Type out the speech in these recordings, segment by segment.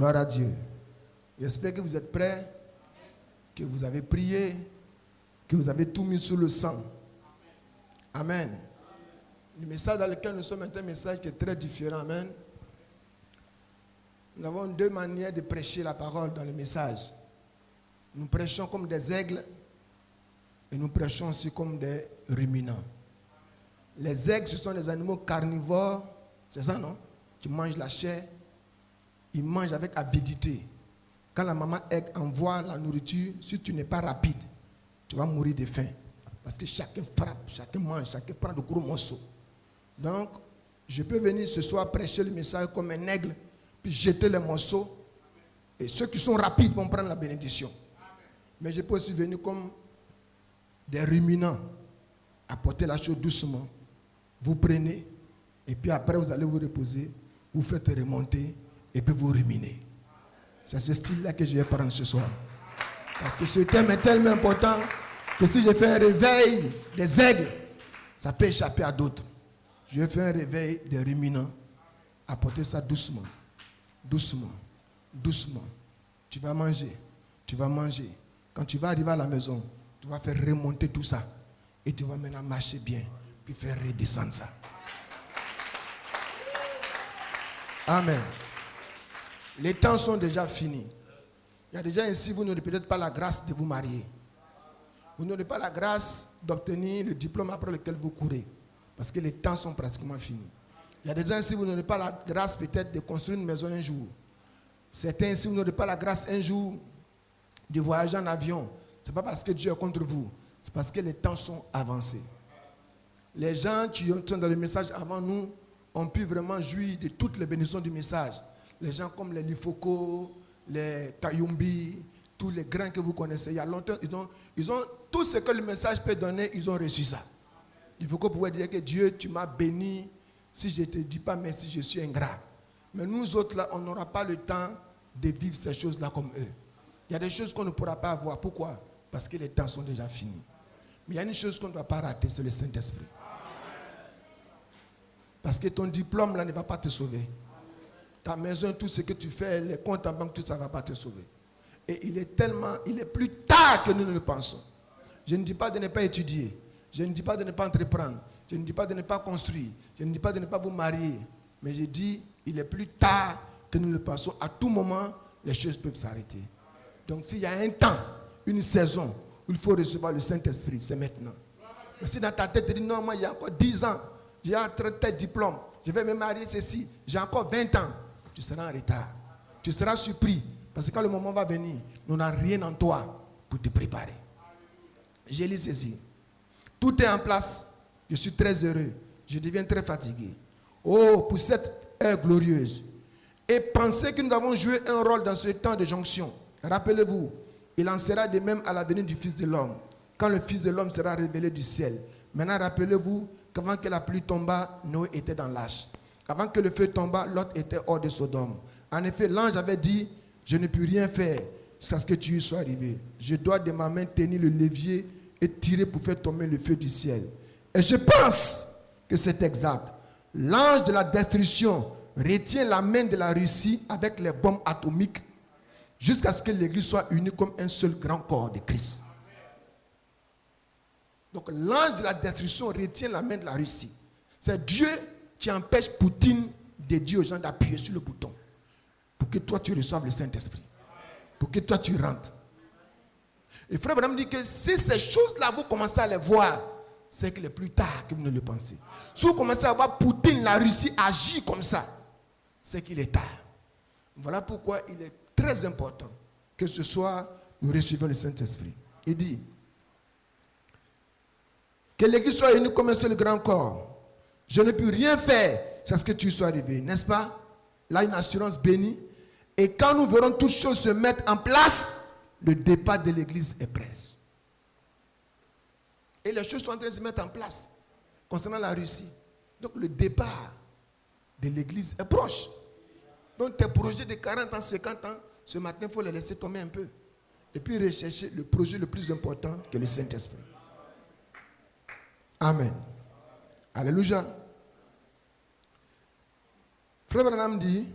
Gloire à Dieu. J'espère que vous êtes prêts, que vous avez prié, que vous avez tout mis sous le sang. Amen. Le message dans lequel nous sommes est un message qui est très différent. Amen. Nous avons deux manières de prêcher la parole dans le message. Nous prêchons comme des aigles et nous prêchons aussi comme des ruminants. Les aigles, ce sont des animaux carnivores. C'est ça, non? Tu manges la chair. Ils mangent avec avidité. Quand la maman aigle envoie la nourriture, si tu n'es pas rapide, tu vas mourir de faim. Parce que chacun frappe, chacun mange, chacun prend de gros morceaux. Donc, je peux venir ce soir prêcher le message comme un aigle, puis jeter les morceaux. Et ceux qui sont rapides vont prendre la bénédiction. Mais je peux aussi venir comme des ruminants, apporter la chose doucement. Vous prenez, et puis après vous allez vous reposer, vous faites remonter, et puis vous ruminez. C'est ce style-là que je vais prendre ce soir. Parce que ce thème est tellement important que si je fais un réveil des aigles, ça peut échapper à d'autres. Je vais faire un réveil des ruminants. Apporter ça doucement, doucement, doucement. Tu vas manger, tu vas manger. Quand tu vas arriver à la maison, tu vas faire remonter tout ça. Et tu vas maintenant marcher bien, puis faire redescendre ça. Amen. Les temps sont déjà finis. Il y a déjà ici, vous n'aurez peut-être pas la grâce de vous marier. Vous n'aurez pas la grâce d'obtenir le diplôme après lequel vous courez. Parce que les temps sont pratiquement finis. Il y a des gens ici, vous n'aurez pas la grâce peut-être de construire une maison un jour. Certains ici, vous n'aurez pas la grâce un jour de voyager en avion. Ce n'est pas parce que Dieu est contre vous. C'est parce que les temps sont avancés. Les gens qui sont dans le message avant nous ont pu vraiment jouir de toutes les bénédictions du message. Les gens comme les Lifoko, les Kayumbi, tous les grands que vous connaissez, il y a longtemps, ils ont tout ce que le message peut donner, ils ont reçu ça. Lifoko pouvait dire que Dieu, tu m'as béni, si je ne te dis pas merci, je suis ingrat. Mais nous autres, là, on n'aura pas le temps de vivre ces choses-là comme eux. Il y a des choses qu'on ne pourra pas avoir. Pourquoi? Parce que les temps sont déjà finis. Mais il y a une chose qu'on ne doit pas rater, c'est le Saint-Esprit. Parce que ton diplôme, là, ne va pas te sauver. Ta maison, tout ce que tu fais, les comptes en banque, tout ça ne va pas te sauver. Et il est plus tard que nous ne le pensons. Je ne dis pas de ne pas étudier. Je ne dis pas de ne pas entreprendre. Je ne dis pas de ne pas construire. Je ne dis pas de ne pas vous marier. Mais je dis, il est plus tard que nous ne le pensons. À tout moment, les choses peuvent s'arrêter. Donc s'il y a un temps, une saison, où il faut recevoir le Saint-Esprit, c'est maintenant. Mais si dans ta tête, tu dis, non, moi, il y a encore 10 ans, j'ai un tel diplôme, je vais me marier ceci, j'ai encore 20 ans, tu seras en retard. Tu seras surpris. Parce que quand le moment va venir, nous n'avons rien en toi pour te préparer. J'ai lu ceci. Tout est en place. Je suis très heureux. Je deviens très fatigué. Oh, pour cette heure glorieuse. Et pensez que nous avons joué un rôle dans ce temps de jonction. Rappelez-vous, il en sera de même à la venue du Fils de l'homme, quand le Fils de l'homme sera révélé du ciel. Maintenant, rappelez-vous qu'avant que la pluie tombât, Noé était dans l'arche. Avant que le feu tombât, Lot était hors de Sodome. En effet, l'ange avait dit, je ne puis rien faire jusqu'à ce que tu y sois arrivé. Je dois de ma main tenir le levier et tirer pour faire tomber le feu du ciel. Et je pense que c'est exact. L'ange de la destruction retient la main de la Russie avec les bombes atomiques jusqu'à ce que l'Église soit unie comme un seul grand corps de Christ. Donc l'ange de la destruction retient la main de la Russie. C'est Dieu qui empêche Poutine de dire aux gens d'appuyer sur le bouton pour que toi tu reçoives le Saint-Esprit. Pour que toi tu rentres. Et frère Branham dit que si ces choses-là vous commencez à les voir, c'est que le plus tard que vous ne le pensez. Si vous commencez à voir Poutine, la Russie agir comme ça, c'est qu'il est tard. Voilà pourquoi il est très important que ce soir nous recevions le Saint-Esprit. Il dit que l'Église soit unie comme un seul grand corps. Je ne peux rien faire jusqu'à ce que tu sois arrivé, n'est-ce pas? Là, une assurance bénie. Et quand nous verrons toutes choses se mettre en place, le départ de l'Église est prêt. Et les choses sont en train de se mettre en place concernant la Russie. Donc le départ de l'Église est proche. Donc tes projets de 40 ans, 50 ans, ce matin, il faut les laisser tomber un peu. Et puis rechercher le projet le plus important que le Saint-Esprit. Amen. Alléluia. Frère Branham dit,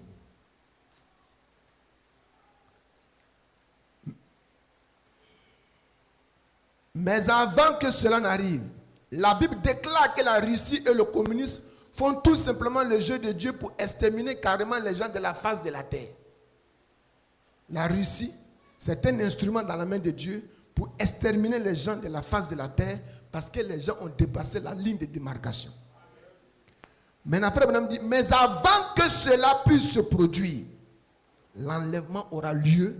Mais avant que cela n'arrive, la Bible déclare que la Russie et le communisme font tout simplement le jeu de Dieu pour exterminer carrément les gens de la face de la terre. La Russie, c'est un instrument dans la main de Dieu pour exterminer les gens de la face de la terre parce que les gens ont dépassé la ligne de démarcation. Maintenant, après, Madame dit, mais avant que cela puisse se produire, l'enlèvement aura lieu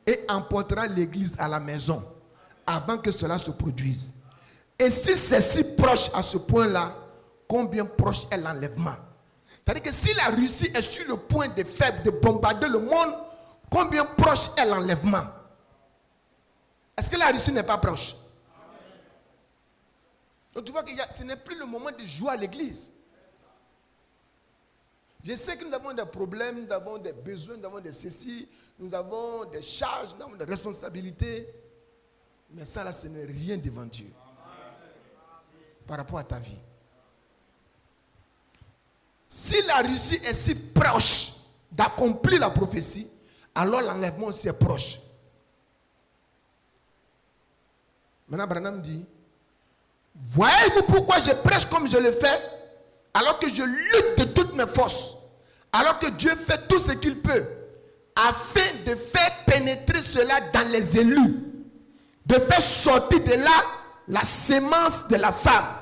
et emportera l'église à la maison avant que cela se produise. Et si c'est si proche à ce point-là, combien proche est l'enlèvement? C'est-à-dire que si la Russie est sur le point de faire, de bombarder le monde, combien proche est l'enlèvement? Est-ce que la Russie n'est pas proche? Donc tu vois que ce n'est plus le moment de jouer à l'église. Je sais que nous avons des problèmes, nous avons des besoins, nous avons des ceci, nous avons des charges, nous avons des responsabilités. Mais ça là, ce n'est rien devant Dieu. Par rapport à ta vie. Si la Russie est si proche d'accomplir la prophétie, alors l'enlèvement aussi est proche. Maintenant, Branham dit, voyez-vous pourquoi je prêche comme je le fais, alors que je lutte de toutes mes forces, alors que Dieu fait tout ce qu'il peut, afin de faire pénétrer cela dans les élus, de faire sortir de là la sémence de la femme,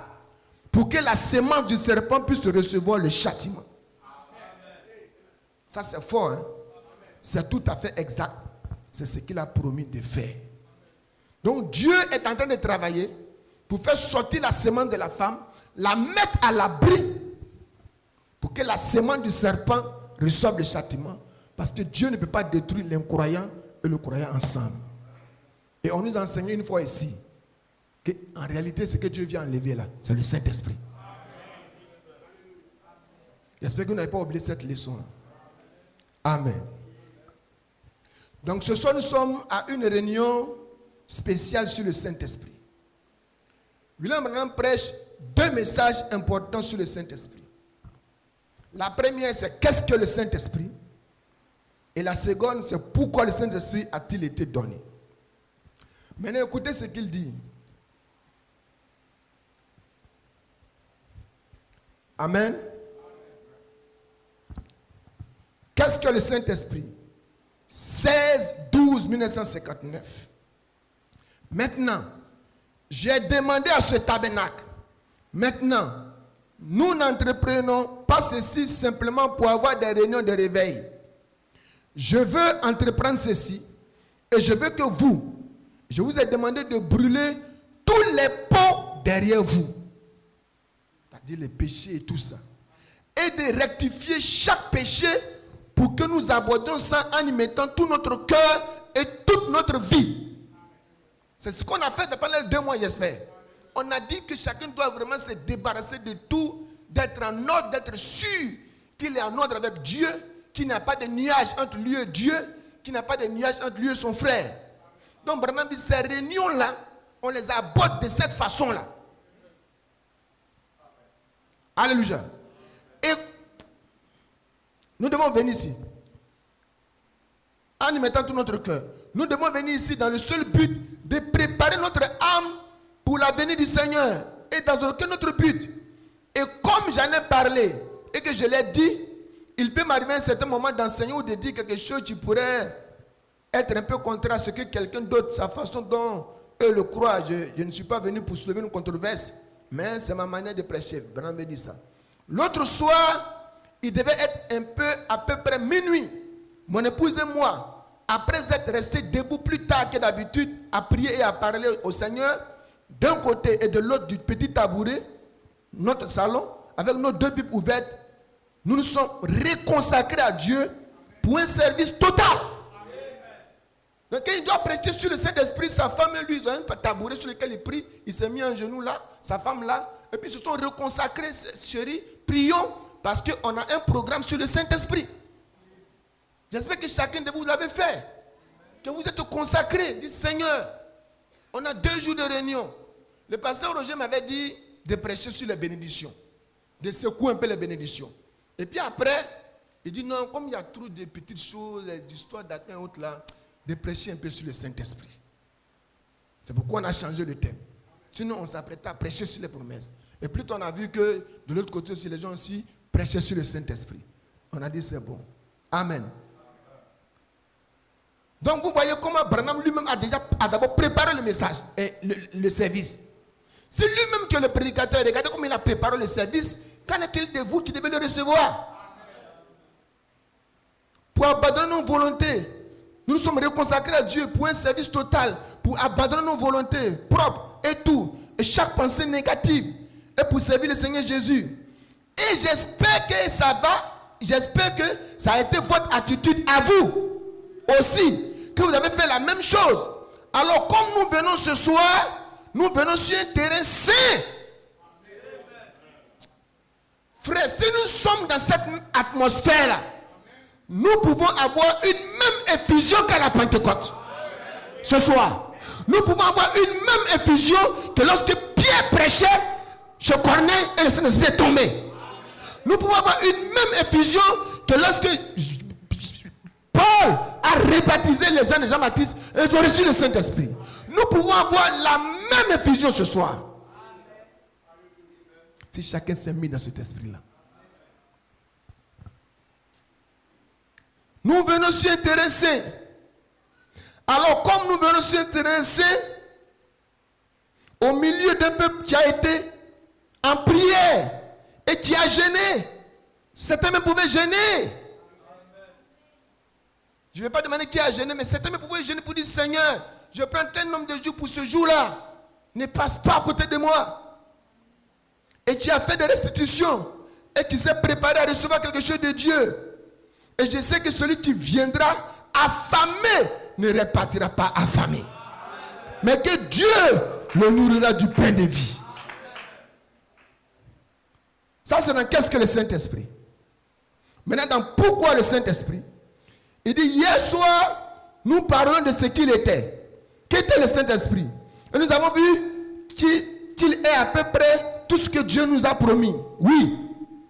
pour que la sémence du serpent puisse recevoir le châtiment. Ça c'est fort, hein? C'est tout à fait exact. C'est ce qu'il a promis de faire. Donc Dieu est en train de travailler pour faire sortir la sémence de la femme, la mettre à l'abri, pour que la sémence du serpent reçoive le châtiment. Parce que Dieu ne peut pas détruire l'incroyant et le croyant ensemble. Et on nous a enseigné une fois ici qu'en réalité, ce que Dieu vient enlever là, c'est le Saint-Esprit. J'espère que vous n'avez pas oublié cette leçon-là. Amen. Donc ce soir, nous sommes à une réunion spéciale sur le Saint-Esprit. William Branham prêche 2 messages importants sur le Saint-Esprit. La première, c'est qu'est-ce que le Saint-Esprit? Et la seconde, c'est pourquoi le Saint-Esprit a-t-il été donné? Maintenant, écoutez ce qu'il dit. Amen. Qu'est-ce que le Saint-Esprit? 16-12-1959. Maintenant, j'ai demandé à ce tabernacle. Maintenant, nous n'entreprenons pas ceci simplement pour avoir des réunions de réveil. Je veux entreprendre ceci et je veux que je vous ai demandé de brûler tous les ponts derrière vous. C'est-à-dire les péchés et tout ça. Et de rectifier chaque péché pour que nous abordions ça en y mettant tout notre cœur et toute notre vie. C'est ce qu'on a fait pendant les 2 mois, j'espère. On a dit que chacun doit vraiment se débarrasser de tout, d'être en ordre, d'être sûr qu'il est en ordre avec Dieu, qu'il n'y a pas de nuage entre lui et Dieu, qu'il n'y a pas de nuage entre lui et son frère. Donc, Branham dit, ces réunions-là, on les aborde de cette façon-là. Alléluia. Et nous devons venir ici, en y mettant tout notre cœur. Nous devons venir ici dans le seul but de préparer notre âme pour la venue du Seigneur. Et dans aucun autre but. Et comme j'en ai parlé et que je l'ai dit, il peut m'arriver à un certain moment d'enseigner ou de dire quelque chose qui pourrait être un peu contraire à ce que quelqu'un d'autre, sa façon dont eux le croient. Je ne suis pas venu pour soulever une controverse, mais c'est ma manière de prêcher. Branham me dit ça. L'autre soir, il devait être à peu près minuit. Mon épouse et moi, après être restés debout plus tard que d'habitude, à prier et à parler au Seigneur, d'un côté et de l'autre du petit tabouret, notre salon, avec nos 2 Bibles ouvertes, nous nous sommes réconsacrés à Dieu pour un service total. Donc quand il doit prêcher sur le Saint-Esprit, sa femme et lui, ils ont un tabouret sur lequel il prie, il s'est mis en genou là, sa femme là, et puis ils se sont reconsacrés, chérie, prions, parce qu'on a un programme sur le Saint-Esprit. J'espère que chacun de vous l'avez fait. Que vous êtes consacrés. Dites Seigneur, on a 2 jours de réunion. Le pasteur Roger m'avait dit de prêcher sur les bénédictions. De secouer un peu les bénédictions. Et puis après, il dit non, comme il y a trop de petites choses, d'histoires d'atteint et autres là, de prêcher un peu sur le Saint-Esprit. C'est pourquoi on a changé le thème. Sinon, on s'apprêtait à prêcher sur les promesses. Et plutôt, on a vu que de l'autre côté aussi, les gens aussi prêchaient sur le Saint-Esprit. On a dit c'est bon. Amen. Donc, vous voyez comment Branham lui-même a d'abord préparé le message et le service. C'est lui-même qui est le prédicateur. Regardez comment il a préparé le service. Qu'en est-il de vous qui devez le recevoir? Pour abandonner nos volontés. Nous nous sommes reconsacrés à Dieu pour un service total. Pour abandonner nos volontés propres et tout. Et chaque pensée négative. Et pour servir le Seigneur Jésus. Et j'espère que ça va. J'espère que ça a été votre attitude à vous aussi. Que vous avez fait la même chose. Alors comme nous venons ce soir, nous venons sur un terrain saint. Frère, si nous sommes dans cette atmosphère-là, nous pouvons avoir une même effusion qu'à la Pentecôte. Ce soir. Nous pouvons avoir une même effusion que lorsque Pierre prêchait, chez Corneille et le Saint-Esprit est tombé. Nous pouvons avoir une même effusion que lorsque Paul a rebaptisé les gens de Jean-Baptiste et ils ont reçu le Saint-Esprit. Nous pouvons avoir la même effusion ce soir. Si chacun s'est mis dans cet esprit-là. Nous venons sur un terrain saint. Alors comme nous venons sur un terrain saint, au milieu d'un peuple qui a été en prière et qui a gêné, certains me pouvaient gêner. Je ne vais pas demander qui a gêné, mais certains me pouvaient gêner pour dire Seigneur, je prends tel nombre de jours pour ce jour-là. Ne passe pas à côté de moi. Et qui a fait des restitutions et qui s'est préparé à recevoir quelque chose de Dieu. Et je sais que celui qui viendra affamé ne repartira pas affamé. Mais que Dieu le nourrira du pain de vie. Ça, c'est dans qu'est-ce que le Saint-Esprit. Maintenant, dans pourquoi le Saint-Esprit? Il dit, hier soir, nous parlons de ce qu'il était. Qu'était le Saint-Esprit? Et nous avons vu qu'il est à peu près tout ce que Dieu nous a promis. Oui.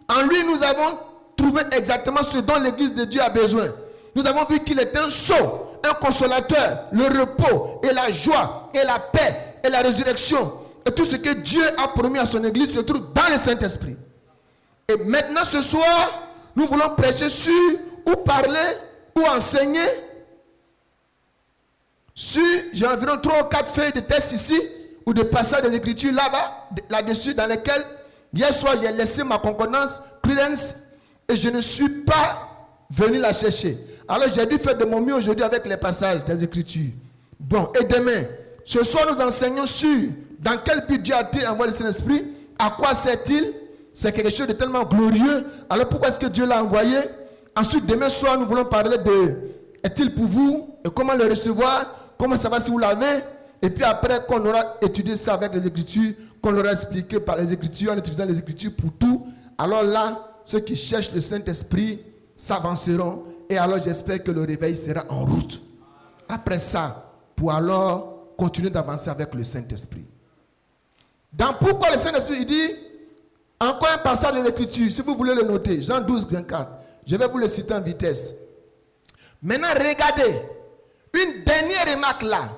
En lui, nous avons trouvé exactement ce dont l'Église de Dieu a besoin. Nous avons vu qu'il est un sceau, un consolateur, le repos et la joie et la paix et la résurrection. Et tout ce que Dieu a promis à son Église se trouve dans le Saint-Esprit. Et maintenant, ce soir, nous voulons prêcher sur, ou parler, ou enseigner sur, j'ai environ 3 ou 4 feuilles de texte ici, ou de passages des Écritures là-bas, là-dessus, dans lesquels, hier soir, j'ai laissé ma concordance, Prudence, et je ne suis pas venu la chercher. Alors, j'ai dû faire de mon mieux aujourd'hui avec les passages des Écritures. Bon, et demain, ce soir, nous enseignons sur dans quel but Dieu a-t-il envoyé le Saint-Esprit, à quoi sert-il? C'est quelque chose de tellement glorieux. Alors, pourquoi est-ce que Dieu l'a envoyé? Ensuite, demain soir, nous voulons parler de est-il pour vous et comment le recevoir, comment ça va si vous l'avez. Et puis après, qu'on aura étudié ça avec les Écritures, qu'on l'aura expliqué par les Écritures, en utilisant les Écritures pour tout, alors là, ceux qui cherchent le Saint-Esprit s'avanceront. Et alors, j'espère que le réveil sera en route. Après ça, pour alors continuer d'avancer avec le Saint-Esprit. Dans pourquoi le Saint-Esprit, il dit, encore un passage de l'Écriture, si vous voulez le noter, Jean 12, 24. Je vais vous le citer en vitesse. Maintenant, regardez, une dernière remarque là.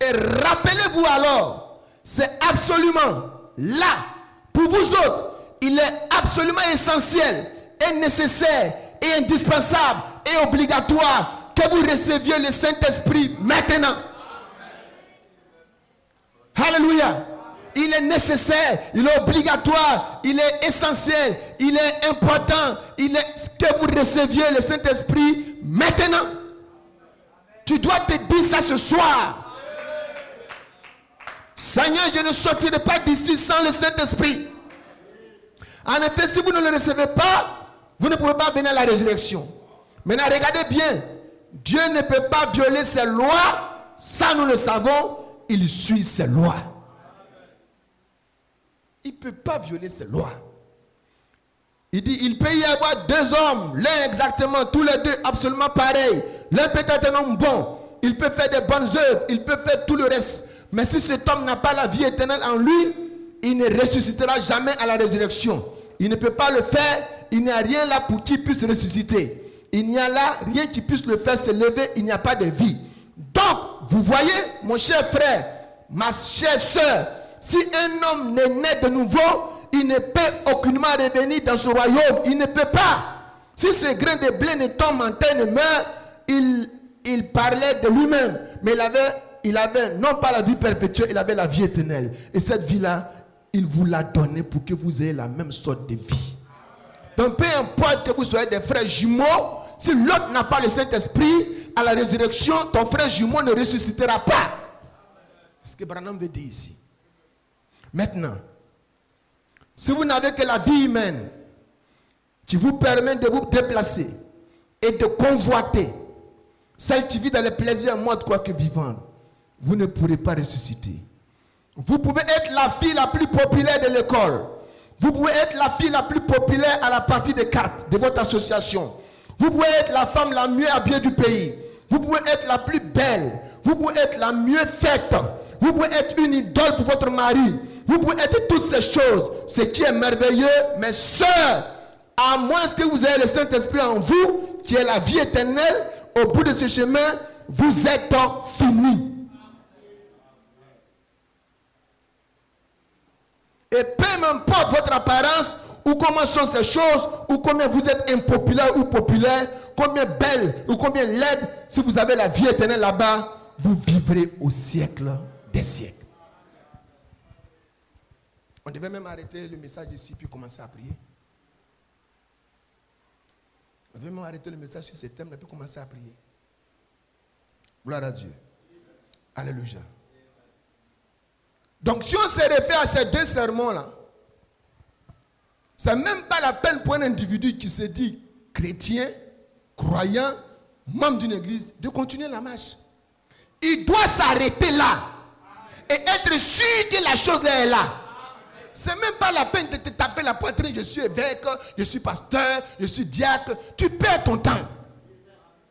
Et rappelez-vous alors, c'est absolument là, pour vous autres, il est absolument essentiel et nécessaire et indispensable et obligatoire que vous receviez le Saint-Esprit maintenant. Alléluia. Il est nécessaire, il est obligatoire, il est essentiel, il est important, il est que vous receviez le Saint-Esprit maintenant. Tu dois te dire ça ce soir. Seigneur, je ne sortirai pas d'ici sans le Saint-Esprit. En effet, si vous ne le recevez pas, vous ne pouvez pas venir à la résurrection. Maintenant, regardez bien. Dieu ne peut pas violer ses lois. Ça, nous le savons. Il suit ses lois. Il ne peut pas violer ses lois. Il dit, il peut y avoir 2 hommes, l'un exactement, tous les 2 absolument pareils. L'un peut être un homme bon. Il peut faire des bonnes œuvres. Il peut faire tout le reste. Mais si cet homme n'a pas la vie éternelle en lui, il ne ressuscitera jamais à la résurrection. Il ne peut pas le faire. Il n'y a rien là pour qu'il puisse ressusciter. Il n'y a là rien qui puisse le faire se lever. Il n'y a pas de vie. Donc, vous voyez, mon cher frère, ma chère sœur, si un homme n'est né de nouveau, il ne peut aucunement revenir dans ce royaume. Il ne peut pas. Si ce grain de blé ne tombe en terre, ne meurt, il parlait de lui-même. Mais il avait non pas la vie perpétuelle, il avait la vie éternelle. Et cette vie-là, il vous l'a donnée pour que vous ayez la même sorte de vie. Donc peu importe que vous soyez des frères jumeaux, si l'autre n'a pas le Saint-Esprit, à la résurrection, ton frère jumeau ne ressuscitera pas. C'est ce que Branham veut dire ici. Maintenant, si vous n'avez que la vie humaine qui vous permet de vous déplacer et de convoiter, celle qui vit dans les plaisirs morts quoique vivante, vous ne pourrez pas ressusciter. Vous pouvez être la fille la plus populaire de l'école. Vous pouvez être la fille la plus populaire à la partie des 4 de votre association. Vous pouvez être la femme la mieux habillée du pays. Vous pouvez être la plus belle. Vous pouvez être la mieux faite. Vous pouvez être une idole pour votre mari. Vous pouvez être toutes ces choses. Ce qui est merveilleux, mes sœurs, à moins que vous ayez le Saint-Esprit en vous, qui est la vie éternelle, au bout de ce chemin, vous êtes finis. Et peu importe votre apparence, ou comment sont ces choses, ou combien vous êtes impopulaire ou populaire, combien belle ou combien laide, si vous avez la vie éternelle là-bas, vous vivrez au siècle des siècles. On devait même arrêter le message ici puis commencer à prier. On devait même arrêter le message sur ce thème-là puis commencer à prier. Gloire à Dieu. Alléluia. Donc si on se réfère à ces deux sermons-là, c'est même pas la peine pour un individu qui se dit chrétien, croyant, membre d'une église, de continuer la marche. Il doit s'arrêter là et être sûr que la chose là est là. C'est même pas la peine de te taper la poitrine. Je suis évêque, je suis pasteur, je suis diacre. Tu perds ton temps.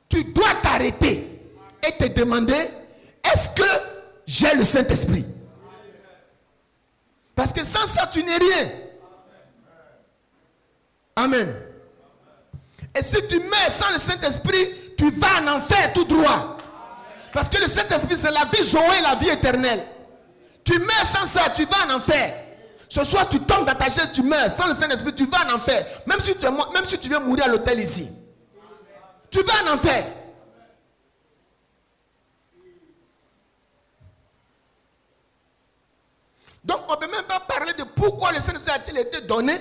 Tu dois t'arrêter et te demander, est-ce que j'ai le Saint-Esprit? Parce que sans ça, tu n'es rien. Amen. Et si tu meurs sans le Saint-Esprit, tu vas en enfer tout droit. Parce que le Saint-Esprit, c'est la vie Zoé, la vie éternelle. Tu meurs sans ça, tu vas en enfer. Ce soir, tu tombes dans ta chaise, tu meurs. Sans le Saint-Esprit, tu vas en enfer. Même si tu viens mourir à l'hôtel ici. Tu vas en enfer. Donc, on ne peut même pas parler de pourquoi le Saint-Esprit a-t-il été donné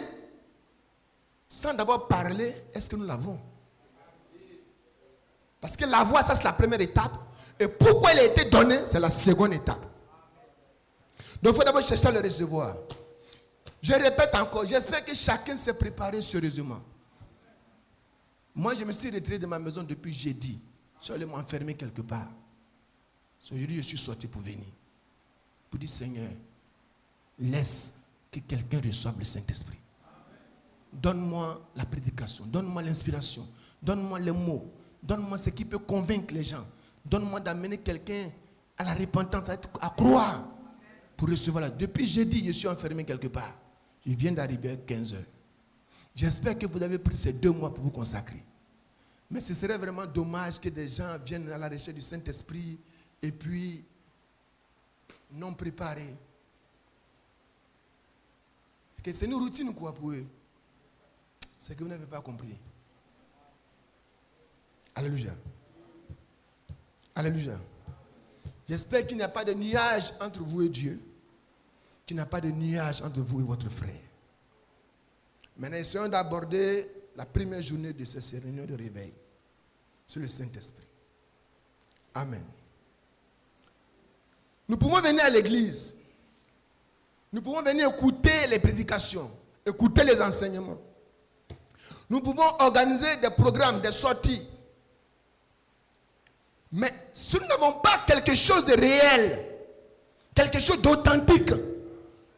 sans d'abord parler, est-ce que nous l'avons? Parce que l'avoir, ça c'est la première étape. Et pourquoi il a été donné, c'est la seconde étape. Donc, il faut d'abord chercher à le recevoir. Je répète encore, j'espère que chacun s'est préparé sérieusement. Moi, je me suis retiré de ma maison depuis jeudi. Je suis allé m'enfermer quelque part. Aujourd'hui, je suis sorti pour venir. Pour dire, Seigneur, laisse que quelqu'un reçoive le Saint-Esprit. Donne-moi la prédication, donne-moi l'inspiration, donne-moi les mots, donne-moi ce qui peut convaincre les gens. Donne-moi d'amener quelqu'un à la repentance, à croire pour recevoir la. Depuis jeudi, je suis enfermé quelque part. Je viens d'arriver à 15 heures. J'espère que vous avez pris ces 2 mois pour vous consacrer. Mais ce serait vraiment dommage que des gens viennent à la recherche du Saint-Esprit et puis non préparés. Que c'est une routine quoi pour eux. C'est que vous n'avez pas compris. Alléluia. Alléluia. J'espère qu'il n'y a pas de nuage entre vous et Dieu. Qu'il n'y a pas de nuage entre vous et votre frère. Maintenant, essayons d'aborder la première journée de cette réunion de réveil sur le Saint-Esprit. Amen. Nous pouvons venir à l'église. Nous pouvons venir écouter les prédications, écouter les enseignements. Nous pouvons organiser des programmes, des sorties. Mais si nous n'avons pas quelque chose de réel, quelque chose d'authentique,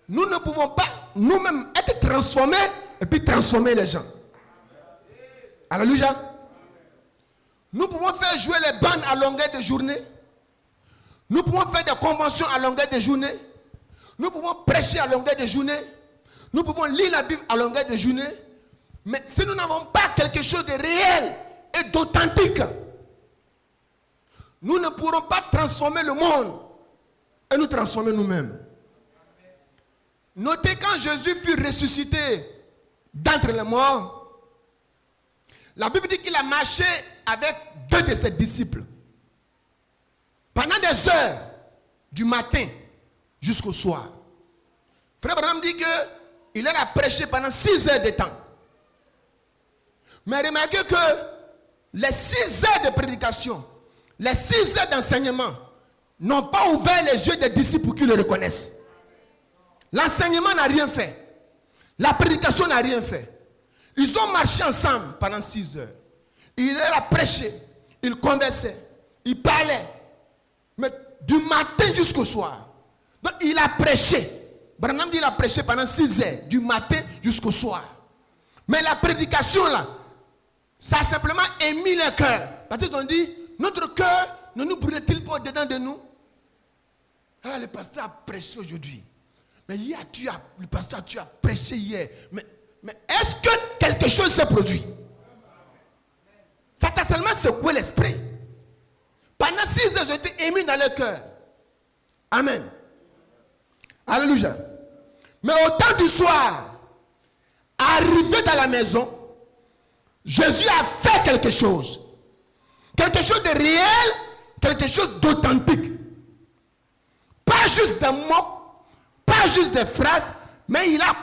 nous ne pouvons pas nous-mêmes être transformés et puis transformer les gens. Alléluia. Nous pouvons faire jouer les bandes à longueur de journée. Nous pouvons faire des conventions à longueur de journée. Nous pouvons prêcher à longueur de journée. Nous pouvons lire la Bible à longueur de journée. Mais si nous n'avons pas quelque chose de réel et d'authentique, nous ne pourrons pas transformer le monde. et nous transformer nous-mêmes. Notez quand Jésus fut ressuscité d'entre les morts, la Bible dit qu'il a marché avec 2 de ses disciples pendant des heures du matin jusqu'au soir. Frère Branham dit qu'il a prêché pendant 6 heures de temps. Mais remarquez que les 6 heures de prédication, les 6 heures d'enseignement n'ont pas ouvert les yeux des disciples pour qu'ils le reconnaissent. L'enseignement n'a rien fait. La prédication n'a rien fait. Ils ont marché ensemble pendant 6 heures. Il a prêché, il conversait, il parlait. Mais du matin jusqu'au soir. Donc il a prêché. Branham dit qu'il a prêché pendant 6 heures, du matin jusqu'au soir. Mais la prédication là, ça a simplement émis le cœur. Parce qu'ils ont dit, notre cœur ne nous brûle-t-il pas dedans de nous? Ah, le pasteur a prêché aujourd'hui. Mais hier, le pasteur, tu as prêché hier. Mais est-ce que quelque chose s'est produit? Ça t'a seulement secoué l'esprit. Pendant 6 heures, j'ai été émis dans le cœur. Amen. Alléluia. Mais au temps du soir, arrivé dans la maison, Jésus a fait quelque chose. Quelque chose de réel, quelque chose d'authentique. Pas juste des mots, pas juste des phrases, mais il a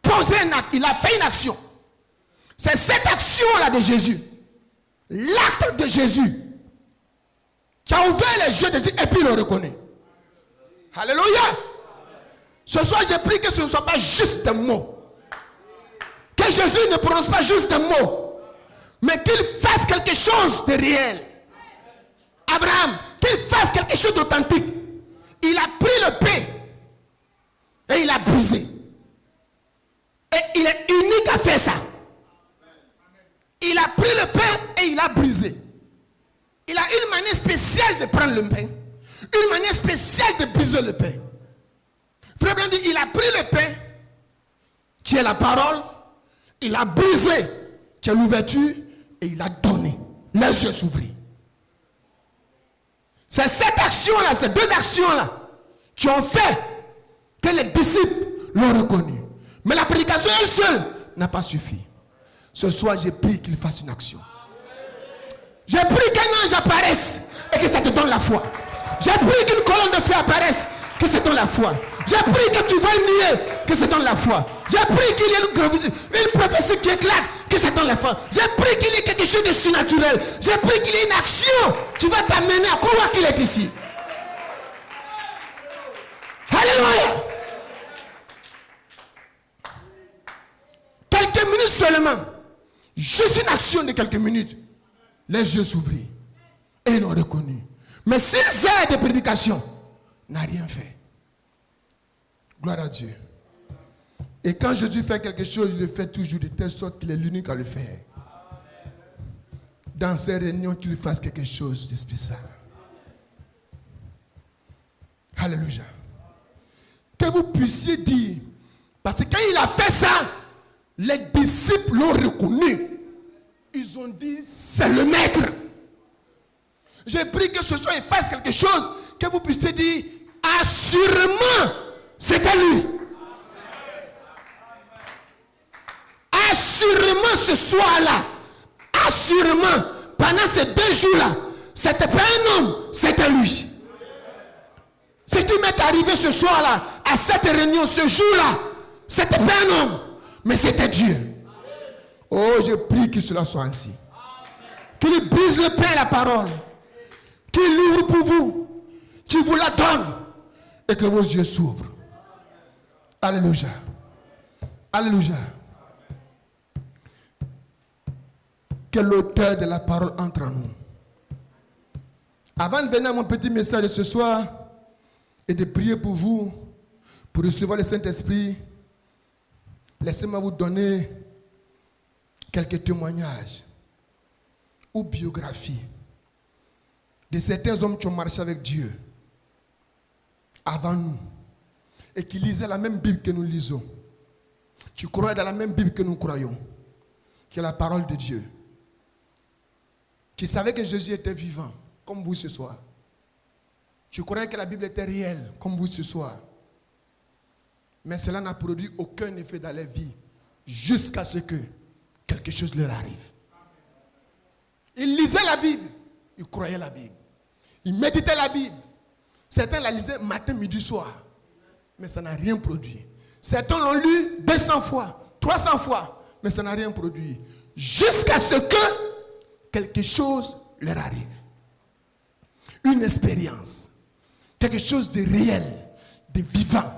posé un acte, il a fait une action. C'est cette action-là de Jésus, l'acte de Jésus, qui a ouvert les yeux de Dieu et puis il le reconnaît. Alléluia. Ce soir, j'ai pris que ce ne soit pas juste des mots. Que Jésus ne prononce pas juste des mots, mais qu'il fasse quelque chose de réel. Abraham, qu'il fasse quelque chose d'authentique. Il a pris le pain et il a brisé. Et il est unique à faire ça. Il a pris le pain et il a brisé. Il a une manière spéciale de prendre le pain. Une manière spéciale de briser le pain. Frère Branham dit, il a pris le pain, qui est la parole, il a brisé, qui est l'ouverture, et il a donné. Les yeux s'ouvrirent. C'est cette action-là, ces 2 actions-là, qui ont fait que les disciples l'ont reconnu. Mais la prédication elle seule n'a pas suffi. Ce soir, j'ai prié qu'il fasse une action. J'ai prié qu'un ange apparaisse et que ça te donne la foi. J'ai prié qu'une colonne de feu apparaisse, que ça te donne la foi. J'ai prié que tu vois une nuée, que ça te donne la foi. J'ai prié qu'il y ait une prophétie qui éclate, que ça te donne la foi. J'ai prié qu'il y ait quelque chose de surnaturel. J'ai prié qu'il y ait une action qui va t'amener à croire qu'il est ici. Alléluia. Quelques minutes seulement, juste une action de quelques minutes, les yeux s'ouvrirent et ils l'ont reconnu. Mais 6 heures de prédication n'a rien fait. Gloire à Dieu. Et quand Jésus fait quelque chose, il le fait toujours de telle sorte qu'il est l'unique à le faire. Dans ces réunions, qu'il fasse quelque chose de spécial. Alléluia. Que vous puissiez dire, parce que quand il a fait ça, les disciples l'ont reconnu. Ils ont dit, c'est le maître. J'ai pris que ce soir il fasse quelque chose, que vous puissiez dire, assurément, c'était lui. Assurément ce soir-là, assurément, pendant ces 2 jours-là, c'était pas un homme, c'était lui. Ce qui m'est arrivé ce soir-là, à cette réunion, ce jour-là, c'était pas un homme, mais c'était Dieu. Oh, je prie que cela soit ainsi. Qu'il brise le pain et la parole. Qu'il l'ouvre pour vous. Qu'il vous la donne. Et que vos yeux s'ouvrent. Alléluia. Alléluia. Que l'auteur de la parole entre en nous. Avant de venir à mon petit message de ce soir et de prier pour vous, pour recevoir le Saint-Esprit, laissez-moi vous donner quelques témoignages ou biographies de certains hommes qui ont marché avec Dieu avant nous et qui lisaient la même Bible que nous lisons, qui croyaient dans la même Bible que nous croyons, qui est la parole de Dieu, qui savaient que Jésus était vivant, comme vous ce soir, Je croyais que la Bible était réelle, comme vous ce soir. Mais cela n'a produit aucun effet dans leur vie, jusqu'à ce que quelque chose leur arrive. Ils lisaient la Bible, ils croyaient la Bible. Ils méditaient la Bible. Certains la lisaient matin, midi, soir. Mais ça n'a rien produit. Certains l'ont lu 200 fois, 300 fois, mais ça n'a rien produit. Jusqu'à ce que quelque chose leur arrive. Une expérience. Quelque chose de réel, de vivant.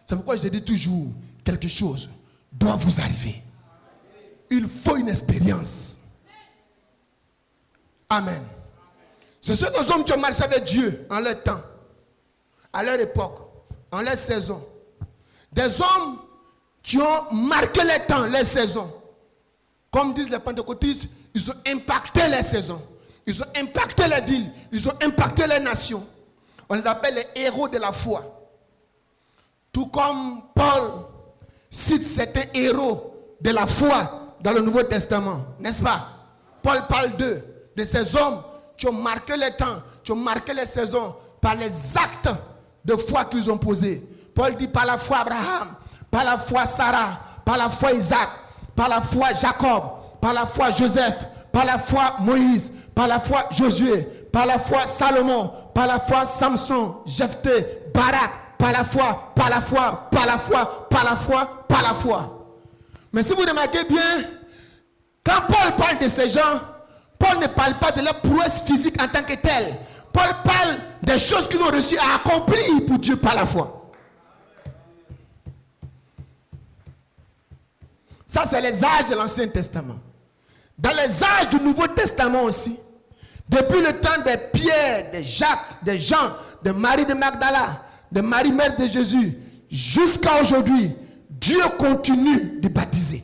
C'est pourquoi je dis toujours, quelque chose doit vous arriver. Il faut une expérience. Amen. Ce sont nos hommes qui ont marché avec Dieu en leur temps, à leur époque, en leur saison. Des hommes qui ont marqué les temps, les saisons. Comme disent les pentecôtistes, ils ont impacté les saisons. Ils ont impacté les villes. Ils ont impacté les nations. On les appelle les héros de la foi. Tout comme Paul cite certains héros de la foi dans le Nouveau Testament. N'est-ce pas? Paul parle d'eux, de ces hommes qui ont marqué les temps, qui ont marqué les saisons par les actes de foi qu'ils ont posés. Paul dit par la foi Abraham, par la foi Sarah, par la foi Isaac, par la foi Jacob, par la foi Joseph, par la foi Moïse, par la foi Josué, par la foi Salomon, par la foi Samson, Jephthé, Barak, par la foi, par la foi, par la foi, par la foi, par la foi. Mais si vous remarquez bien, quand Paul parle de ces gens, Paul ne parle pas de leur prouesse physique en tant que telle. Paul parle des choses qu'ils ont réussi à accomplir pour Dieu par la foi. Ça, c'est les âges de l'Ancien Testament. Dans les âges du Nouveau Testament aussi, depuis le temps de Pierre, de Jacques, de Jean, de Marie de Magdala, de Marie mère de Jésus, jusqu'à aujourd'hui, Dieu continue de baptiser.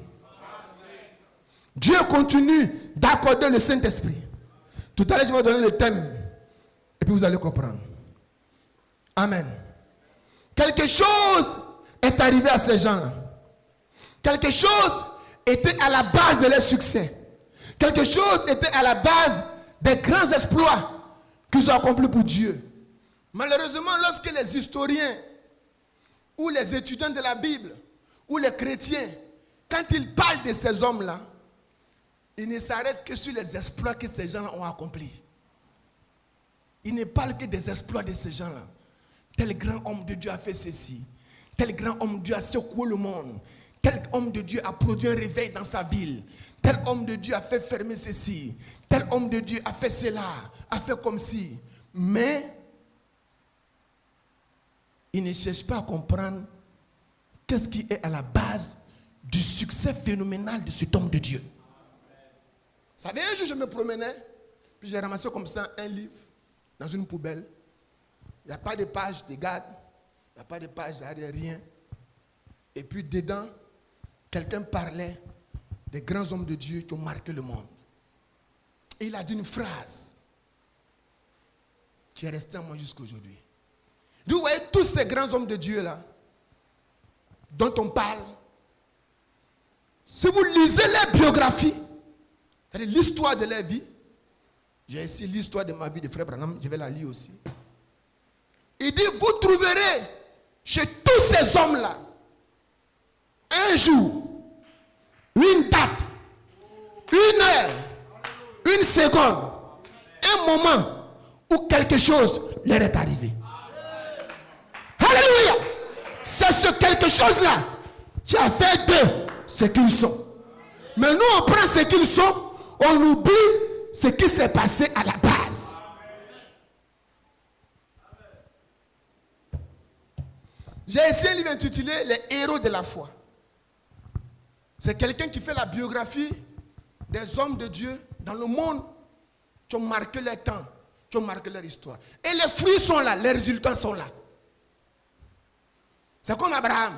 Dieu continue d'accorder le Saint-Esprit. Tout à l'heure, je vais vous donner le thème. Et puis vous allez comprendre. Amen. Quelque chose est arrivé à ces gens-là. Quelque chose était à la base de leur succès. Quelque chose était à la base des grands exploits qu'ils ont accomplis pour Dieu. Malheureusement, lorsque les historiens ou les étudiants de la Bible ou les chrétiens, quand ils parlent de ces hommes-là, ils ne s'arrêtent que sur les exploits que ces gens-là ont accomplis. Ils ne parlent que des exploits de ces gens-là. Tel grand homme de Dieu a fait ceci. Tel grand homme de Dieu a secoué le monde. Tel homme de Dieu a produit un réveil dans sa ville. Tel homme de Dieu a fait fermer ceci. Tel homme de Dieu a fait cela. A fait comme ci. Mais ils ne cherchent pas à comprendre qu'est-ce qui est à la base du succès phénoménal de cet homme de Dieu. Vous savez, un jour je me promenais, puis j'ai ramassé comme ça un livre dans une poubelle. Il n'y a pas de page de garde, il n'y a pas de page derrière, rien. Et puis dedans, quelqu'un parlait des grands hommes de Dieu qui ont marqué le monde. Et il a dit une phrase qui est restée en moi jusqu'à aujourd'hui. Vous voyez tous ces grands hommes de Dieu là, dont on parle, si vous lisez les biographies, c'est-à-dire l'histoire de leur vie, j'ai ici l'histoire de ma vie de frère Branham, je vais la lire aussi. Il dit, vous trouverez chez tous ces hommes-là, un jour, une date, une heure, une seconde, un moment où quelque chose leur est arrivé. Alléluia! C'est ce quelque chose-là qui a fait d'eux ce qu'ils sont. Mais nous, on prend ce qu'ils sont, on oublie ce qui s'est passé à la base. J'ai essayé un livre intitulé Les héros de la foi. C'est quelqu'un qui fait la biographie des hommes de Dieu dans le monde qui ont marqué leur temps, qui ont marqué leur histoire. Et les fruits sont là, les résultats sont là. C'est comme Abraham.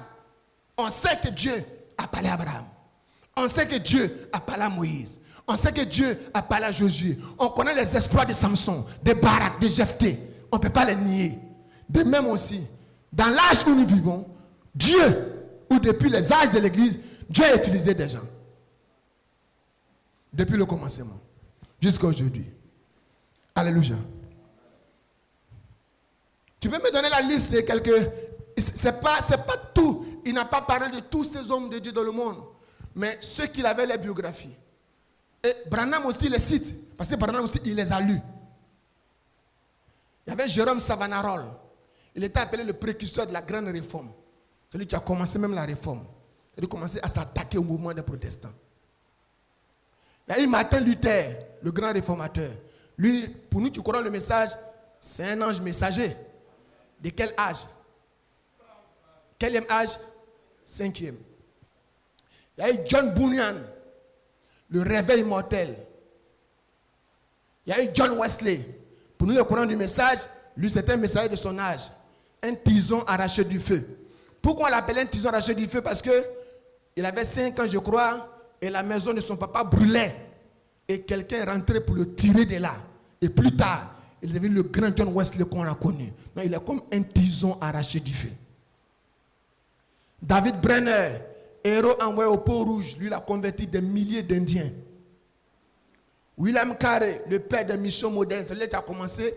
On sait que Dieu a parlé à Abraham. On sait que Dieu a parlé à Moïse. On sait que Dieu a parlé à Josué. On connaît les exploits de Samson, de Barak, de Jephthé. On ne peut pas les nier. De même aussi, dans l'âge où nous vivons, Dieu, ou depuis les âges de l'Église, Dieu a utilisé des gens. Depuis le commencement, jusqu'à aujourd'hui. Alléluia. Tu peux me donner la liste de quelques... C'est pas tout. Il n'a pas parlé de tous ces hommes de Dieu dans le monde. Mais ceux qui avaient les biographies. Et Branham aussi les cite. Parce que Branham aussi, il les a lus. Il y avait Jérôme Savonarola. Il était appelé le précurseur de la grande réforme. Celui qui a commencé même la réforme. Il a commencé à s'attaquer au mouvement des protestants. Il y a eu Martin Luther, le grand réformateur. Lui, pour nous qui croyons le message, c'est un ange messager. De quel âge? Quel âge? 5e. Il y a eu John Bunyan, le réveil mortel. Il y a eu John Wesley. Pour nous, le courant du message, lui, c'était un messager de son âge. Un tison arraché du feu. Pourquoi on l'appelait un tison arraché du feu? Parce qu'il avait 5 ans, je crois, et la maison de son papa brûlait. Et quelqu'un est rentré pour le tirer de là. Et plus tard, il est devenu le grand John Wesley qu'on a connu. Donc, il est comme un tison arraché du feu. David Brenner, héros envoyé au Pôle Rouge, lui, il a converti des milliers d'Indiens. William Carey, le père des missions modernes, c'est lui qui a commencé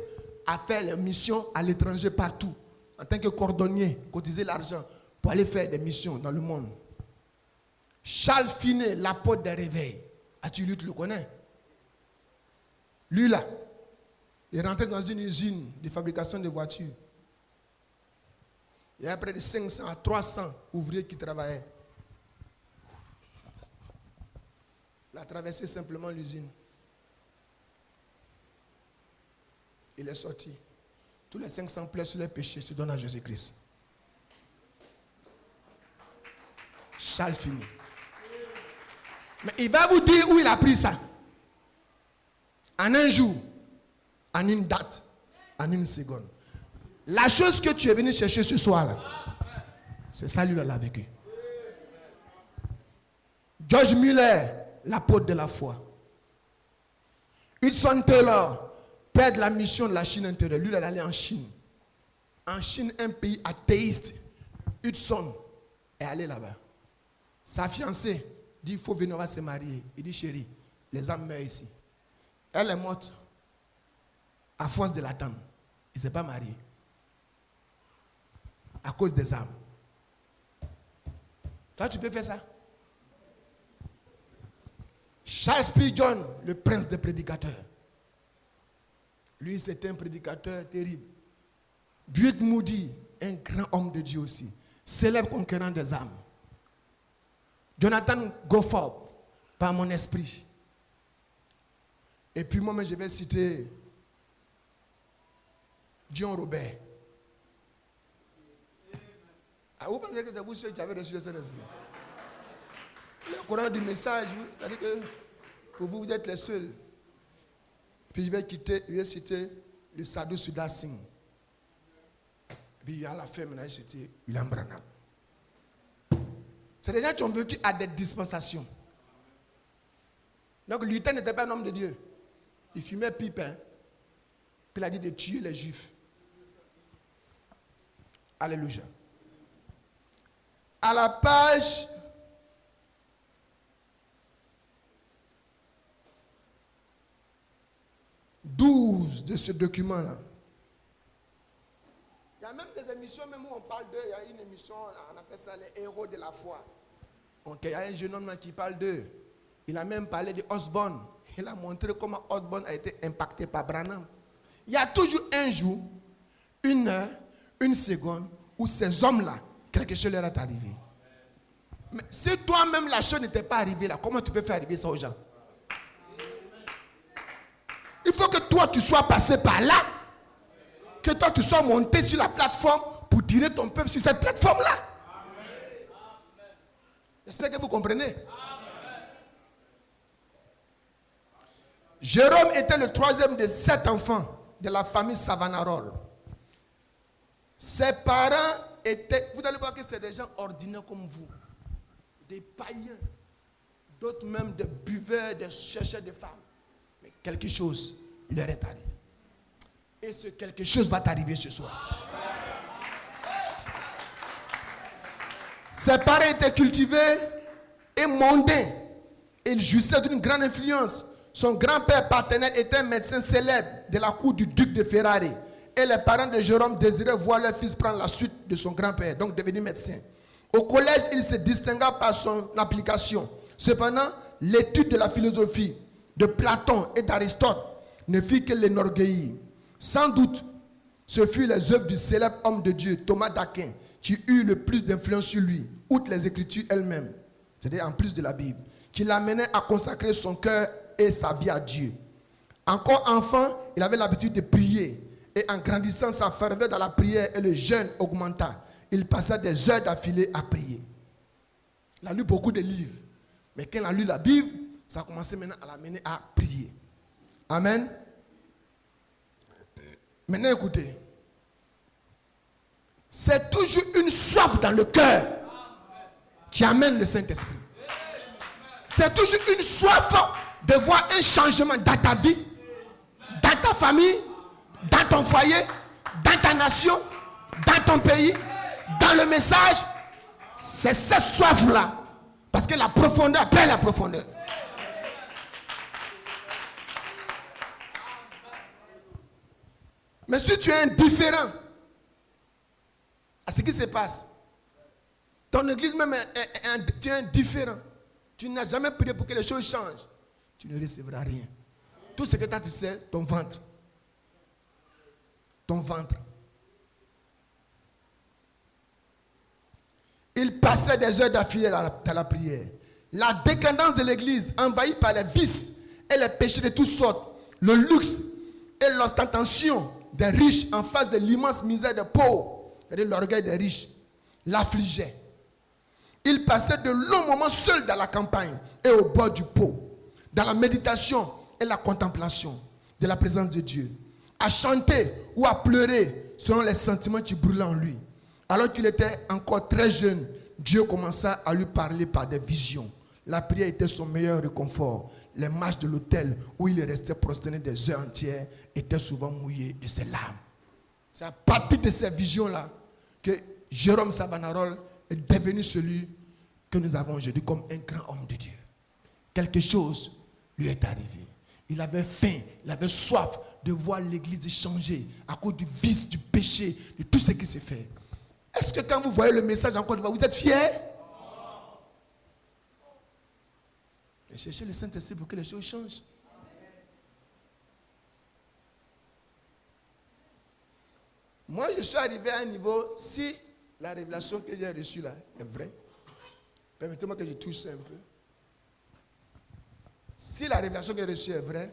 à faire les missions à l'étranger partout. En tant que cordonnier, cotiser l'argent pour aller faire des missions dans le monde. Charles Finney, l'apôtre des réveils. As-tu lu, tu le connais? Lui là, il est rentré dans une usine de fabrication de voitures. Il y a près de 500 à 300 ouvriers qui travaillaient. Il a traversé simplement l'usine. Il est sorti. Tous les 500 plaies sur les péchés se donnent à Jésus-Christ. Charles Finney. Mais il va vous dire où il a pris ça. En un jour, en une date, en une seconde. La chose que tu es venu chercher ce soir-là, c'est ça lui l'a vécu. George Muller, l'apôtre de la foi. Hudson Taylor, père de la mission de la Chine intérieure. Lui, il est allé en Chine. En Chine, un pays athéiste. Hudson est allé là-bas. Sa fiancée dit, il faut venir, on va se marier. Il dit, chérie, les âmes meurent ici. Elle est morte à force de l'attendre. Il ne s'est pas marié. À cause des âmes. Toi, tu peux faire ça? Charles Spurgeon, le prince des prédicateurs. Lui, c'était un prédicateur terrible. Dwight Moody, un grand homme de Dieu aussi. Célèbre conquérant des âmes. Jonathan Gofford, par mon esprit. Et puis moi, je vais citer John Robert. Ah, vous pensez que c'est vous ceux qui avez reçu le Saint-Esprit? Le courant du message, c'est-à-dire que pour vous, vous êtes les seuls. Puis je vais citer le Sadhu Sudha Singh. Puis à la fin, maintenant, j'ai cité William Branham. C'est des gens qui ont vécu à des dispensations. Donc Luther n'était pas un homme de Dieu. Il fumait pipe. Puis il a dit de tuer les Juifs. Alléluia. À la page 12 de ce document-là. Il y a même des émissions même où on parle d'eux. Il y a une émission, on appelle ça les héros de la foi. Donc, il y a un jeune homme là qui parle d'eux. Il a même parlé de Osborne. Il a montré comment Osborne a été impacté par Branham. Il y a toujours un jour, une heure, une seconde où ces hommes-là, quelque chose leur est arrivé. Mais si toi-même la chose n'était pas arrivée là, comment tu peux faire arriver ça aux gens? Il faut que toi tu sois passé par là, que toi tu sois monté sur la plateforme pour tirer ton peuple sur cette plateforme-là. J'espère que vous comprenez. Jérôme était le 3e de 7 enfants de la famille Savonarola. Ses parents étaient, vous allez voir que c'était des gens ordinaires comme vous. Des païens, d'autres même des buveurs, des chercheurs de femmes. Mais quelque chose leur est arrivé. Et ce quelque chose va t'arriver ce soir. Ses parents étaient cultivés et mondains. Ils jouissaient d'une grande influence. Son grand-père paternel était un médecin célèbre de la cour du duc de Ferrare. et les parents de Jérôme désiraient voir leur fils prendre la suite de son grand-père, donc devenir médecin. Au collège, il se distingua par son application. Cependant, l'étude de la philosophie de Platon et d'Aristote ne fit que l'énorgueillir. Sans doute, ce furent les œuvres du célèbre homme de Dieu, Thomas d'Aquin, qui eut le plus d'influence sur lui, outre les Écritures elles-mêmes, c'est-à-dire en plus de la Bible, qui l'amenait à consacrer son cœur et sa vie à Dieu. Encore enfant, il avait l'habitude de prier. Et en grandissant, sa ferveur dans la prière et le jeûne augmenta. Il passa des heures d'affilée à prier. Il a lu beaucoup de livres. Mais quand il a lu la Bible, ça a commencé maintenant à l'amener à prier. Amen. Maintenant, écoutez. C'est toujours une soif dans le cœur qui amène le Saint-Esprit. C'est toujours une soif de voir un changement dans ta vie, dans ta famille, dans ton foyer, dans ta nation, dans ton pays, dans le message. C'est cette soif-là. Parce que la profondeur appelle la profondeur. Mais si tu es indifférent à ce qui se passe, ton église même tu es indifférent, tu n'as jamais prié pour que les choses changent, tu ne recevras rien. Tout ce que tu as, tu sais, ton ventre. Ton ventre. Il passait des heures d'affilée dans la prière. La décadence de l'église, envahie par les vices et les péchés de toutes sortes, le luxe et l'ostentation des riches en face de l'immense misère des pauvres, c'est-à-dire l'orgueil des riches, l'affligeait. Il passait de longs moments seul dans la campagne et au bord du pot, dans la méditation et la contemplation de la présence de Dieu, à chanter ou à pleurer selon les sentiments qui brûlaient en lui. Alors qu'il était encore très jeune, Dieu commença à lui parler par des visions. La prière était son meilleur réconfort. Les marches de l'autel où il restait prosterné des heures entières étaient souvent mouillées de ses larmes. C'est à partir de ces visions-là que Jérôme Sabanarole est devenu celui que nous avons aujourd'hui comme un grand homme de Dieu. Quelque chose lui est arrivé. Il avait faim, il avait soif de voir l'église changer à cause du vice, du péché, de tout ce qui s'est fait. Est-ce que quand vous voyez le message encore une fois, vous êtes fiers? Et cherchez le Saint-Esprit pour que les choses changent. Moi, je suis arrivé à un niveau, si la révélation que j'ai reçue là est vraie, permettez-moi que je touche ça un peu. Si la révélation que j'ai reçue est vraie,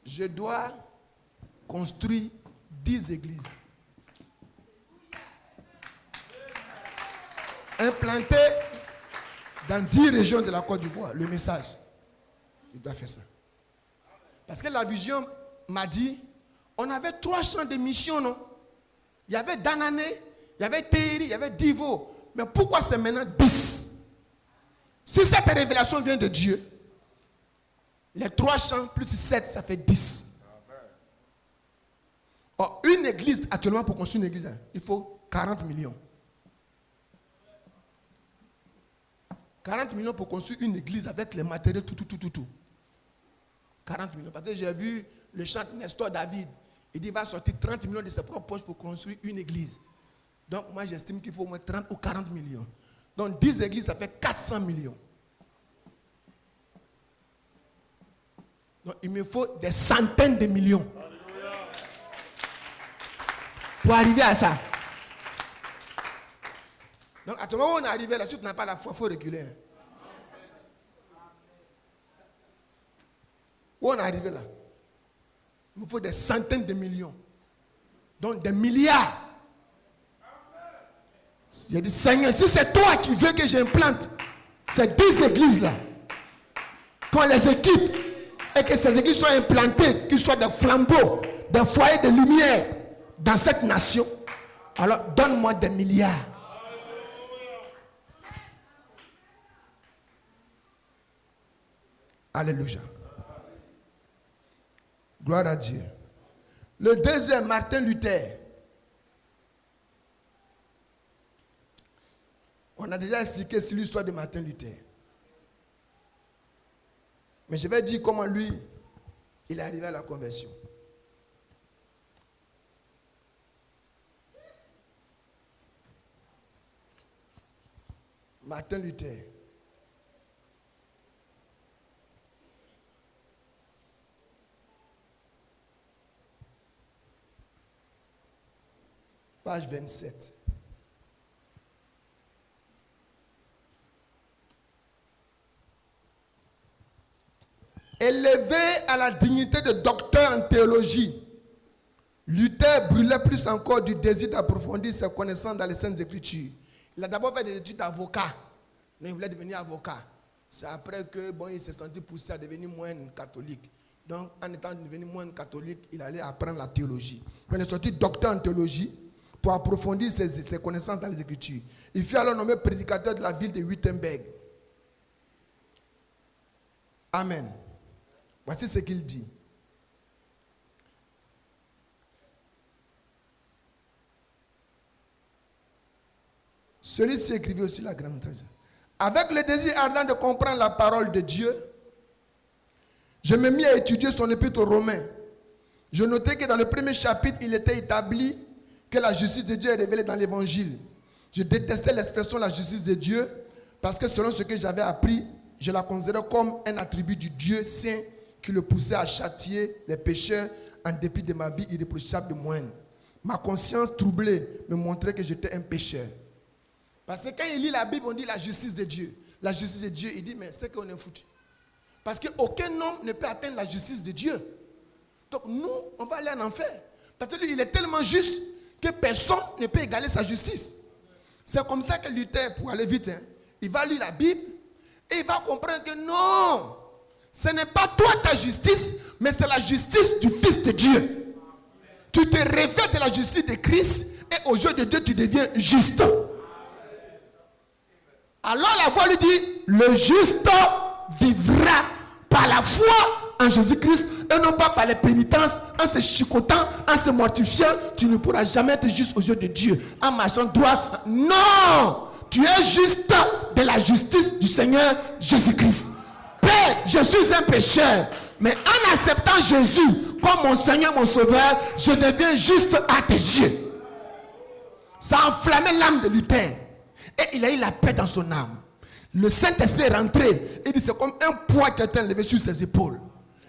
je dois construire 10 églises. Implanté dans 10 régions de la Côte d'Ivoire, le message. Il doit faire ça. Parce que la vision m'a dit, on avait 3 champs de mission, non? Il y avait Danané, il y avait Théri, il y avait Divo. Mais pourquoi c'est maintenant 10? Si cette révélation vient de Dieu, les 3 champs plus 7, ça fait 10. Or, une église, actuellement, pour construire une église, il faut 40 millions. 40 millions pour construire une église avec les matériaux, tout. 40 millions. Parce que j'ai vu le chant Nestor David. Il dit qu'il va sortir 30 millions de ses propres poches pour construire une église. Donc moi j'estime qu'il faut au moins 30 ou 40 millions. Donc 10 églises, ça fait 400 millions. Donc il me faut des centaines de millions pour arriver à ça. Donc, à ce moment où on est arrivé là, si tu n'as pas la foi, il faut reculer. Où on est arrivé là? Il me faut des centaines de millions. Donc, des milliards. J'ai dit, Seigneur, si c'est toi qui veux que j'implante ces 10 églises-là, qu'on les équipe et que ces églises soient implantées, qu'ils soient des flambeaux, des foyers de lumière dans cette nation, alors donne-moi des milliards. Alléluia. Gloire à Dieu. Le deuxième, Martin Luther. On a déjà expliqué sur l'histoire de Martin Luther. Mais je vais dire comment lui, il est arrivé à la conversion. Martin Luther. Page 27. Élevé à la dignité de docteur en théologie, Luther brûlait plus encore du désir d'approfondir ses connaissances dans les Saintes Écritures. Il a d'abord fait des études d'avocat, mais il voulait devenir avocat. C'est après que il s'est senti poussé à devenir moine catholique. Donc, en étant devenu moine catholique, il allait apprendre la théologie. Quand il est sorti docteur en théologie, pour approfondir ses connaissances dans les Écritures, il fut alors nommé prédicateur de la ville de Wittenberg. Amen. Voici ce qu'il dit. Celui-ci écrivait aussi la grande tragédie. Avec le désir ardent de comprendre la parole de Dieu, je me mis à étudier son épître aux Romains. Je notais que dans le premier chapitre, il était établi que la justice de Dieu est révélée dans l'évangile. Je détestais l'expression la justice de Dieu parce que selon ce que j'avais appris, je la considérais comme un attribut du Dieu saint qui le poussait à châtier les pécheurs en dépit de ma vie irréprochable de moine. Ma conscience troublée me montrait que j'étais un pécheur. Parce que quand il lit la Bible, on dit la justice de Dieu. La justice de Dieu, il dit, mais c'est qu'on est foutu. Parce qu'aucun homme ne peut atteindre la justice de Dieu. Donc nous, on va aller en enfer. Parce que lui, il est tellement juste que personne ne peut égaler sa justice. C'est comme ça que Luther, pour aller vite, il va lire la Bible et il va comprendre que non, ce n'est pas toi ta justice, mais c'est la justice du Fils de Dieu. Tu te revêts de la justice de Christ et aux yeux de Dieu, tu deviens juste. Alors la voix lui dit, le juste vivra par la foi en Jésus-Christ et non pas par les pénitences, en se chicotant, en se mortifiant. Tu ne pourras jamais être juste aux yeux de Dieu en marchant droit. Non, tu es juste de la justice du Seigneur Jésus-Christ. Père, je suis un pécheur, mais en acceptant Jésus comme mon Seigneur, mon Sauveur, je deviens juste à tes yeux. Ça a enflammé l'âme de Luther et il a eu la paix dans son âme. Le Saint-Esprit est rentré et dit c'est comme un poids qui a été enlevé sur ses épaules.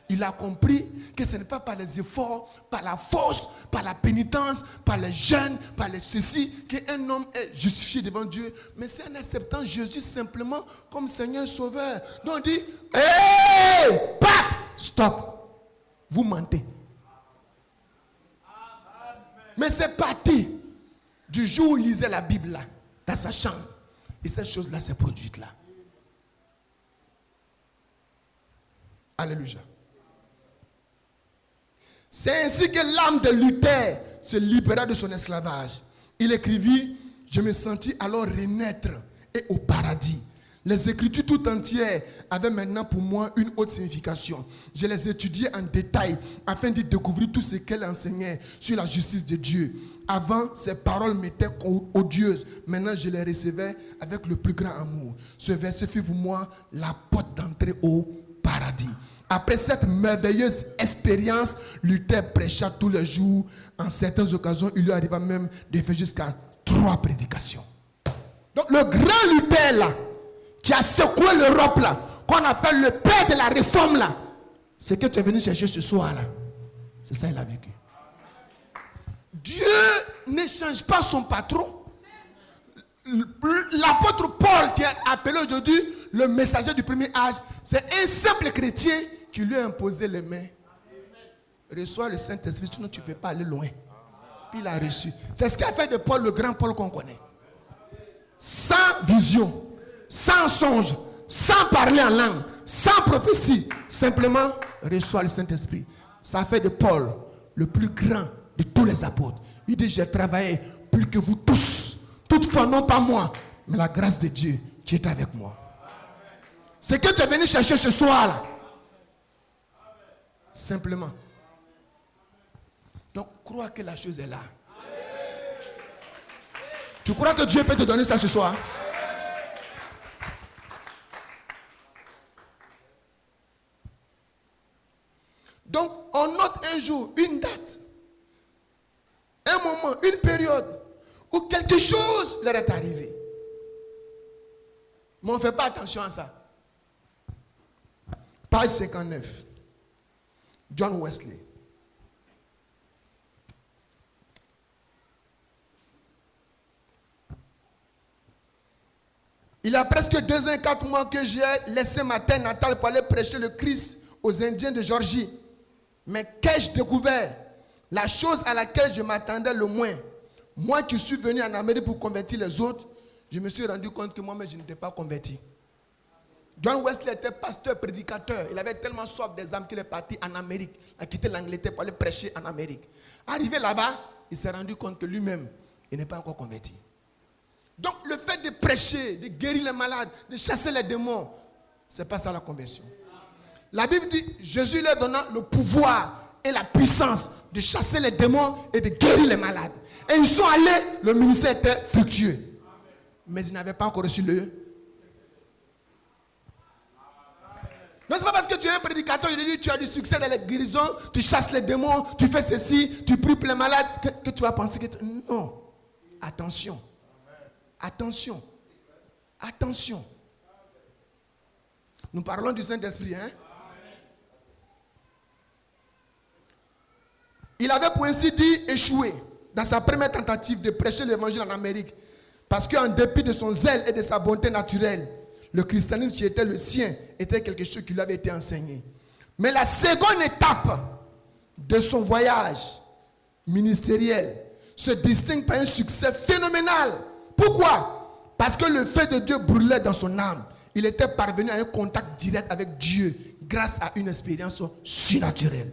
Il a compris que ce n'est pas par les efforts, par la force, par la pénitence, par les jeûnes, par les ceci, qu'un homme est justifié devant Dieu. Mais c'est en acceptant Jésus simplement comme Seigneur Sauveur. Donc on dit, hé, pape, stop. Vous mentez. Mais c'est parti du jour où il lisait la Bible là, dans sa chambre. Et cette chose-là s'est produite là. Alléluia. C'est ainsi que l'âme de Luther se libéra de son esclavage. Il écrivit, je me sentis alors renaître et au paradis. Les Écritures tout entières avaient maintenant pour moi une haute signification. Je les étudiais en détail afin d'y découvrir tout ce qu'elle enseignait sur la justice de Dieu. Avant, ces paroles m'étaient odieuses. Maintenant, je les recevais avec le plus grand amour. Ce verset fut pour moi la porte d'entrée au paradis. Après cette merveilleuse expérience, Luther prêcha tous les jours. En certaines occasions, il lui arriva même de faire jusqu'à 3 prédications. Donc le grand Luther là, qui a secoué l'Europe là, qu'on appelle le père de la réforme là, c'est que tu es venu chercher ce soir là. C'est ça qu'il a vécu. Dieu ne change pas son patron. L'apôtre Paul, qui est appelé aujourd'hui le messager du premier âge, c'est un simple chrétien qui lui a imposé les mains. Reçois le Saint-Esprit, sinon tu ne peux pas aller loin. Puis il a reçu. C'est ce qu'a fait de Paul, le grand Paul qu'on connaît. Sans vision, sans songe, sans parler en langue, sans prophétie, simplement reçoit le Saint-Esprit. Ça fait de Paul le plus grand de tous les apôtres. Il dit, j'ai travaillé plus que vous tous. Toutefois, non pas moi, mais la grâce de Dieu qui est avec moi. C'est que tu es venu chercher ce soir-là. Simplement. Donc, crois que la chose est là. Tu crois que Dieu peut te donner ça ce soir? Donc, on note un jour, une date, un moment, une période où quelque chose leur est arrivé. Mais on ne fait pas attention à ça. Page 59. John Wesley. Il y a presque 2 ans et 4 mois que j'ai laissé ma terre natale pour aller prêcher le Christ aux Indiens de Géorgie. Mais qu'ai-je découvert? La chose à laquelle je m'attendais le moins. Moi qui suis venu en Amérique pour convertir les autres, je me suis rendu compte que moi-même je n'étais pas converti. John Wesley était pasteur, prédicateur. Il avait tellement soif des âmes qu'il est parti en Amérique. Il a quitté l'Angleterre pour aller prêcher en Amérique. Arrivé là-bas, il s'est rendu compte que lui-même, il n'est pas encore converti. Donc le fait de prêcher, de guérir les malades, de chasser les démons, ce n'est pas ça la conversion. La Bible dit, Jésus leur donna le pouvoir et la puissance de chasser les démons et de guérir les malades. Et ils sont allés, le ministère était fructueux. Mais ils n'avaient pas encore reçu le... Non, ce n'est pas parce que tu es un prédicateur, je dis tu as du succès dans les guérisons, tu chasses les démons, tu fais ceci, tu pries pour les malades, que tu vas penser que... Non. Attention. Attention. Attention. Nous parlons du Saint-Esprit, hein? Il avait pour ainsi dire échoué dans sa première tentative de prêcher l'évangile en Amérique. Parce qu'en dépit de son zèle et de sa bonté naturelle, le christianisme qui était le sien était quelque chose qui lui avait été enseigné. Mais la seconde étape de son voyage ministériel se distingue par un succès phénoménal. Pourquoi? Parce que le feu de Dieu brûlait dans son âme. Il était parvenu à un contact direct avec Dieu grâce à une expérience surnaturelle.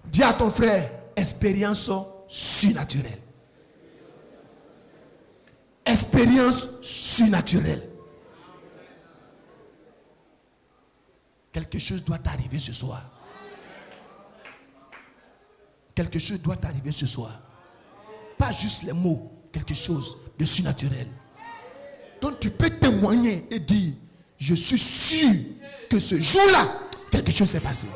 Dis à ton frère, expérience surnaturelle. Expérience surnaturelle. Quelque chose doit t'arriver ce soir. Quelque chose doit t'arriver ce soir. Pas juste les mots, quelque chose de surnaturel. Donc tu peux témoigner et dire, je suis sûr que ce jour-là, quelque chose s'est passé.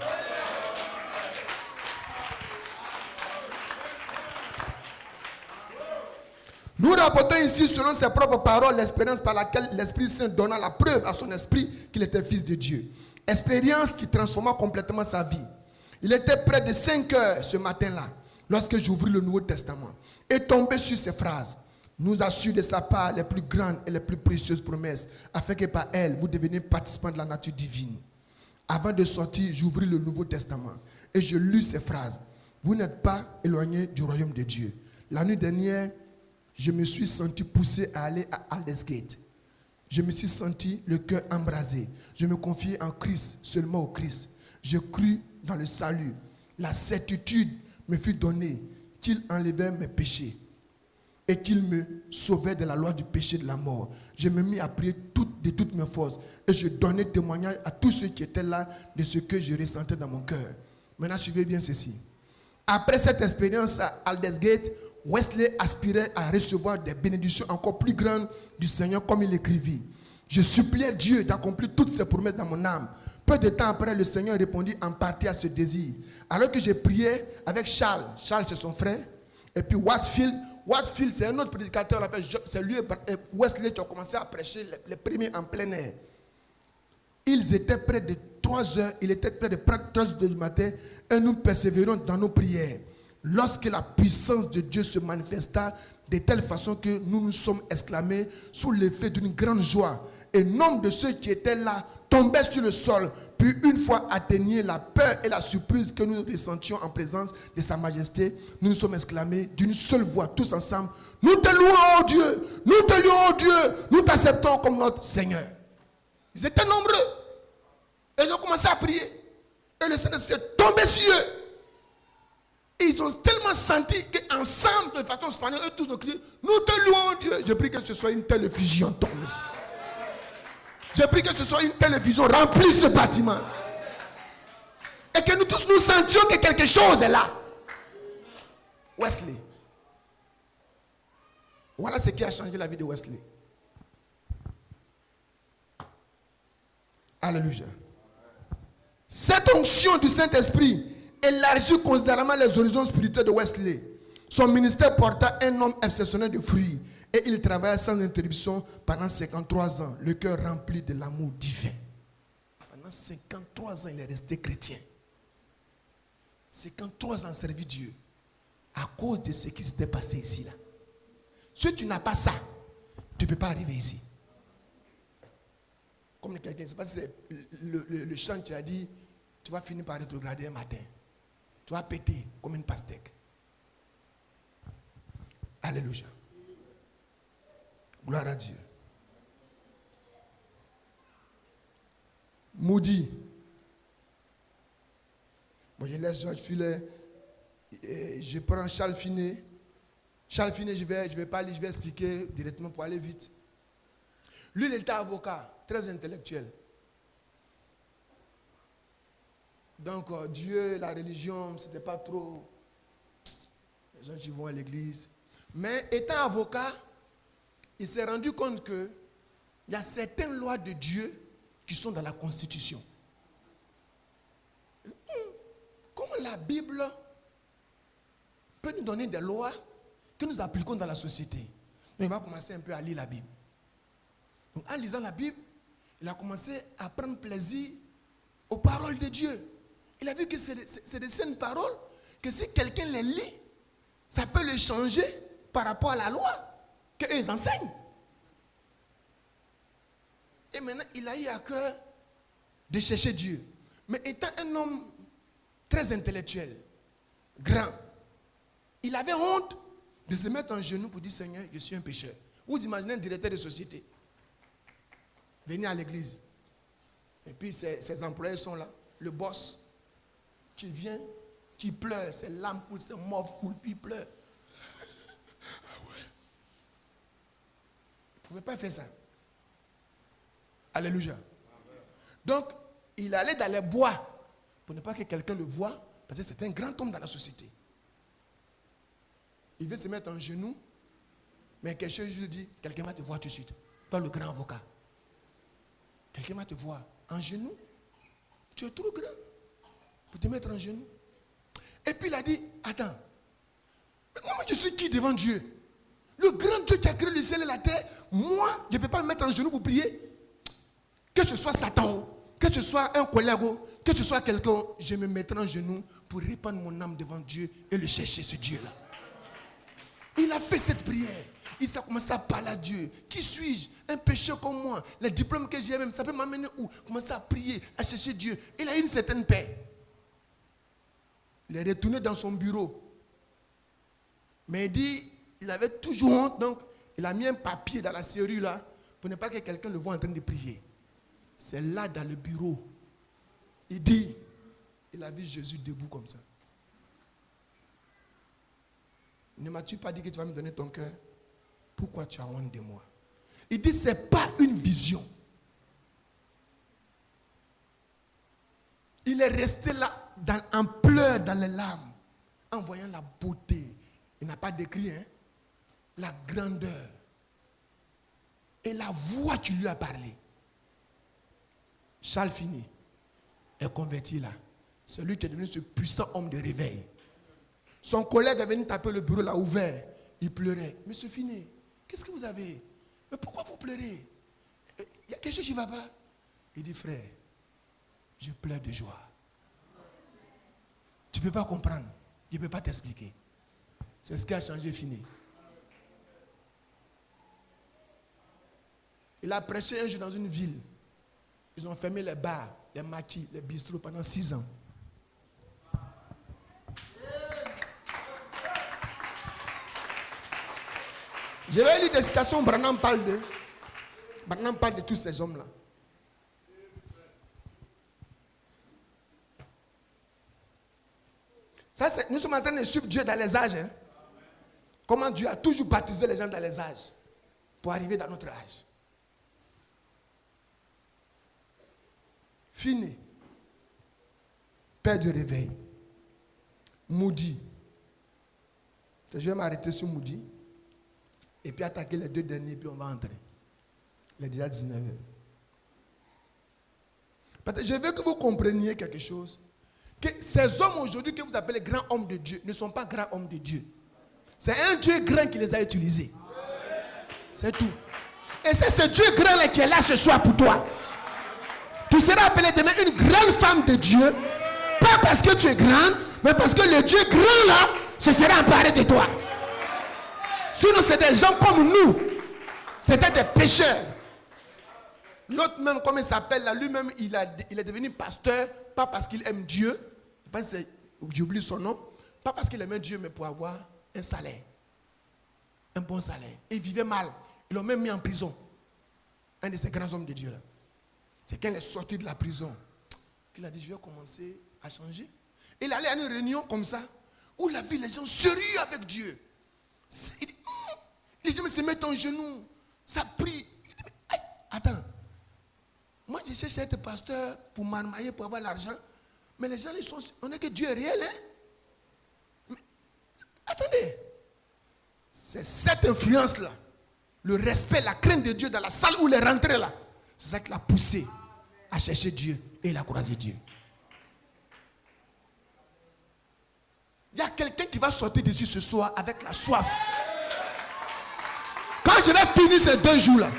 Nous rapportons ici, selon ses propres paroles, l'expérience par laquelle l'Esprit Saint donna la preuve à son esprit qu'il était fils de Dieu. Expérience qui transforma complètement sa vie. Il était près de 5 heures ce matin-là, lorsque j'ouvris le Nouveau Testament, et tombé sur ces phrases. Nous assure de sa part les plus grandes et les plus précieuses promesses, afin que par elles, vous deveniez participants de la nature divine. Avant de sortir, j'ouvris le Nouveau Testament, et je lus ces phrases. Vous n'êtes pas éloignés du royaume de Dieu. La nuit dernière, je me suis senti poussé à aller à Aldersgate. Je me suis senti le cœur embrasé. Je me confiais en Christ, seulement au Christ. Je crus dans le salut. La certitude me fut donnée qu'il enlevait mes péchés et qu'il me sauvait de la loi du péché et de la mort. Je me mis à prier de toutes mes forces et je donnais témoignage à tous ceux qui étaient là de ce que je ressentais dans mon cœur. Maintenant, suivez bien ceci. Après cette expérience à Aldersgate, Wesley aspirait à recevoir des bénédictions encore plus grandes du Seigneur, comme il écrivit. Je suppliais Dieu d'accomplir toutes ses promesses dans mon âme. Peu de temps après, le Seigneur répondit en partie à ce désir. Alors que j'ai prié avec Charles, c'est son frère, et puis Watfield, c'est un autre prédicateur, c'est lui et Wesley qui ont commencé à prêcher les premiers en plein air. Ils étaient près de 3 heures, il était près de 3 heures du matin, et nous persévérons dans nos prières. Lorsque la puissance de Dieu se manifesta de telle façon que nous nous sommes exclamés sous l'effet d'une grande joie. Et nombre de ceux qui étaient là tombaient sur le sol, puis une fois atteignés la peur et la surprise que nous ressentions en présence de sa majesté, nous nous sommes exclamés d'une seule voix, tous ensemble, nous te louons, oh Dieu, nous te louons, oh Dieu, nous t'acceptons comme notre Seigneur. Ils étaient nombreux. Et ils ont commencé à prier. Et le Saint-Esprit est tombé sur eux. Et ils ont tellement senti qu'ensemble, de façon spontanée, eux tous ont crié, nous te louons Dieu. Je prie que ce soit une télévision tombe ici. Je prie que ce soit une télévision remplie ce bâtiment. Et que nous tous nous sentions que quelque chose est là. Wesley. Voilà ce qui a changé la vie de Wesley. Alléluia. Cette onction du Saint-Esprit élargit considérablement les horizons spirituels de Wesley. Son ministère porta un homme exceptionnel de fruits. Et il travailla sans interruption pendant 53 ans, le cœur rempli de l'amour divin. Pendant 53 ans, il est resté chrétien. 53 ans servi Dieu. À cause de ce qui s'était passé ici. Là. Si tu n'as pas ça, tu ne peux pas arriver ici. Comme quelqu'un, je ne sais pas si c'est le chant qui a dit, tu vas finir par rétrograder un matin. Tu vas péter comme une pastèque. Alléluia. Gloire à Dieu. Moody. Bon, je laisse Georges Fuller. Je prends Charles Finet. Charles Finet, je vais pas lire, je vais expliquer directement pour aller vite. Lui, il était avocat, très intellectuel. Donc, Dieu, la religion, ce n'était pas trop. Les gens qui vont à l'église. Mais étant avocat, il s'est rendu compte qu'il y a certaines lois de Dieu qui sont dans la Constitution. Comment la Bible peut nous donner des lois que nous appliquons dans la société? Donc, il va commencer un peu à lire la Bible. Donc, en lisant la Bible, il a commencé à prendre plaisir aux paroles de Dieu. Il a vu que c'est des saines paroles, que si quelqu'un les lit, ça peut le changer par rapport à la loi qu'eux enseignent. Et maintenant, il a eu à cœur de chercher Dieu. Mais étant un homme très intellectuel, grand, il avait honte de se mettre en genoux pour dire, Seigneur, je suis un pécheur. Vous imaginez un directeur de société venir à l'église. Et puis ses employés sont là. Le boss qui vient, qui pleure, ses larmes coulent, ses morts coulent, puis il pleure. Ah ouais. Il ne pouvait pas faire ça. Alléluia. Donc, il allait dans les bois pour ne pas que quelqu'un le voie, parce que c'est un grand homme dans la société. Il veut se mettre en genoux, mais quelque chose lui dit, quelqu'un va te voir tout de suite. Toi, le grand avocat. Quelqu'un va te voir en genoux. Tu es trop grand pour te mettre en genoux. Et puis il a dit, attends, moi je suis qui devant Dieu? Le grand Dieu qui a créé le ciel et la terre, moi, je ne peux pas me mettre en genoux pour prier. Que ce soit Satan, que ce soit un collègue, que ce soit quelqu'un, je me mettrai en genoux pour répandre mon âme devant Dieu et le chercher, ce Dieu-là. Il a fait cette prière. Il a commencé à parler à Dieu. Qui suis-je? Un pécheur comme moi. Les diplômes que j'ai même, ça peut m'amener où? Commencer à prier, à chercher Dieu. Il a eu une certaine paix. Il est retourné dans son bureau. Mais il dit, il avait toujours honte, donc il a mis un papier dans la serrure là, pour ne pas que quelqu'un le voie en train de prier. C'est là dans le bureau. Il dit, il a vu Jésus debout comme ça. Ne m'as-tu pas dit que tu vas me donner ton cœur? Pourquoi tu as honte de moi? Il dit, ce n'est pas une vision. Il est resté là, en pleurs, dans les larmes, en voyant la beauté. Il n'a pas décrit, hein? La grandeur. Et la voix qui lui a parlé. Charles Finet est converti là. C'est lui qui est devenu ce puissant homme de réveil. Son collègue est venu taper le bureau, l'a ouvert. Il pleurait. Monsieur Finet, qu'est-ce que vous avez? Mais pourquoi vous pleurez? Il y a quelque chose qui ne va pas. Il dit, frère, je pleure de joie. Tu ne peux pas comprendre. Je ne peux pas t'expliquer. C'est ce qui a changé Finet. Il a prêché un jour dans une ville. Ils ont fermé les bars, les maquis, les bistrots pendant 6 ans. Je vais lire des citations, Branham parle de tous ces hommes-là. Ça, nous sommes en train de suivre Dieu dans les âges. Hein? Comment Dieu a toujours baptisé les gens dans les âges pour arriver dans notre âge. Finet, père du réveil. Moody. Je vais m'arrêter sur Moody. Et puis attaquer les 2 derniers, puis on va entrer. Il est déjà 19h. Parce que je veux que vous compreniez quelque chose. Que ces hommes aujourd'hui que vous appelez grands hommes de Dieu ne sont pas grands hommes de Dieu. C'est un Dieu grand qui les a utilisés. C'est tout. Et c'est ce Dieu grand qui est là ce soir pour toi. Tu seras appelé demain une grande femme de Dieu. Pas parce que tu es grande, mais parce que le Dieu grand là se sera emparé de toi. Sinon c'est des gens comme nous. C'était des pécheurs. L'autre même, comme il s'appelle là, lui-même il est devenu pasteur. Pas parce qu'il aime Dieu. J'oublie son nom. Pas parce qu'il aimait Dieu, mais pour avoir un salaire. Un bon salaire. Il vivait mal. Ils l'ont même mis en prison. Un de ces grands hommes de Dieu là. C'est quand il est sorti de la prison qu'il a dit, je vais commencer à changer. Il allait à une réunion comme ça, où il a vu les gens sérieux avec Dieu. Il dit, les gens se mettent en genoux, ça prie. Il dit, attends, moi je cherche à être pasteur pour m'armailler, pour avoir l'argent. Mais les gens, on est que Dieu est réel. Hein? Mais, attendez, c'est cette influence-là, le respect, la crainte de Dieu dans la salle où il est rentré là. C'est ça qui l'a poussé à chercher Dieu et il a croisé Dieu. Il y a quelqu'un qui va sortir d'ici ce soir avec la soif. Quand je vais finir ces 2 jours-là,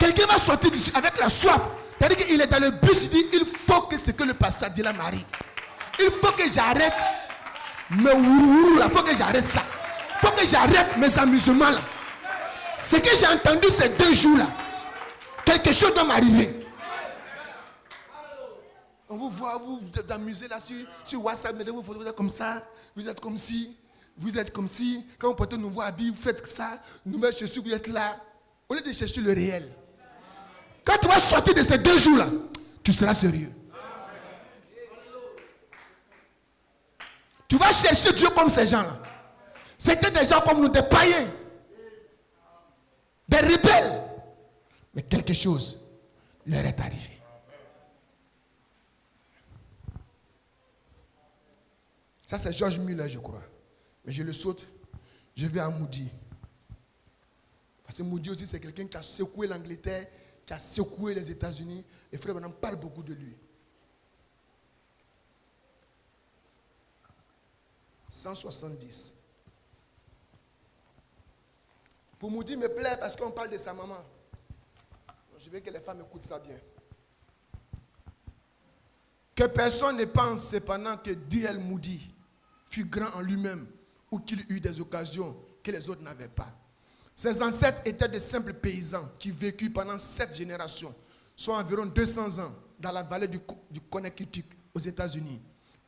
quelqu'un va sortir d'ici avec la soif. C'est-à-dire qu'il est dans le bus, il dit, il faut que ce que le pasteur dit là m'arrive. Il faut que j'arrête mes ourourou là, il faut que j'arrête ça. Il faut que j'arrête mes amusements là. Ce que j'ai entendu ces 2 jours-là, quelque chose doit m'arriver. On vous voit, vous vous amusez là sur WhatsApp, mais vous êtes comme ça, vous êtes comme si, vous êtes comme si, quand vous portez un nouveau habit, vous faites ça, nouvelle chaussure, vous êtes là. Au lieu de chercher le réel. Quand tu vas sortir de ces 2 jours-là, tu seras sérieux. Tu vas chercher Dieu comme ces gens-là. C'était des gens comme nous, des païens, des rebelles. Mais quelque chose leur est arrivé. Ça, c'est George Muller, je crois. Mais je le saute. Je vais à Moody. Parce que Moody aussi, c'est quelqu'un qui a secoué l'Angleterre, qui a secoué les États-Unis. Et Frère Branham parle beaucoup de lui. 170. Pour Moody me plaît parce qu'on parle de sa maman. Je veux que les femmes écoutent ça bien. Que personne ne pense cependant que D.L. Moody fut grand en lui-même ou qu'il eut des occasions que les autres n'avaient pas. Ses ancêtres étaient de simples paysans qui vécurent pendant 7 générations, soit environ 200 ans, dans la vallée du Connecticut aux États-Unis.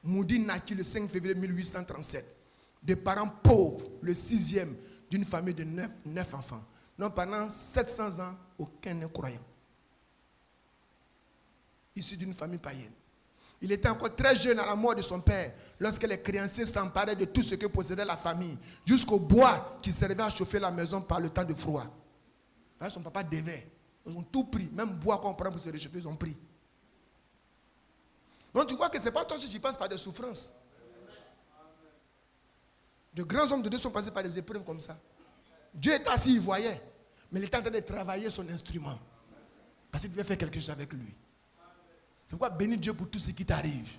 Moody naquit le 5 février 1837, de parents pauvres, le 6e d'une famille de 9 enfants. Donc pendant 700 ans, aucun n'est croyant. Issu d'une famille païenne. Il était encore très jeune à la mort de son père, lorsque les créanciers s'emparaient de tout ce que possédait la famille, jusqu'au bois qui servait à chauffer la maison par le temps de froid. Son papa devait. Ils ont tout pris, même bois qu'on prend pour se réchauffer, ils ont pris. Donc tu vois que ce n'est pas toi qui tu passes par des souffrances. De grands hommes de Dieu sont passés par des épreuves comme ça. Dieu était assis, il voyait, mais il était en train de travailler son instrument. Parce qu'il devait faire quelque chose avec lui. C'est pourquoi bénis Dieu pour tout ce qui t'arrive.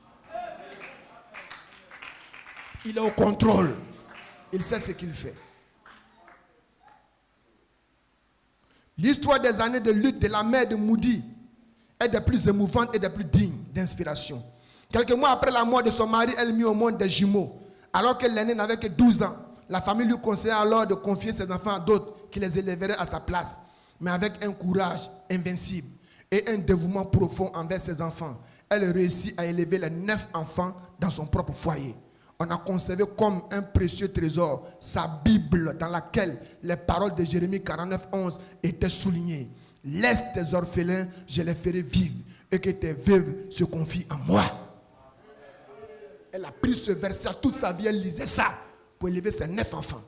Il est au contrôle. Il sait ce qu'il fait. L'histoire des années de lutte de la mère de Moody est des plus émouvantes et des plus dignes d'inspiration. Quelques mois après la mort de son mari, elle mit au monde des jumeaux. Alors que l'aîné n'avait que 12 ans, la famille lui conseilla alors de confier ses enfants à d'autres qui les élèveraient à sa place, mais avec un courage invincible et un dévouement profond envers ses enfants. Elle réussit à élever les 9 enfants dans son propre foyer. On a conservé comme un précieux trésor sa Bible dans laquelle les paroles de Jérémie 49:11 étaient soulignées. Laisse tes orphelins, je les ferai vivre, et que tes veuves se confient en moi. Elle a pris ce verset toute sa vie, elle lisait ça pour élever ses 9 enfants.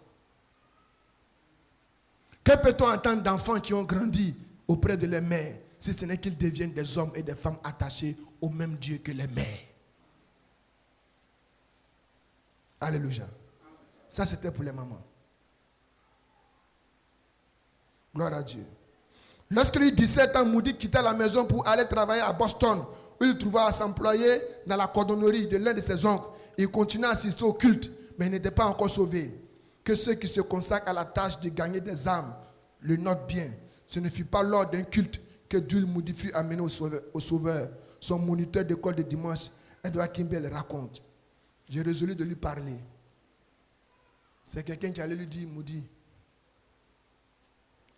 Que peut-on entendre d'enfants qui ont grandi auprès de leur mère, si ce n'est qu'ils deviennent des hommes et des femmes attachés au même Dieu que les mères? Alléluia. Ça, c'était pour les mamans. Gloire à Dieu. Lorsqu'il eut 17 ans, Moody quitta la maison pour aller travailler à Boston, où il trouva à s'employer dans la cordonnerie de l'un de ses oncles. Il continua à assister au culte, mais il n'était pas encore sauvé. que ceux qui se consacrent à la tâche de gagner des âmes le notent bien. Ce ne fut pas lors d'un culte que Jules Moody fut amené au Sauveur. Son moniteur d'école de dimanche, Edward Kimball, raconte. J'ai résolu de lui parler. C'est quelqu'un qui allait lui dire, Moody,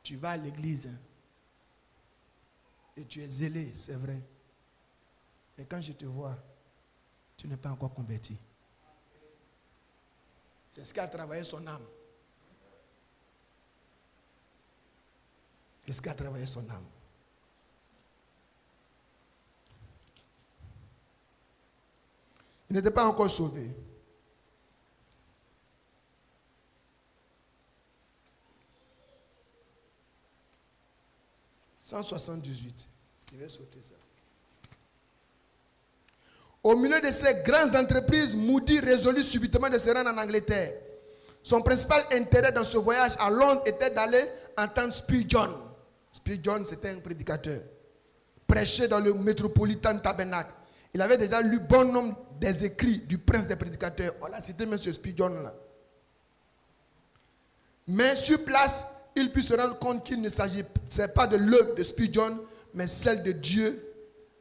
tu vas à l'église hein, et tu es zélé, c'est vrai. Mais quand je te vois, tu n'es pas encore converti. C'est ce qui a travaillé son âme. C'est ce qui a travaillé son âme. Il n'était pas encore sauvé. « 178. Je vais sauter ça. Au milieu de ces grandes entreprises, Moody résolut subitement de se rendre en Angleterre. Son principal intérêt dans ce voyage à Londres était d'aller entendre Spurgeon. Spurgeon, c'était un prédicateur. Prêchait dans le Metropolitan Tabernacle. Il avait déjà lu bon nombre des écrits du prince des prédicateurs. On l'a cité M. Spurgeon là. Mais sur place, il put se rendre compte qu'il ne s'agissait pas de l'œuvre de Spurgeon, mais celle de Dieu,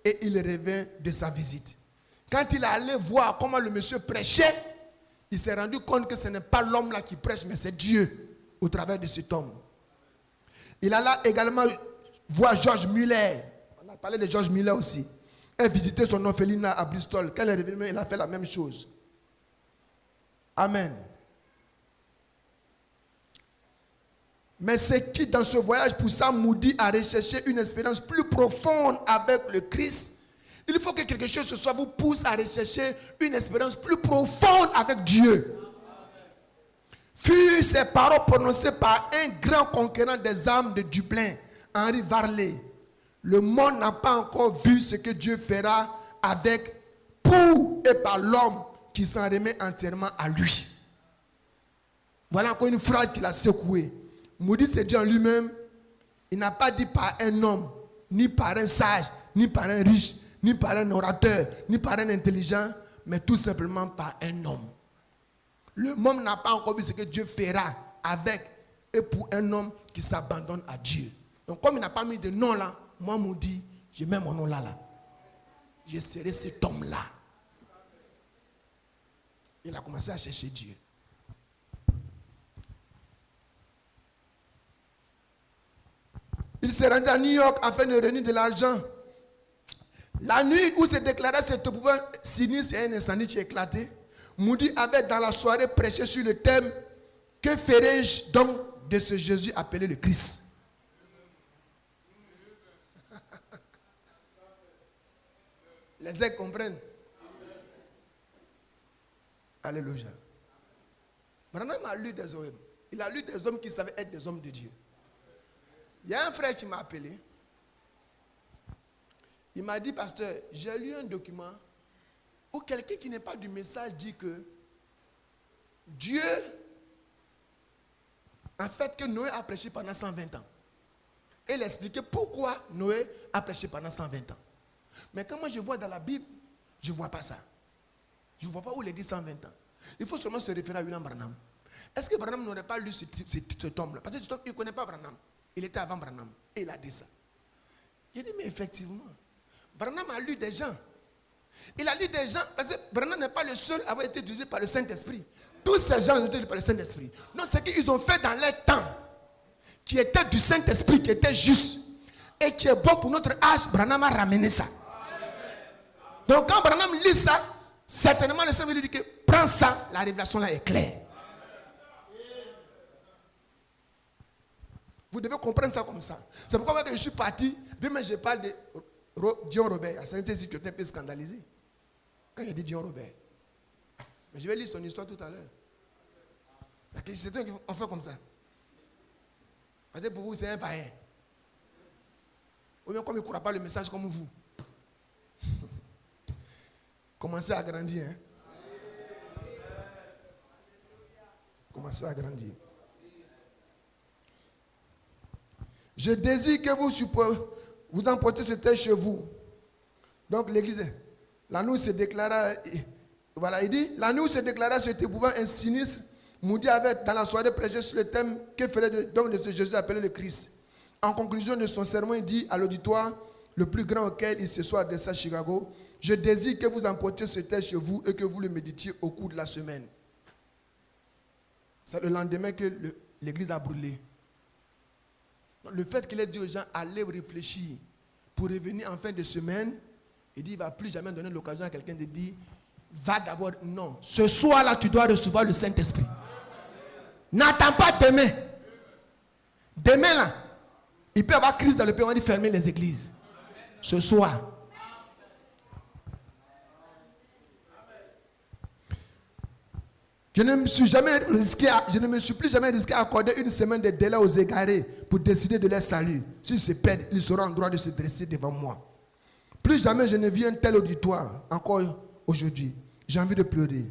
et il revint de sa visite. Quand il allait voir comment le monsieur prêchait, il s'est rendu compte que ce n'est pas l'homme là qui prêche, mais c'est Dieu au travers de cet homme. Il alla également voir George Muller. On a parlé de George Muller aussi. Et visiter son orphelinat à Bristol. Quand il est revenu, il a fait la même chose. Amen. Mais ce qui, dans ce voyage, poussa Moody à rechercher une expérience plus profonde avec le Christ. Il faut que quelque chose ce soit vous pousse à rechercher une expérience plus profonde avec Dieu. Furent ces paroles prononcées par un grand conquérant des âmes de Dublin, Henry Varley. Le monde n'a pas encore vu ce que Dieu fera avec, pour et par l'homme qui s'en remet entièrement à lui. Voilà encore une phrase qui l'a secoué. Moody s'est dit en lui-même, il n'a pas dit par un homme, ni par un sage, ni par un riche, ni par un orateur, ni par un intelligent, mais tout simplement par un homme. Le monde n'a pas encore vu ce que Dieu fera avec et pour un homme qui s'abandonne à Dieu. Donc comme il n'a pas mis de nom là, moi Moody, je mets mon nom là. Je serai cet homme-là. Il a commencé à chercher Dieu. Il s'est rendu à New York afin de réunir de l'argent. La nuit où se déclarait ce pouvoir sinistre et un incendie qui éclatait, Moody avait dans la soirée prêché sur le thème « Que ferai-je donc de ce Jésus appelé le Christ ?» Les ailes comprennent. Alléluia. Branham a lu des hommes. Il a lu des hommes qui savaient être des hommes de Dieu. Il y a un frère qui m'a appelé. Il m'a dit, pasteur, j'ai lu un document où quelqu'un qui n'est pas du message dit que Dieu, en fait, que Noé a prêché pendant 120 ans. Et il expliquait pourquoi Noé a prêché pendant 120 ans. Mais quand moi je vois dans la Bible, je ne vois pas ça. Je ne vois pas où il est dit 120 ans. Il faut seulement se référer à William Branham. Est-ce que Branham n'aurait pas lu ce tome-là? Parce que ce tome, il ne connaît pas Branham. Il était avant Branham. Et il a dit ça. J'ai dit, mais effectivement, Branham a lu des gens. Il a lu des gens, parce que Branham n'est pas le seul à avoir été utilisé par le Saint-Esprit. Tous ces gens ont été utilisés par le Saint-Esprit. Non, c'est qu'ils ont fait dans leur temps, qui était du Saint-Esprit, qui était juste, et qui est bon pour notre âge. Branham a ramené ça. Donc quand Branham lit ça, certainement le Seigneur lui dit que prends ça, la révélation là est claire. Vous devez comprendre ça comme ça. C'est pourquoi je suis parti, mais je parle de Dion Robert. À certains états, tu étais un peu scandalisé. Quand j'ai dit Dion Robert. Mais je vais lire son histoire tout à l'heure. Certains ont fait comme ça. Parce que pour vous, c'est un païen. Ou bien comme il ne croit pas le message comme vous. Commencez à grandir. Hein? Commencez à grandir. Je désire que vous emportez ce texte chez vous. Donc l'église, la nuit se déclara, voilà, il dit, la nuit se déclara cet épouvant un sinistre Moody avait dans la soirée prêché sur le thème que ferait donc de ce Jésus appelé le Christ. En conclusion de son sermon, il dit à l'auditoire, le plus grand auquel il se soit adressé à Chicago, je désire que vous emportiez ce texte chez vous et que vous le méditiez au cours de la semaine. C'est le lendemain que l'église a brûlé. Le fait qu'il ait dit aux gens, allez réfléchir pour revenir en fin de semaine, il dit, il ne va plus jamais donner l'occasion à quelqu'un de dire, va d'abord, non. Ce soir-là, tu dois recevoir le Saint-Esprit. N'attends pas demain. Demain, là, il peut y avoir crise dans le pays, on va dire fermer les églises. Ce soir. Je ne me suis plus jamais risqué à accorder une semaine de délai aux égarés pour décider de leur salut. S'ils se perdent, ils seront en droit de se dresser devant moi. Plus jamais je ne vis un tel auditoire, encore aujourd'hui. J'ai envie de pleurer.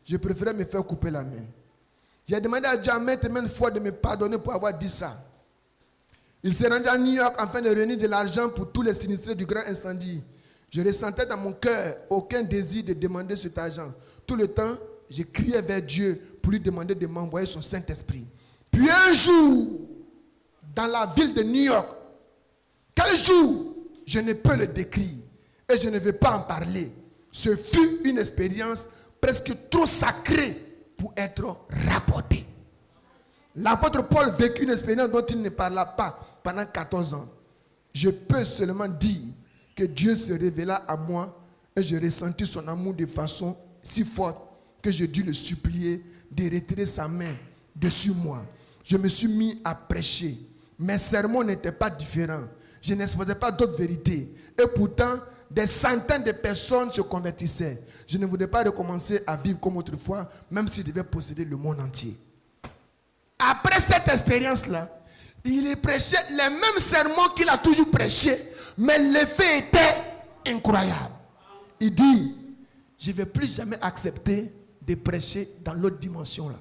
Je préférais me faire couper la main. J'ai demandé à Dieu à maintes fois de me pardonner pour avoir dit ça. Il s'est rendu à New York afin de réunir de l'argent pour tous les sinistrés du grand incendie. Je ressentais dans mon cœur aucun désir de demander cet argent. Tout le temps, je criais vers Dieu pour lui demander de m'envoyer son Saint-Esprit. Puis un jour, dans la ville de New York, quel jour, je ne peux le décrire et je ne vais pas en parler. Ce fut une expérience presque trop sacrée pour être rapportée. L'apôtre Paul vécut une expérience dont il ne parla pas pendant 14 ans. Je peux seulement dire que Dieu se révéla à moi et j'ai ressenti son amour de façon si forte que je dû le supplier de retirer sa main dessus moi. Je me suis mis à prêcher. Mes sermons n'étaient pas différents. Je n'exposais pas d'autres vérités. Et pourtant, des centaines de personnes se convertissaient. Je ne voulais pas recommencer à vivre comme autrefois, même s'il devait posséder le monde entier. Après cette expérience-là, il prêchait les mêmes sermons qu'il a toujours prêchés, mais l'effet était incroyable. Il dit, je ne vais plus jamais accepter de prêcher dans l'autre dimension là.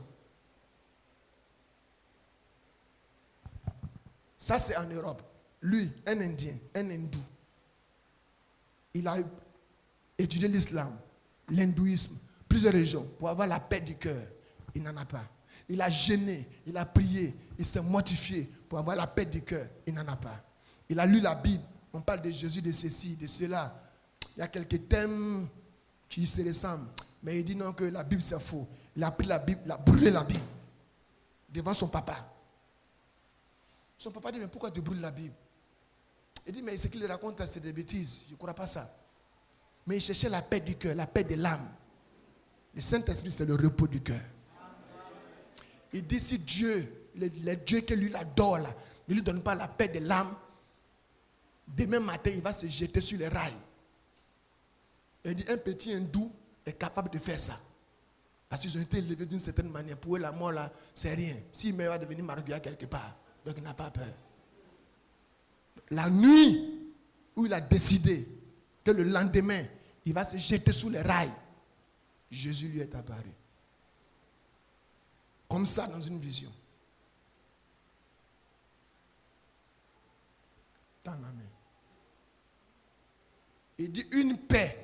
Ça c'est en Europe. Lui, un Indien, un Hindou, il a étudié l'islam, l'hindouisme, plusieurs religions pour avoir la paix du cœur. Il n'en a pas. Il a jeûné, il a prié, il s'est mortifié pour avoir la paix du cœur. Il n'en a pas. Il a lu la Bible. On parle de Jésus, de ceci, de cela. Il y a quelques thèmes qui se ressemblent. Mais il dit non, que la Bible c'est faux. Il a pris la Bible, il a brûlé la Bible devant son papa. Son papa dit, mais pourquoi tu brûles la Bible? Il dit, mais ce qu'il raconte, c'est des bêtises. Je ne crois pas ça. Mais il cherchait la paix du cœur, la paix de l'âme. Le Saint-Esprit, c'est le repos du cœur. Il dit, si Dieu, le Dieu que lui adore, là, ne lui donne pas la paix de l'âme, demain matin, il va se jeter sur les rails. Il dit, un petit hindou est capable de faire ça. Parce qu'ils ont été élevés d'une certaine manière. Pour eux, la mort, là, c'est rien. S'il meurt, il va devenir marguerite quelque part. Donc, il n'a pas peur. La nuit où il a décidé que le lendemain, il va se jeter sous les rails, Jésus lui est apparu. Comme ça, dans une vision. Dans la main. Il dit une paix.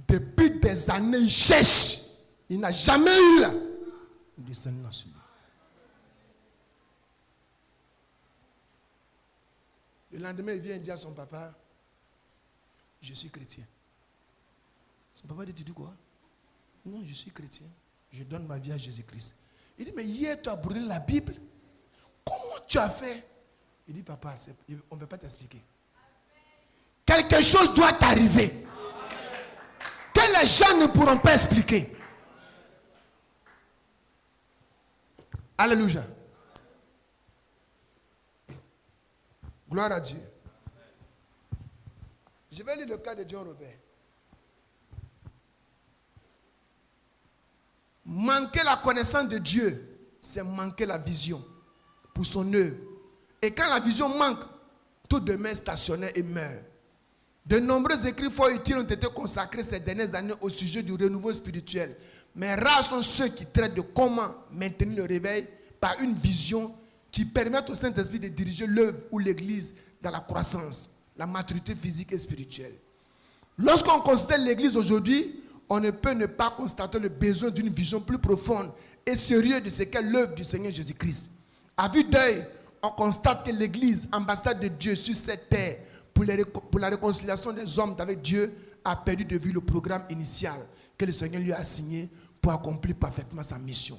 Depuis des années, il cherche. Il n'a jamais eu là. Il descend sur lui. Le lendemain, il vient dire à son papa, je suis chrétien. Son papa dit, tu dis quoi? Non, je suis chrétien. Je donne ma vie à Jésus-Christ. Il dit, mais hier, tu as brûlé la Bible. Comment tu as fait? Il dit, papa, on ne peut pas t'expliquer. Quelque chose doit t'arriver que les gens ne pourront pas expliquer. Alléluia. Gloire à Dieu. Je vais lire le cas de John Robert. Manquer la connaissance de Dieu, c'est manquer la vision pour son œuvre. Et quand la vision manque, tout demeure stationnaire et meurt. De nombreux écrits fort utiles ont été consacrés ces dernières années au sujet du renouveau spirituel. Mais rares sont ceux qui traitent de comment maintenir le réveil par une vision qui permette au Saint-Esprit de diriger l'œuvre ou l'Église dans la croissance, la maturité physique et spirituelle. Lorsqu'on considère l'Église aujourd'hui, on ne peut ne pas constater le besoin d'une vision plus profonde et sérieuse de ce qu'est l'œuvre du Seigneur Jésus-Christ. À vue d'œil, on constate que l'Église, ambassade de Dieu sur cette terre, pour la réconciliation des hommes avec Dieu, a perdu de vue le programme initial que le Seigneur lui a assigné pour accomplir parfaitement sa mission.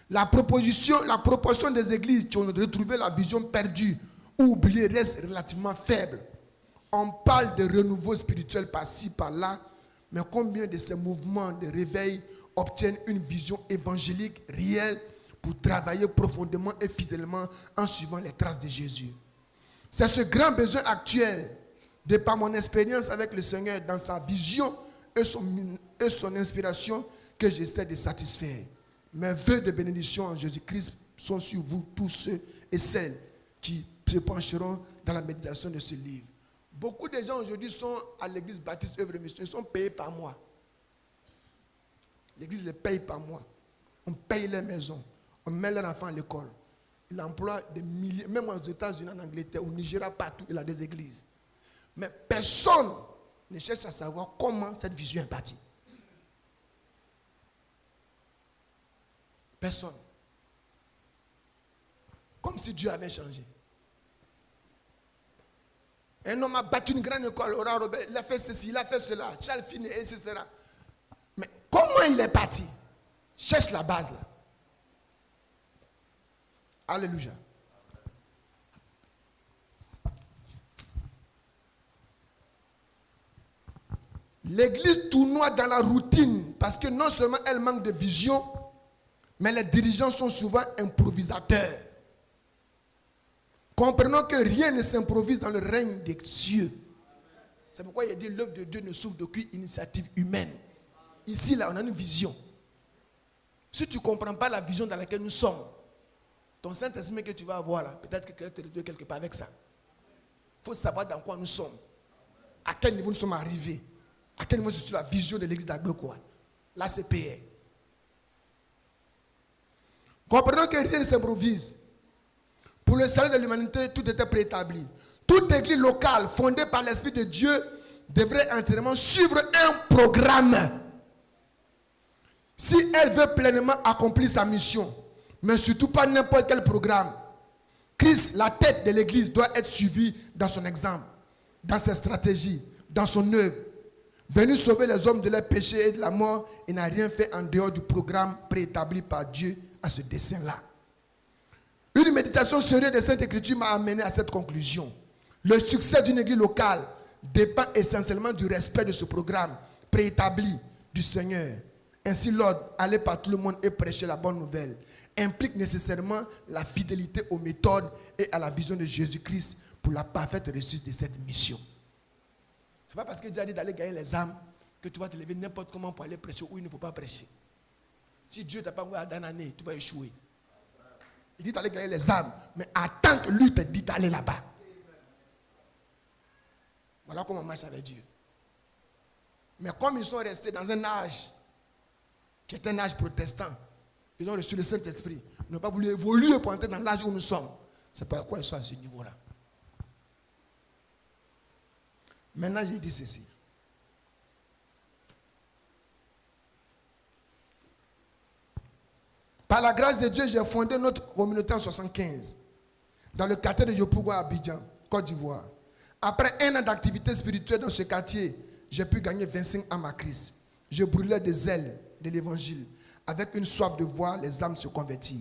La proportion des églises qui ont retrouvé la vision perdue ou oubliée reste relativement faible. On parle de renouveau spirituel par-ci, par-là, mais combien de ces mouvements de réveil obtiennent une vision évangélique réelle pour travailler profondément et fidèlement en suivant les traces de Jésus? C'est ce grand besoin actuel, de par mon expérience avec le Seigneur dans sa vision et son inspiration, que j'essaie de satisfaire. Mes vœux de bénédiction en Jésus-Christ sont sur vous, tous ceux et celles qui se pencheront dans la méditation de ce livre. Beaucoup de gens aujourd'hui sont à l'église baptiste œuvre mission, ils sont payés par mois. L'église les paye par mois. On paye les maisons, on met leurs enfants à l'école. Il emploie des milliers, même aux États-Unis, en Angleterre, au Nigeria, partout, il a des églises. Mais personne ne cherche à savoir comment cette vision est partie. Personne. Comme si Dieu avait changé. Un homme a battu une grande école, Aura Robert, il a fait ceci, il a fait cela, Charles Finney, etc. Mais comment il est parti? Cherche la base là. Alléluia. L'église tournoie dans la routine parce que non seulement elle manque de vision, mais les dirigeants sont souvent improvisateurs. Comprenons que rien ne s'improvise dans le règne des cieux. C'est pourquoi il dit l'œuvre de Dieu ne souffre d'aucune initiative humaine. Ici, là, on a une vision. Si tu ne comprends pas la vision dans laquelle nous sommes, ton Saint-Esprit que tu vas avoir là, peut-être que quelqu'un te retrouve quelque part avec ça. Il faut savoir dans quoi nous sommes. À quel niveau nous sommes arrivés. À quel niveau c'est sur la vision de l'église d'Agbekoa. Là, c'est PR. Comprenons que rien ne s'improvise. Pour le salut de l'humanité, tout était préétabli. Toute église locale fondée par l'Esprit de Dieu devrait entièrement suivre un programme. Si elle veut pleinement accomplir sa mission, mais surtout pas n'importe quel programme. Christ, la tête de l'église, doit être suivi dans son exemple, dans ses stratégies, dans son œuvre. Venu sauver les hommes de leur péché et de la mort, il n'a rien fait en dehors du programme préétabli par Dieu à ce dessein-là. Une méditation sérieuse des Saintes Écritures m'a amené à cette conclusion. Le succès d'une église locale dépend essentiellement du respect de ce programme préétabli du Seigneur. Ainsi, l'ordre, aller par tout le monde et prêcher la bonne nouvelle, implique nécessairement la fidélité aux méthodes et à la vision de Jésus-Christ pour la parfaite réussite de cette mission. Ce n'est pas parce que Dieu a dit d'aller gagner les âmes que tu vas te lever n'importe comment pour aller prêcher où il ne faut pas prêcher. Si Dieu ne t'a pas envoyé à Danané, tu vas échouer. Il dit d'aller gagner les âmes, mais attends que lui te dit d'aller là-bas. Voilà comment on marche avec Dieu. Mais comme ils sont restés dans un âge qui est un âge protestant, ils ont reçu le Saint-Esprit, ils n'ont pas voulu évoluer pour entrer dans l'âge où nous sommes. C'est pourquoi ils sont à ce niveau-là. Maintenant, j'ai dit ceci. Par la grâce de Dieu, j'ai fondé notre communauté en 1975, dans le quartier de Yopougoua à Abidjan, Côte d'Ivoire. Après un an d'activité spirituelle dans ce quartier, j'ai pu gagner 25 âmes à Christ. Je brûlais des ailes de l'évangile. Avec une soif de voir les âmes se convertir.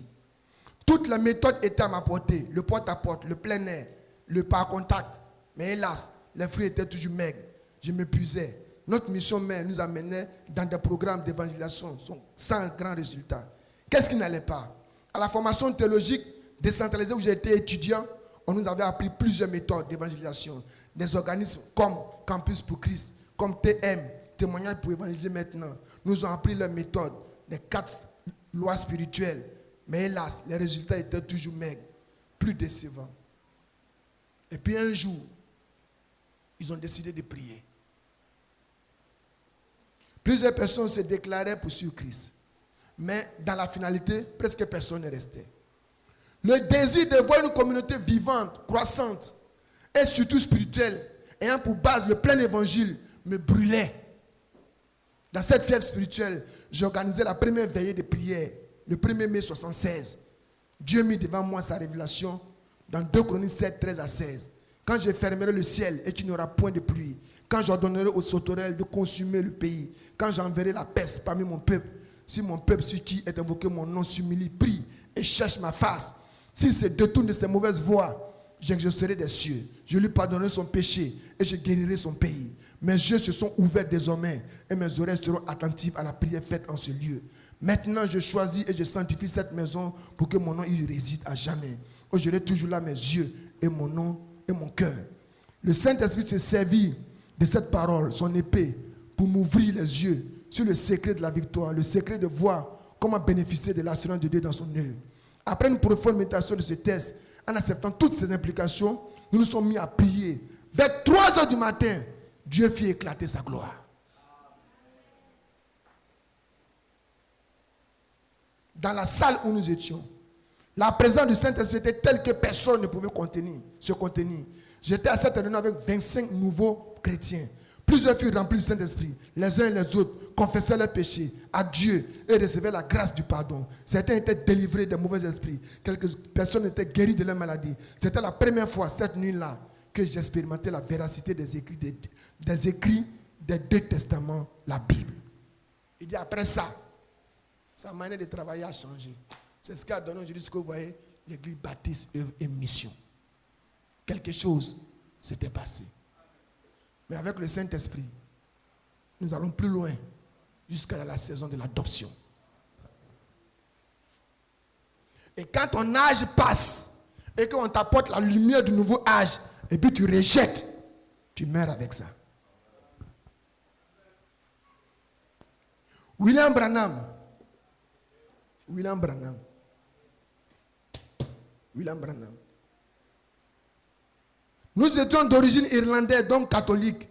Toutes les méthodes étaient à ma portée. Le porte-à-porte, le plein air, le par contact. Mais hélas, les fruits étaient toujours maigres. Je m'épuisais. Notre mission mère nous amenait dans des programmes d'évangélisation sans grand résultat. Qu'est-ce qui n'allait pas? À la formation théologique décentralisée où j'ai été étudiant, on nous avait appris plusieurs méthodes d'évangélisation. Des organismes comme Campus pour Christ, comme TM, Témoignage pour évangéliser maintenant, nous ont appris leurs méthodes, les 4 lois spirituelles. Mais hélas, les résultats étaient toujours maigres, plus décevants. Et puis un jour, ils ont décidé de prier. Plusieurs personnes se déclaraient pour suivre Christ. Mais dans la finalité, presque personne n'est resté. Le désir de voir une communauté vivante, croissante et surtout spirituelle, ayant pour base le plein évangile, me brûlait. Dans cette fièvre spirituelle, j'ai organisé la première veillée de prière, le 1er mai 1976. Dieu mit devant moi sa révélation dans 2 Chroniques 7, 13 à 16. Quand je fermerai le ciel et qu'il n'y aura point de pluie, quand j'ordonnerai aux sauterelles de consumer le pays, quand j'enverrai la peste parmi mon peuple, si mon peuple sur qui est invoqué mon nom s'humilie, prie et cherche ma face, s'il se détourne de ses mauvaises voies, j'exaucerai des cieux, je lui pardonnerai son péché et je guérirai son pays. Mes yeux se sont ouverts désormais et mes oreilles seront attentives à la prière faite en ce lieu. Maintenant, je choisis et je sanctifie cette maison pour que mon nom y réside à jamais. J'aurai toujours là mes yeux et mon nom et mon cœur. Le Saint-Esprit s'est servi de cette parole, son épée, pour m'ouvrir les yeux sur le secret de la victoire, le secret de voir comment bénéficier de l'assurance de Dieu dans son œuvre. Après une profonde méditation de ce texte, en acceptant toutes ces implications, nous nous sommes mis à prier. Vers 3 heures du matin, Dieu fit éclater sa gloire. Dans la salle où nous étions, la présence du Saint-Esprit était telle que personne ne pouvait se contenir. J'étais à cette réunion avec 25 nouveaux chrétiens. Plusieurs furent remplis du Saint-Esprit. Les uns et les autres confessaient leurs péchés à Dieu et recevaient la grâce du pardon. Certains étaient délivrés des mauvais esprits. Quelques personnes étaient guéries de leur maladie. C'était la première fois cette nuit-là que j'expérimentais la véracité des écrits des 2 testaments, la Bible. Il dit après ça, sa manière de travailler a changé. C'est ce qu'a donné aujourd'hui ce que vous voyez, l'église baptiste et mission. Quelque chose s'était passé. Mais avec le Saint-Esprit, nous allons plus loin jusqu'à la saison de l'adoption. Et quand ton âge passe et qu'on t'apporte la lumière du nouveau âge et puis tu rejettes, tu meurs avec ça. William Branham. Nous étions d'origine irlandaise, donc catholique.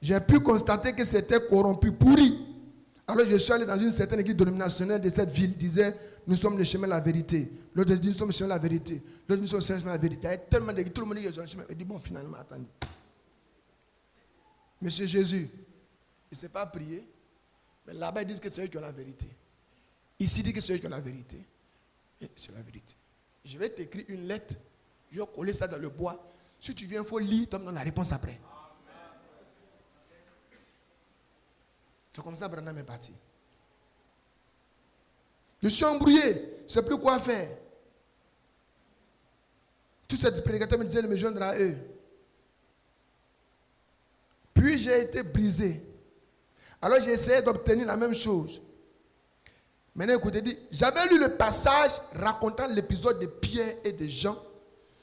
J'ai pu constater que c'était corrompu, pourri. Alors je suis allé dans une certaine église dénominationnelle de cette ville, disait, nous sommes le chemin de la vérité. L'autre dit, nous sommes le chemin de la vérité. L'autre dit, nous sommes le chemin de la vérité. Il y a tellement d'églises, tout le monde dit, le chemin. Il dit, bon, finalement, attendez. Monsieur Jésus, il ne s'est pas prié, mais là-bas, ils disent que c'est eux qui ont la vérité. Ici, il dit que c'est eux qui ont la vérité. Et c'est la vérité. Je vais t'écrire une lettre, je vais coller ça dans le bois. Si tu viens, il faut lire, tu me donnes la réponse après. C'est comme ça que Branham est parti. Je suis embrouillé, je ne sais plus quoi faire. Tous ces prédicateurs me disaient de me joindre à eux. Puis j'ai été brisé. Alors j'ai essayé d'obtenir la même chose. Maintenant, écoutez, j'avais lu le passage racontant l'épisode de Pierre et de Jean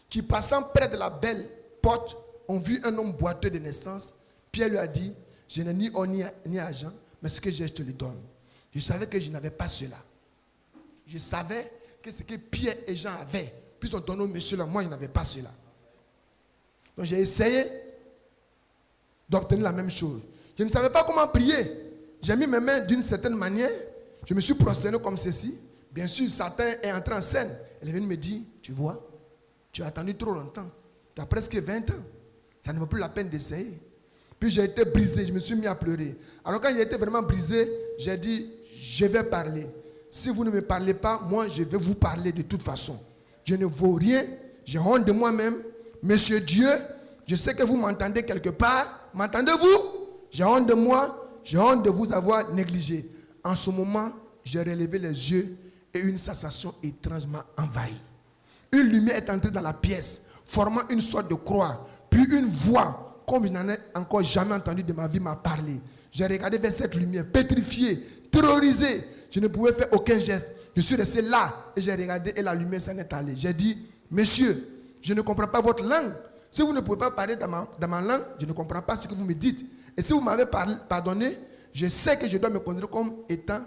qui, passant près de la belle porte, ont vu un homme boiteux de naissance. Pierre lui a dit, je n'ai ni or ni argent, mais ce que j'ai, je te le donne. Je savais que je n'avais pas cela. Je savais que ce que Pierre et Jean avaient, puis ils ont donné au monsieur là, moi je n'avais pas cela. Donc j'ai essayé d'obtenir la même chose. Je ne savais pas comment prier. J'ai mis mes mains d'une certaine manière. Je me suis prosterné comme ceci. Bien sûr, Satan est entré en scène. Elle est venue me dire, tu vois, tu as attendu trop longtemps. Tu as presque 20 ans. Ça ne vaut plus la peine d'essayer. Puis j'ai été brisé, je me suis mis à pleurer. Alors quand j'ai été vraiment brisé, j'ai dit, je vais parler. Si vous ne me parlez pas, moi je vais vous parler de toute façon. Je ne vaux rien, j'ai honte de moi-même. Monsieur Dieu, je sais que vous m'entendez quelque part. M'entendez-vous? J'ai honte de moi, j'ai honte de vous avoir négligé. En ce moment, j'ai relevé les yeux et une sensation étrange m'a envahi. Une lumière est entrée dans la pièce, formant une sorte de croix. Puis une voix, comme je n'en ai encore jamais entendu de ma vie, m'a parlé. J'ai regardé vers cette lumière, pétrifié, terrorisé. Je ne pouvais faire aucun geste. Je suis resté là et j'ai regardé et la lumière s'en est allée. J'ai dit, monsieur, je ne comprends pas votre langue. Si vous ne pouvez pas parler dans ma langue, je ne comprends pas ce que vous me dites. Et si vous m'avez pardonné, je sais que je dois me considérer comme étant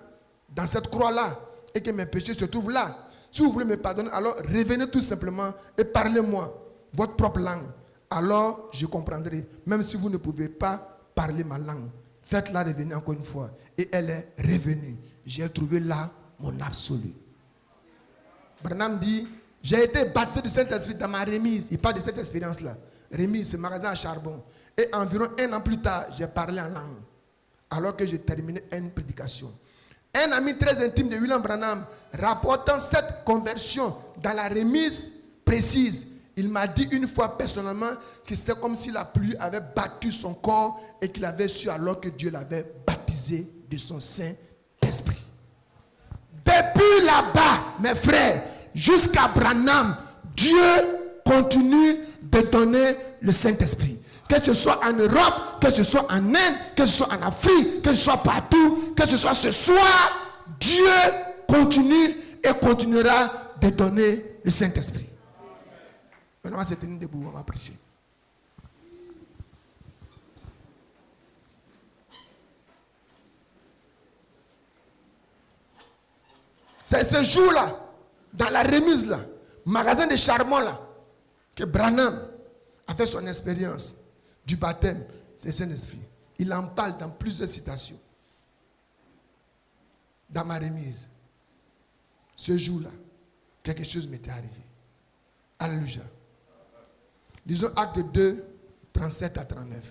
dans cette croix-là et que mes péchés se trouvent là. Si vous voulez me pardonner, alors revenez tout simplement et parlez-moi votre propre langue. Alors je comprendrai, même si vous ne pouvez pas parler ma langue. Faites-la revenir encore une fois. Et elle est revenue. J'ai trouvé là mon absolu. Branham dit, j'ai été baptisé du Saint-Esprit dans ma remise. Il parle de cette expérience-là. Remise, c'est magasin à charbon. Et environ 1 an plus tard, j'ai parlé en langue. alors que je terminais une prédication. Un ami très intime de William Branham, rapportant cette conversion dans la remise précise, il m'a dit une fois personnellement que c'était comme si la pluie avait battu son corps et qu'il avait su alors que Dieu l'avait baptisé de son Saint-Esprit. Depuis là-bas, mes frères, jusqu'à Branham, Dieu continue de donner le Saint-Esprit. Que ce soit en Europe, que ce soit en Inde, que ce soit en Afrique, que ce soit partout, que ce soit ce soir, Dieu continue et continuera de donner le Saint-Esprit. Maintenant, on va se tenir debout, on va prêcher. C'est ce jour-là, dans la remise là, magasin de charbon là, que Branham a fait son expérience du baptême du Saint-Esprit. Il en parle dans plusieurs citations. Dans ma remise, ce jour-là, quelque chose m'était arrivé. Alléluia. Lisons Acte 2, 37 à 39.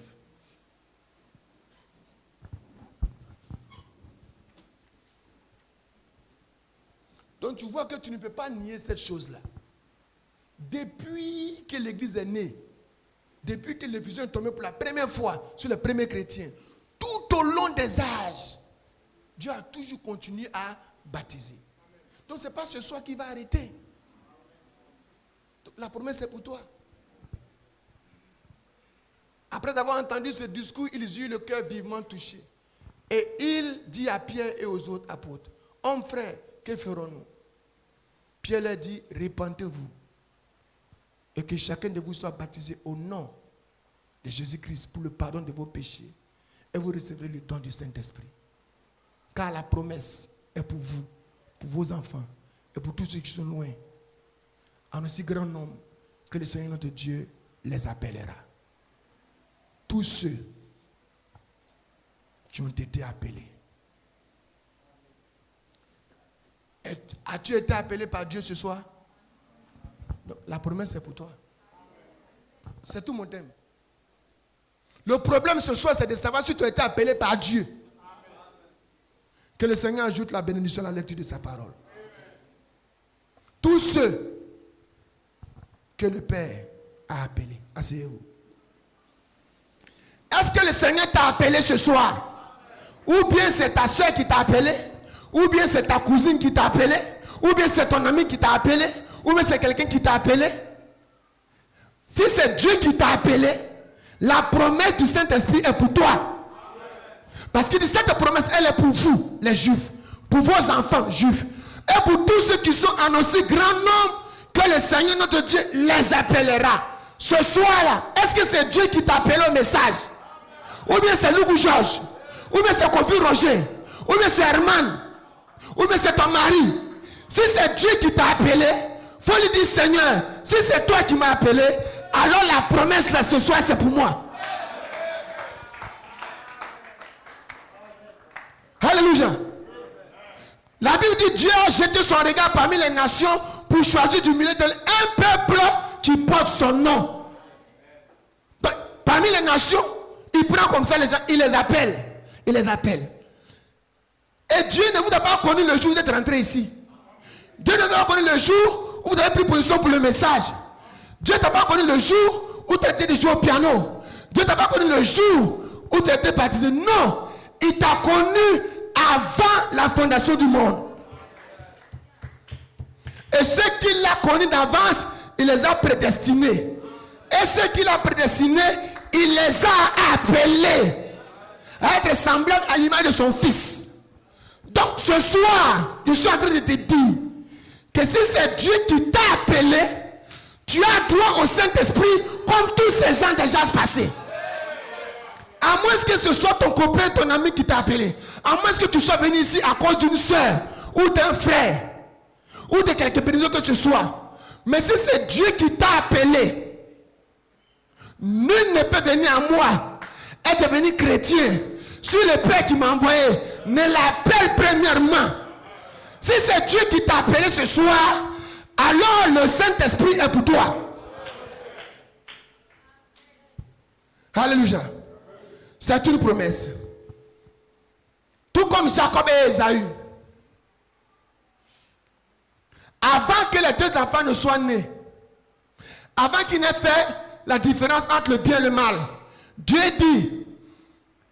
Donc tu vois que tu ne peux pas nier cette chose-là. Depuis que l'Église est née, depuis que l'effusion est tombée pour la première fois sur les premiers chrétiens, tout au long des âges, Dieu a toujours continué à baptiser. Donc ce n'est pas ce soir qui va arrêter. La promesse est pour toi. Après avoir entendu ce discours, ils eurent le cœur vivement touché. Et il dit à Pierre et aux autres apôtres, « Hommes frères, que ferons-nous » Pierre leur dit, « Répentez-vous et que chacun de vous soit baptisé au nom de Jésus-Christ pour le pardon de vos péchés et vous recevrez le don du Saint-Esprit. Car la promesse est pour vous, pour vos enfants et pour tous ceux qui sont loin, en aussi grand nombre que le Seigneur notre Dieu les appellera. » Tous ceux qui ont été appelés. As-tu été appelé par Dieu ce soir? Donc, la promesse est pour toi. C'est tout mon thème. Le problème ce soir, c'est de savoir si tu as été appelé par Dieu. Que le Seigneur ajoute la bénédiction à la lecture de sa parole. Tous ceux que le Père a appelés. Asseyez-vous. Est-ce que le Seigneur t'a appelé ce soir? Ou bien c'est ta soeur qui t'a appelé? Ou bien c'est ta cousine qui t'a appelé? Ou bien c'est ton ami qui t'a appelé? Ou bien c'est quelqu'un qui t'a appelé? Si c'est Dieu qui t'a appelé, la promesse du Saint-Esprit est pour toi. Parce qu'il dit cette promesse, elle est pour vous, les Juifs. Pour vos enfants juifs. Et pour tous ceux qui sont en aussi grand nombre que le Seigneur notre Dieu les appellera. Ce soir-là, est-ce que c'est Dieu qui t'a appelé au message? Ou bien c'est Louis Georges? Ou bien c'est Kofi Roger? Ou bien c'est Herman? Ou bien c'est ton mari? Si c'est Dieu qui t'a appelé, il faut lui dire, Seigneur, si c'est toi qui m'as appelé, alors la promesse là ce soir c'est pour moi. Alléluia. La Bible dit, Dieu a jeté son regard parmi les nations pour choisir du milieu d'elles un peuple qui porte son nom. Parmi les nations, il prend comme ça les gens, il les appelle. Il les appelle. Et Dieu ne vous a pas connu le jour où vous êtes rentré ici. Dieu ne vous a pas connu le jour où vous avez pris position pour le message. Dieu ne t'a pas connu le jour où tu as été joué au piano. Dieu ne t'a pas connu le jour où tu as été baptisé. Non. Il t'a connu avant la fondation du monde. Et ceux qu'il a connus d'avance, il les a prédestinés. Et ceux qu'il a prédestinés, il les a appelés à être semblables à l'image de son fils. Donc ce soir, je suis en train de te dire que si c'est Dieu qui t'a appelé, tu as droit au Saint-Esprit comme tous ces gens déjà passés. À moins que ce soit ton copain, ton ami qui t'a appelé. À moins que tu sois venu ici à cause d'une soeur ou d'un frère ou de quelque bénédiction que tu sois. Mais si c'est Dieu qui t'a appelé, nul ne peut venir à moi et devenir chrétien si le Père qui m'a envoyé ne l'appelle premièrement. Si c'est Dieu qui t'a appelé ce soir, alors le Saint-Esprit est pour toi. Alléluia. C'est une promesse. comme Jacob et Ésaü. Avant que les deux enfants ne soient nés, avant qu'ils n'aient fait la différence entre le bien et le mal, Dieu dit,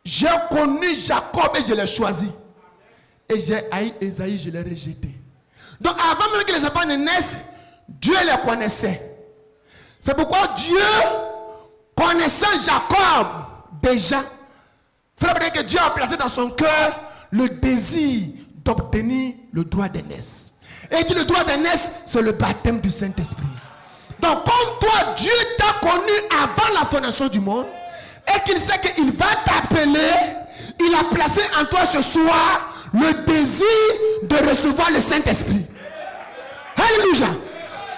j'ai connu Jacob et je l'ai choisi. Et j'ai haï Ésaü, je l'ai rejeté. Donc avant même que les enfants ne naissent, Dieu les connaissait. C'est pourquoi Dieu, connaissant Jacob déjà, il faudrait que Dieu a placé dans son cœur le désir d'obtenir le droit d'aînesse. Et que le droit d'aînesse, c'est le baptême du Saint-Esprit. Donc comme toi, Dieu t'a connu avant la fondation du monde, et qu'il sait qu'il va t'appeler, il a placé en toi ce soir le désir de recevoir le Saint-Esprit. Alléluia.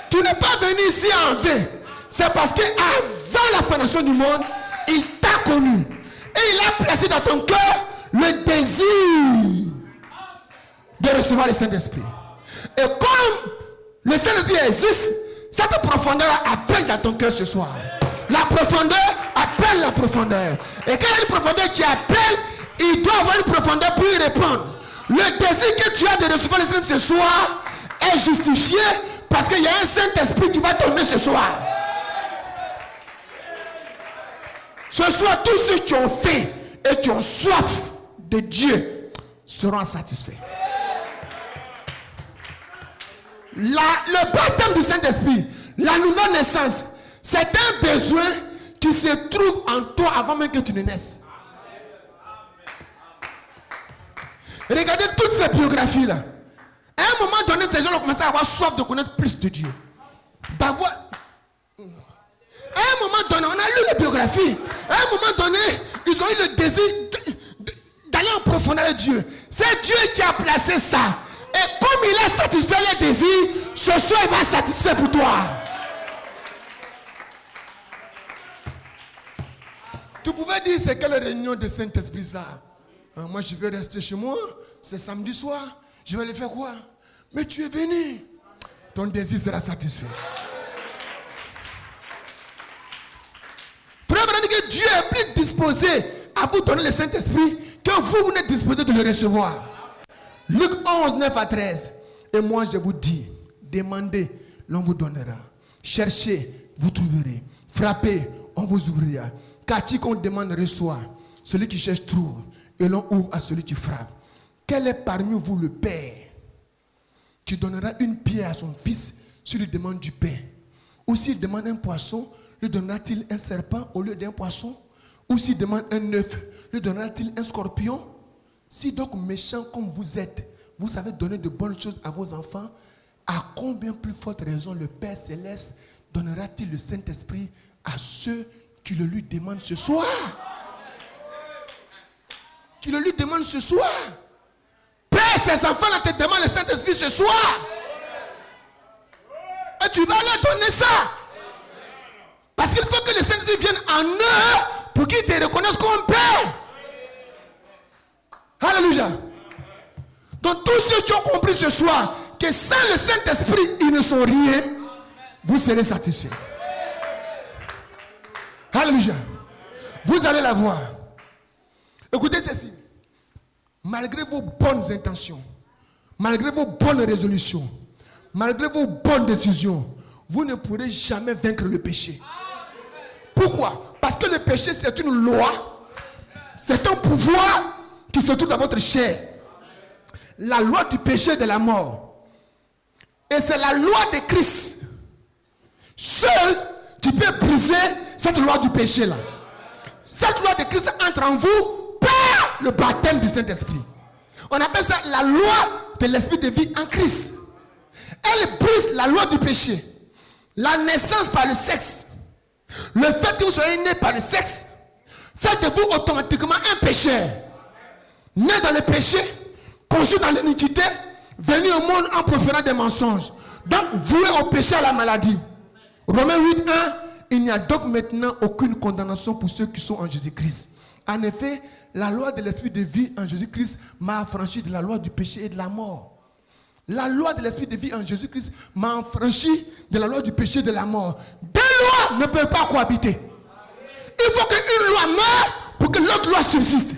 Tu n'es pas venu ici en vain. C'est parce qu'avant la fondation du monde, il t'a connu. Et il a placé dans ton cœur le désir de recevoir le Saint-Esprit. Et comme le Saint-Esprit existe, cette profondeur appelle dans ton cœur ce soir. La profondeur appelle la profondeur. Et quand il y a une profondeur qui appelle, il doit avoir une profondeur pour y répondre. Le désir que tu as de recevoir le Saint-Esprit ce soir est justifié parce qu'il y a un Saint-Esprit qui va tomber ce soir. Ce soir, tous ceux qui ont faim et qui ont soif de Dieu seront satisfaits. Le baptême du Saint-Esprit, la nouvelle naissance, c'est un besoin qui se trouve en toi avant même que tu ne naisses. Regardez toutes ces biographies-là. À un moment donné, ces gens ont commencé à avoir soif de connaître plus de Dieu. D'avoir... À un moment donné, on a lu les biographies. À un moment donné, ils ont eu le désir d'aller en profondeur de Dieu. C'est Dieu qui a placé ça. Et comme il a satisfait les désirs, ce soir il va satisfaire pour toi. Tu pouvais dire, c'est quelle réunion de Saint-Esprit ça? Moi je vais rester chez moi, c'est samedi soir, je vais aller faire quoi? Mais tu es venu, ton désir sera satisfait. Frère, on dit que Dieu est plus disposé à vous donner le Saint-Esprit que vous n'êtes disposé de le recevoir. Luc 11, 9 à 13. Et moi je vous dis, demandez, l'on vous donnera. Cherchez, vous trouverez. Frappez, on vous ouvrira. Car qui qu'on demande reçoit. Celui qui cherche trouve. Et l'on ouvre à celui qui frappe. Quel est parmi vous le père qui donnera une pierre à son fils s'il lui demande du pain? Ou s'il demande un poisson, lui donnera-t-il un serpent au lieu d'un poisson? Ou s'il demande un œuf, lui donnera-t-il un scorpion? Si donc méchant comme vous êtes, vous savez donner de bonnes choses à vos enfants, à combien plus forte raison le Père Céleste donnera-t-il le Saint-Esprit à ceux qui le lui demandent ce soir? Qui le lui demandent ce soir. Père, ces enfants-là te demandent le Saint-Esprit ce soir. Et tu vas leur donner ça. Parce qu'il faut que le Saint-Esprit vienne en eux pour qu'ils te reconnaissent comme Père. Alléluia. Donc tous ceux qui ont compris ce soir que sans le Saint-Esprit, ils ne sont rien, vous serez satisfaits. Alléluia. Vous allez la voir. Écoutez ceci. Malgré vos bonnes intentions, malgré vos bonnes résolutions, malgré vos bonnes décisions, vous ne pourrez jamais vaincre le péché. Pourquoi? Parce que le péché, c'est une loi. C'est un pouvoir qui se trouve dans votre chair. La loi du péché et de la mort. Et c'est la loi de Christ. Seul qui peut briser cette loi du péché là. Cette loi de Christ entre en vous par le baptême du Saint-Esprit. On appelle ça la loi de l'esprit de vie en Christ. Elle brise la loi du péché. La naissance par le sexe. Le fait que vous soyez né par le sexe fait de vous automatiquement un pécheur. Né dans le péché, conçu dans l'iniquité, venu au monde en proférant des mensonges. Donc voué au péché, à la maladie. Romains 8, 1. Il n'y a donc maintenant aucune condamnation pour ceux qui sont en Jésus-Christ. En effet, la loi de l'esprit de vie en Jésus-Christ m'a affranchi de la loi du péché et de la mort. La loi de l'esprit de vie en Jésus-Christ m'a affranchi de la loi du péché et de la mort. Deux lois ne peuvent pas cohabiter. Il faut qu'une loi meure pour que l'autre loi subsiste.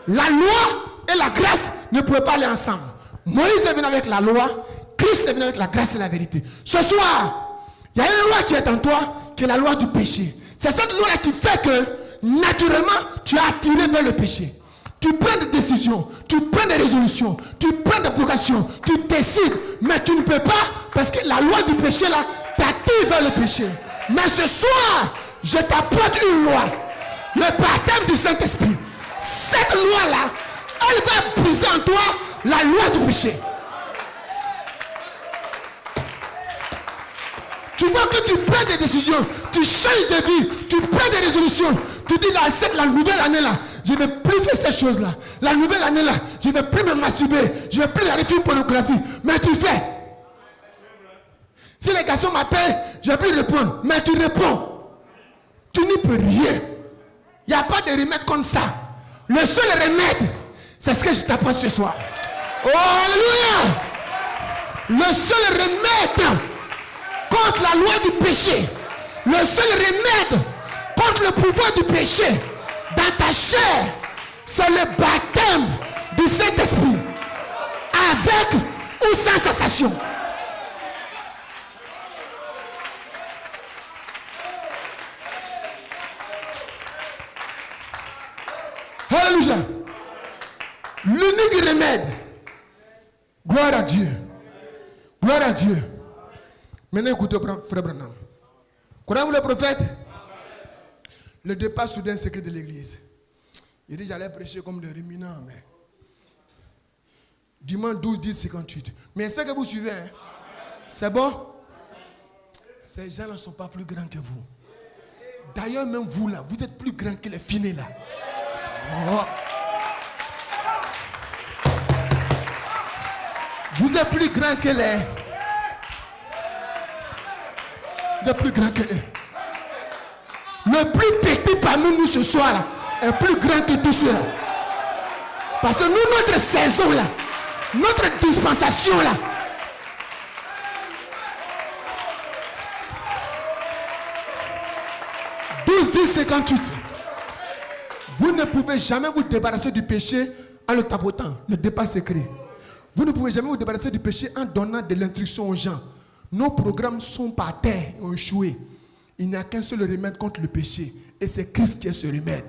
La loi et la grâce ne ne pouvaient pas aller ensemble. Moïse est venu avec la loi, Christ est venu avec la grâce et la vérité. Ce soir, il y a une loi qui est en toi, qui est la loi du péché. C'est cette loi-là qui fait que, naturellement, tu es attiré vers le péché. Tu prends des décisions, tu prends des résolutions, tu prends des vocations, tu décides, mais tu ne peux pas, parce que la loi du péché, là, t'attire vers le péché. Mais ce soir, je t'apporte une loi, le baptême du Saint-Esprit. Cette loi-là, elle va briser en toi la loi du péché. Tu vois que tu prends des décisions, tu changes de vie, tu prends des résolutions. Tu dis, la nouvelle année là, je ne vais plus faire cette chose là. La nouvelle année là, je ne vais plus me masturber, je ne vais plus regarder film pornographie. Mais tu fais. Si les garçons m'appellent, je ne vais plus répondre. Mais tu réponds. Tu n'y peux rien. Il n'y a pas de remède comme ça. Le seul remède, c'est ce que je t'apporte ce soir. Oh, alléluia! Le seul remède contre la loi du péché, le seul remède contre le pouvoir du péché dans ta chair, c'est le baptême du Saint-Esprit, avec ou sans cessation. Alléluia. L'unique remède. Gloire à Dieu. Gloire à Dieu. Maintenant écoutez frère Branham. Croyez-vous le prophète? Le départ soudain secret de l'église. Il dit j'allais prêcher comme des ruminants, mais dimanche 12, 10, 58. Mais j'espère que vous suivez. Hein? C'est bon? Ces gens ne sont pas plus grands que vous. D'ailleurs, même vous là, vous êtes plus grands que les finés là. Oh. Vous êtes plus grands que les. Vous êtes plus grands que eux. Le plus petit parmi nous ce soir là est plus grand que tous ceux-là. Parce que nous, notre saison là, notre dispensation là, « 12, 10, 58. Vous ne pouvez jamais vous débarrasser du péché en le tapotant, le départ secret. Vous ne pouvez jamais vous débarrasser du péché en donnant de l'instruction aux gens. Nos programmes sont par terre, ont échoué. Il n'y a qu'un seul remède contre le péché. Et c'est Christ qui est ce remède.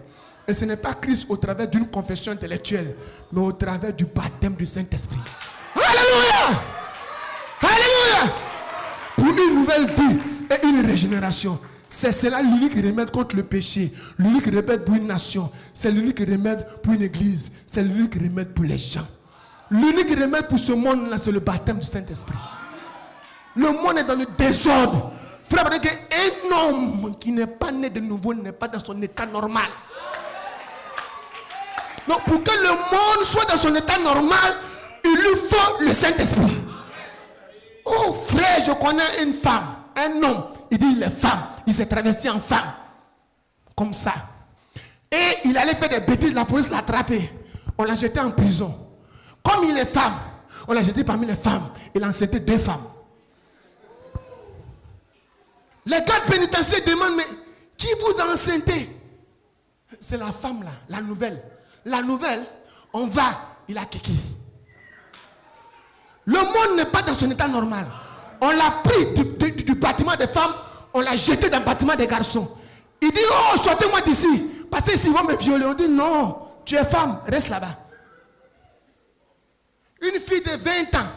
Et ce n'est pas Christ au travers d'une confession intellectuelle, mais au travers du baptême du Saint-Esprit. Alléluia! Alléluia! Pour une nouvelle vie et une régénération. C'est cela l'unique remède contre le péché. L'unique remède pour une nation. C'est l'unique remède pour une église. C'est l'unique remède pour les gens. L'unique remède pour ce monde-là, c'est le baptême du Saint-Esprit. Le monde est dans le désordre. Frère, un homme qui n'est pas né de nouveau n'est pas dans son état normal. Donc, pour que le monde soit dans son état normal, il lui faut le Saint-Esprit. Oh frère, je connais une femme, un homme, il dit il est femme, il s'est travesti en femme. Comme ça. Et il allait faire des bêtises, la police l'a attrapé. On l'a jeté en prison. Comme il est femme, on l'a jeté parmi les femmes. Il a enceinté 2 femmes. Les gardes pénitentiaires demandent, mais qui vous a enceinté? C'est la femme là, la nouvelle. La nouvelle, on va, il a kiki. Le monde n'est pas dans son état normal. On l'a pris du bâtiment des femmes, on l'a jeté dans le bâtiment des garçons. Il dit, oh, sortez-moi d'ici. Parce que s'ils vont me violer, on dit, non, tu es femme, reste là-bas. Une fille de 20 ans,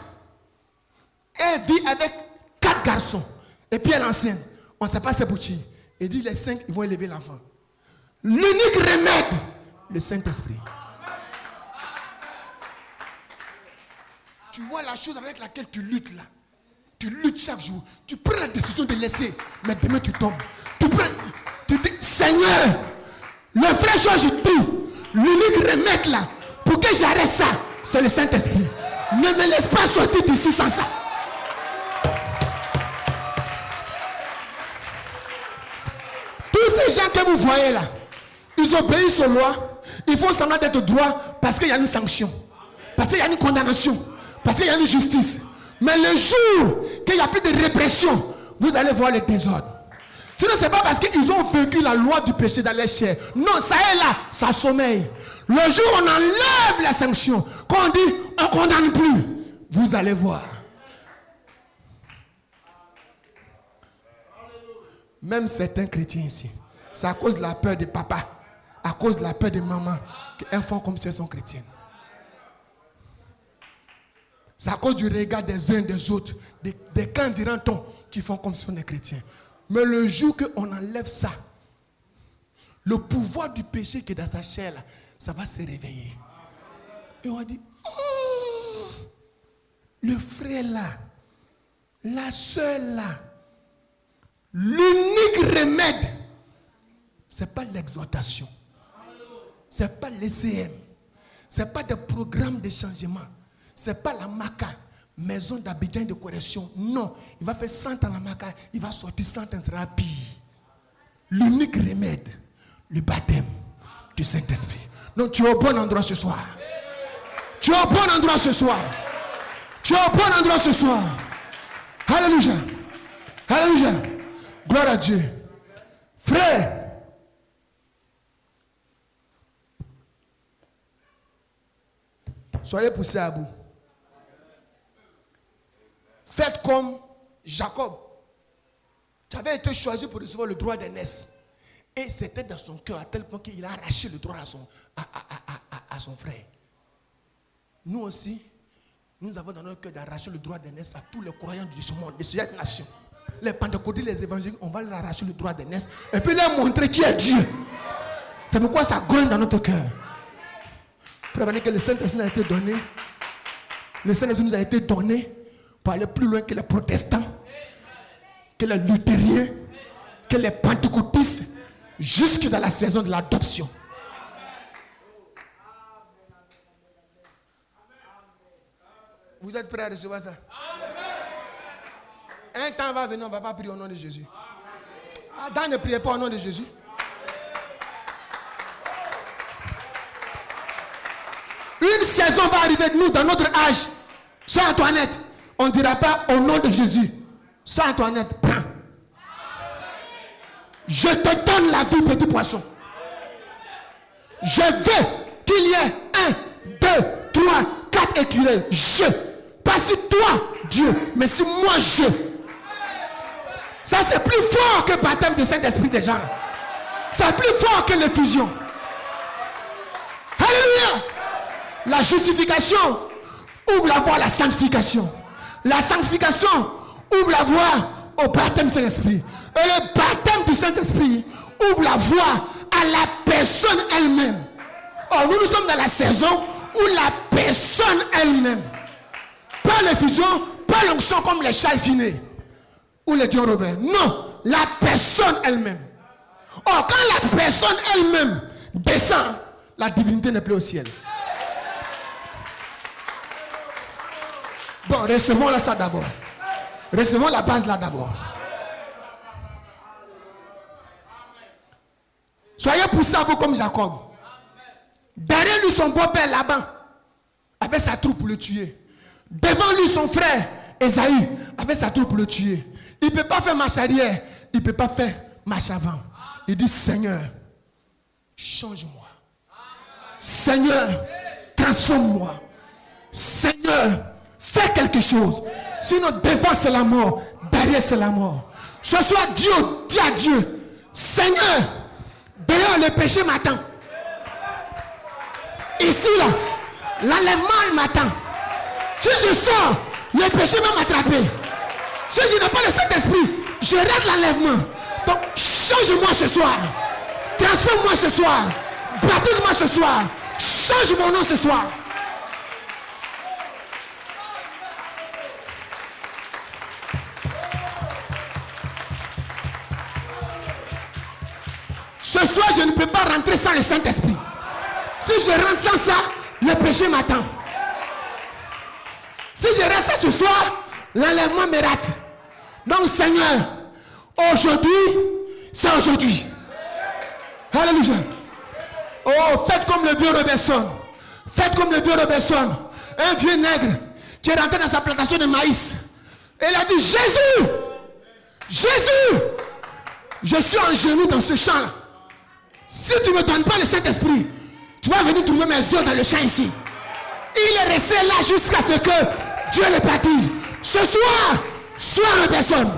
elle vit avec 4 garçons. Et puis elle est enceinte. On ne sait pas ses boutiques. Il dit, les 5, ils vont élever l'enfant. L'unique remède, le Saint-Esprit. Tu vois la chose avec laquelle tu luttes là. Tu luttes chaque jour. Tu prends la décision de laisser. Mais demain tu tombes. Tu dis, Seigneur, le frère Georges dit, l'unique remède là, pour que j'arrête ça, c'est le Saint-Esprit. Ne me laisse pas sortir d'ici sans ça. Tous ces gens que vous voyez là, ils obéissent aux lois. Ils font semblant d'être droits parce qu'il y a une sanction. Parce qu'il y a une condamnation. Parce qu'il y a une justice. Mais le jour qu'il n'y a plus de répression, vous allez voir le désordre. Sinon, ce n'est pas parce qu'ils ont vécu la loi du péché dans leur chair. Non, ça est là, ça sommeille. Le jour où on enlève la sanction, quand on dit on ne condamne plus, vous allez voir. Même certains chrétiens ici, c'est à cause de la peur de papa, à cause de la peur de maman, qu'elles font comme si elles sont chrétiennes. C'est à cause du regard des uns des autres, des candidats qui font comme si on est chrétien. Mais le jour qu'on enlève ça, le pouvoir du péché qui est dans sa chair, là, ça va se réveiller. Et on va dire, le frère là, la soeur là, l'unique remède, ce n'est pas l'exhortation, ce n'est pas l'ECM, ce n'est pas des programmes de changement, ce n'est pas la MACA, maison d'Abidjan de correction. Non, il va faire 100 ans la MACA, il va sortir 100 ans, sera pire. L'unique remède, le baptême du Saint-Esprit. Donc tu es au bon endroit ce soir. Tu es au bon endroit ce soir. Tu es au bon endroit ce soir. Alléluia. Alléluia. Gloire à Dieu. Frère, soyez poussés à bout. Faites comme Jacob. Tu avais été choisi pour recevoir le droit d'aînesse. Et c'était dans son cœur à tel point qu'il a arraché le droit à son frère. Nous aussi, nous avons dans notre cœur d'arracher le droit d'aînesse à tous les croyants de ce monde, de cette nation. Les pentecôtistes, les évangéliques, on va leur arracher le droit d'aînesse et puis leur montrer qui est Dieu. C'est pourquoi ça grogne dans notre cœur. Frère, que le Saint-Esprit nous a été donné. Le Saint-Esprit nous a été donné pour aller plus loin que les protestants, que les luthériens, que les pentecôtistes, jusque dans la saison de l'adoption. Vous êtes prêts à recevoir ça? Un temps va venir, on ne va pas prier au nom de Jésus. Adam ne priait pas au nom de Jésus. Une saison va arriver de nous dans notre âge. Sœur Antoinette, on ne dira pas au nom de Jésus. Sœur Antoinette, prends. Je te donne la vie, petit poisson. Je veux qu'il y ait 1, 2, 3, 4 écureuils. Je. Pas si toi, Dieu, mais si moi, je. Ça, c'est plus fort que le baptême du Saint-Esprit des gens. C'est plus fort que l'effusion. Alléluia. La justification ouvre la voie à la sanctification. La sanctification ouvre la voie au baptême du Saint-Esprit. Et le baptême du Saint-Esprit ouvre la voie à la personne elle-même. Or, nous sommes dans la saison où la personne elle-même, pas l'effusion, pas l'onction comme les Charles Finet ou les Dion Robert. Non, la personne elle-même. Or, quand la personne elle-même descend, la divinité n'est plus au ciel. Bon, recevons là ça d'abord. Recevons la base là d'abord. Soyez poussés à vous comme Jacob. Derrière lui, son beau-père Laban avait sa troupe pour le tuer. Devant lui, son frère Esaü avait sa troupe pour le tuer. Il ne peut pas faire marche arrière. Il ne peut pas faire marche avant. Il dit, Seigneur, change-moi. Seigneur, transforme-moi. Seigneur, fais quelque chose. Sinon, devant c'est la mort, derrière c'est la mort. Ce soir, Dieu dit à Dieu, Seigneur, dehors le péché m'attend. Ici, là, l'enlèvement m'attend. Si je sors, le péché va m'attraper. Si je n'ai pas le Saint-Esprit, je rate l'enlèvement. Donc, change-moi ce soir. Transforme-moi ce soir. Baptise-moi ce soir. Change mon nom ce soir. Ce soir, je ne peux pas rentrer sans le Saint-Esprit. Si je rentre sans ça, le péché m'attend. Si je reste ce soir, l'enlèvement me rate. Donc, Seigneur, aujourd'hui, c'est aujourd'hui. Alléluia. Oh, faites comme le vieux Robertson. Faites comme le vieux Robertson. Un vieux nègre qui est rentré dans sa plantation de maïs. Et il a dit, Jésus, Jésus, Je suis en genoux dans ce champ-là. Si tu ne me donnes pas le Saint-Esprit, tu vas venir trouver mes œufs dans le champ ici. Il est resté là jusqu'à ce que Dieu le baptise. Ce soir, sois la personne.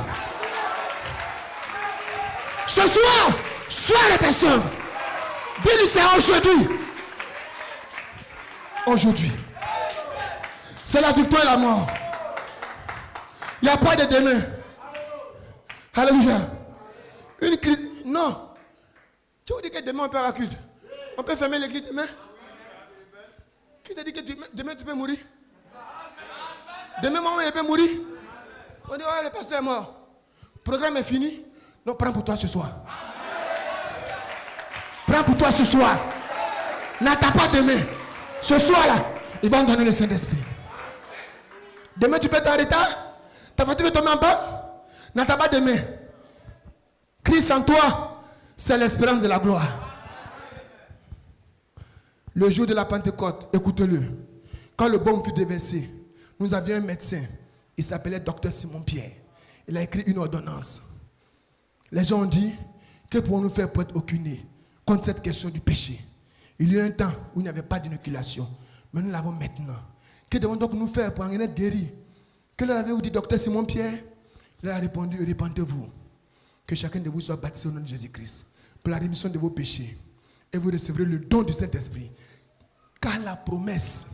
Ce soir, sois la personne. Dis-lui, c'est aujourd'hui. Aujourd'hui. C'est la victoire et la mort. Il n'y a pas de demain. Alléluia. Une crise. Non. Tu veux dire que demain on peut avoir culte? On peut fermer l'église demain? Qui t'a dit que demain tu peux mourir? Demain maman elle peut mourir? On dit oh le pasteur est mort. Le programme est fini. Non, prends pour toi ce soir. Prends pour toi ce soir. N'attends pas demain. Ce soir là, ils vont donner le Saint-Esprit. Demain tu peux être en retard. Ta voiture peut tomber en panne. N'attends pas demain. Christ en toi, c'est l'espérance de la gloire. Le jour de la Pentecôte, écoutez-le. Quand le baume fut déversé, nous avions un médecin. Il s'appelait Dr Simon Pierre. Il a écrit une ordonnance. Les gens ont dit, que pouvons-nous faire pour être occupés contre cette question du péché? Il y a eu un temps où il n'y avait pas d'inoculation. Mais nous l'avons maintenant. Que devons donc nous faire pour en être guéris? Que leur avez-vous dit, Dr Simon Pierre? Il a répondu, répandez-vous. Que chacun de vous soit baptisé au nom de Jésus-Christ pour la rémission de vos péchés. Et vous recevrez le don du Saint-Esprit. Car la promesse,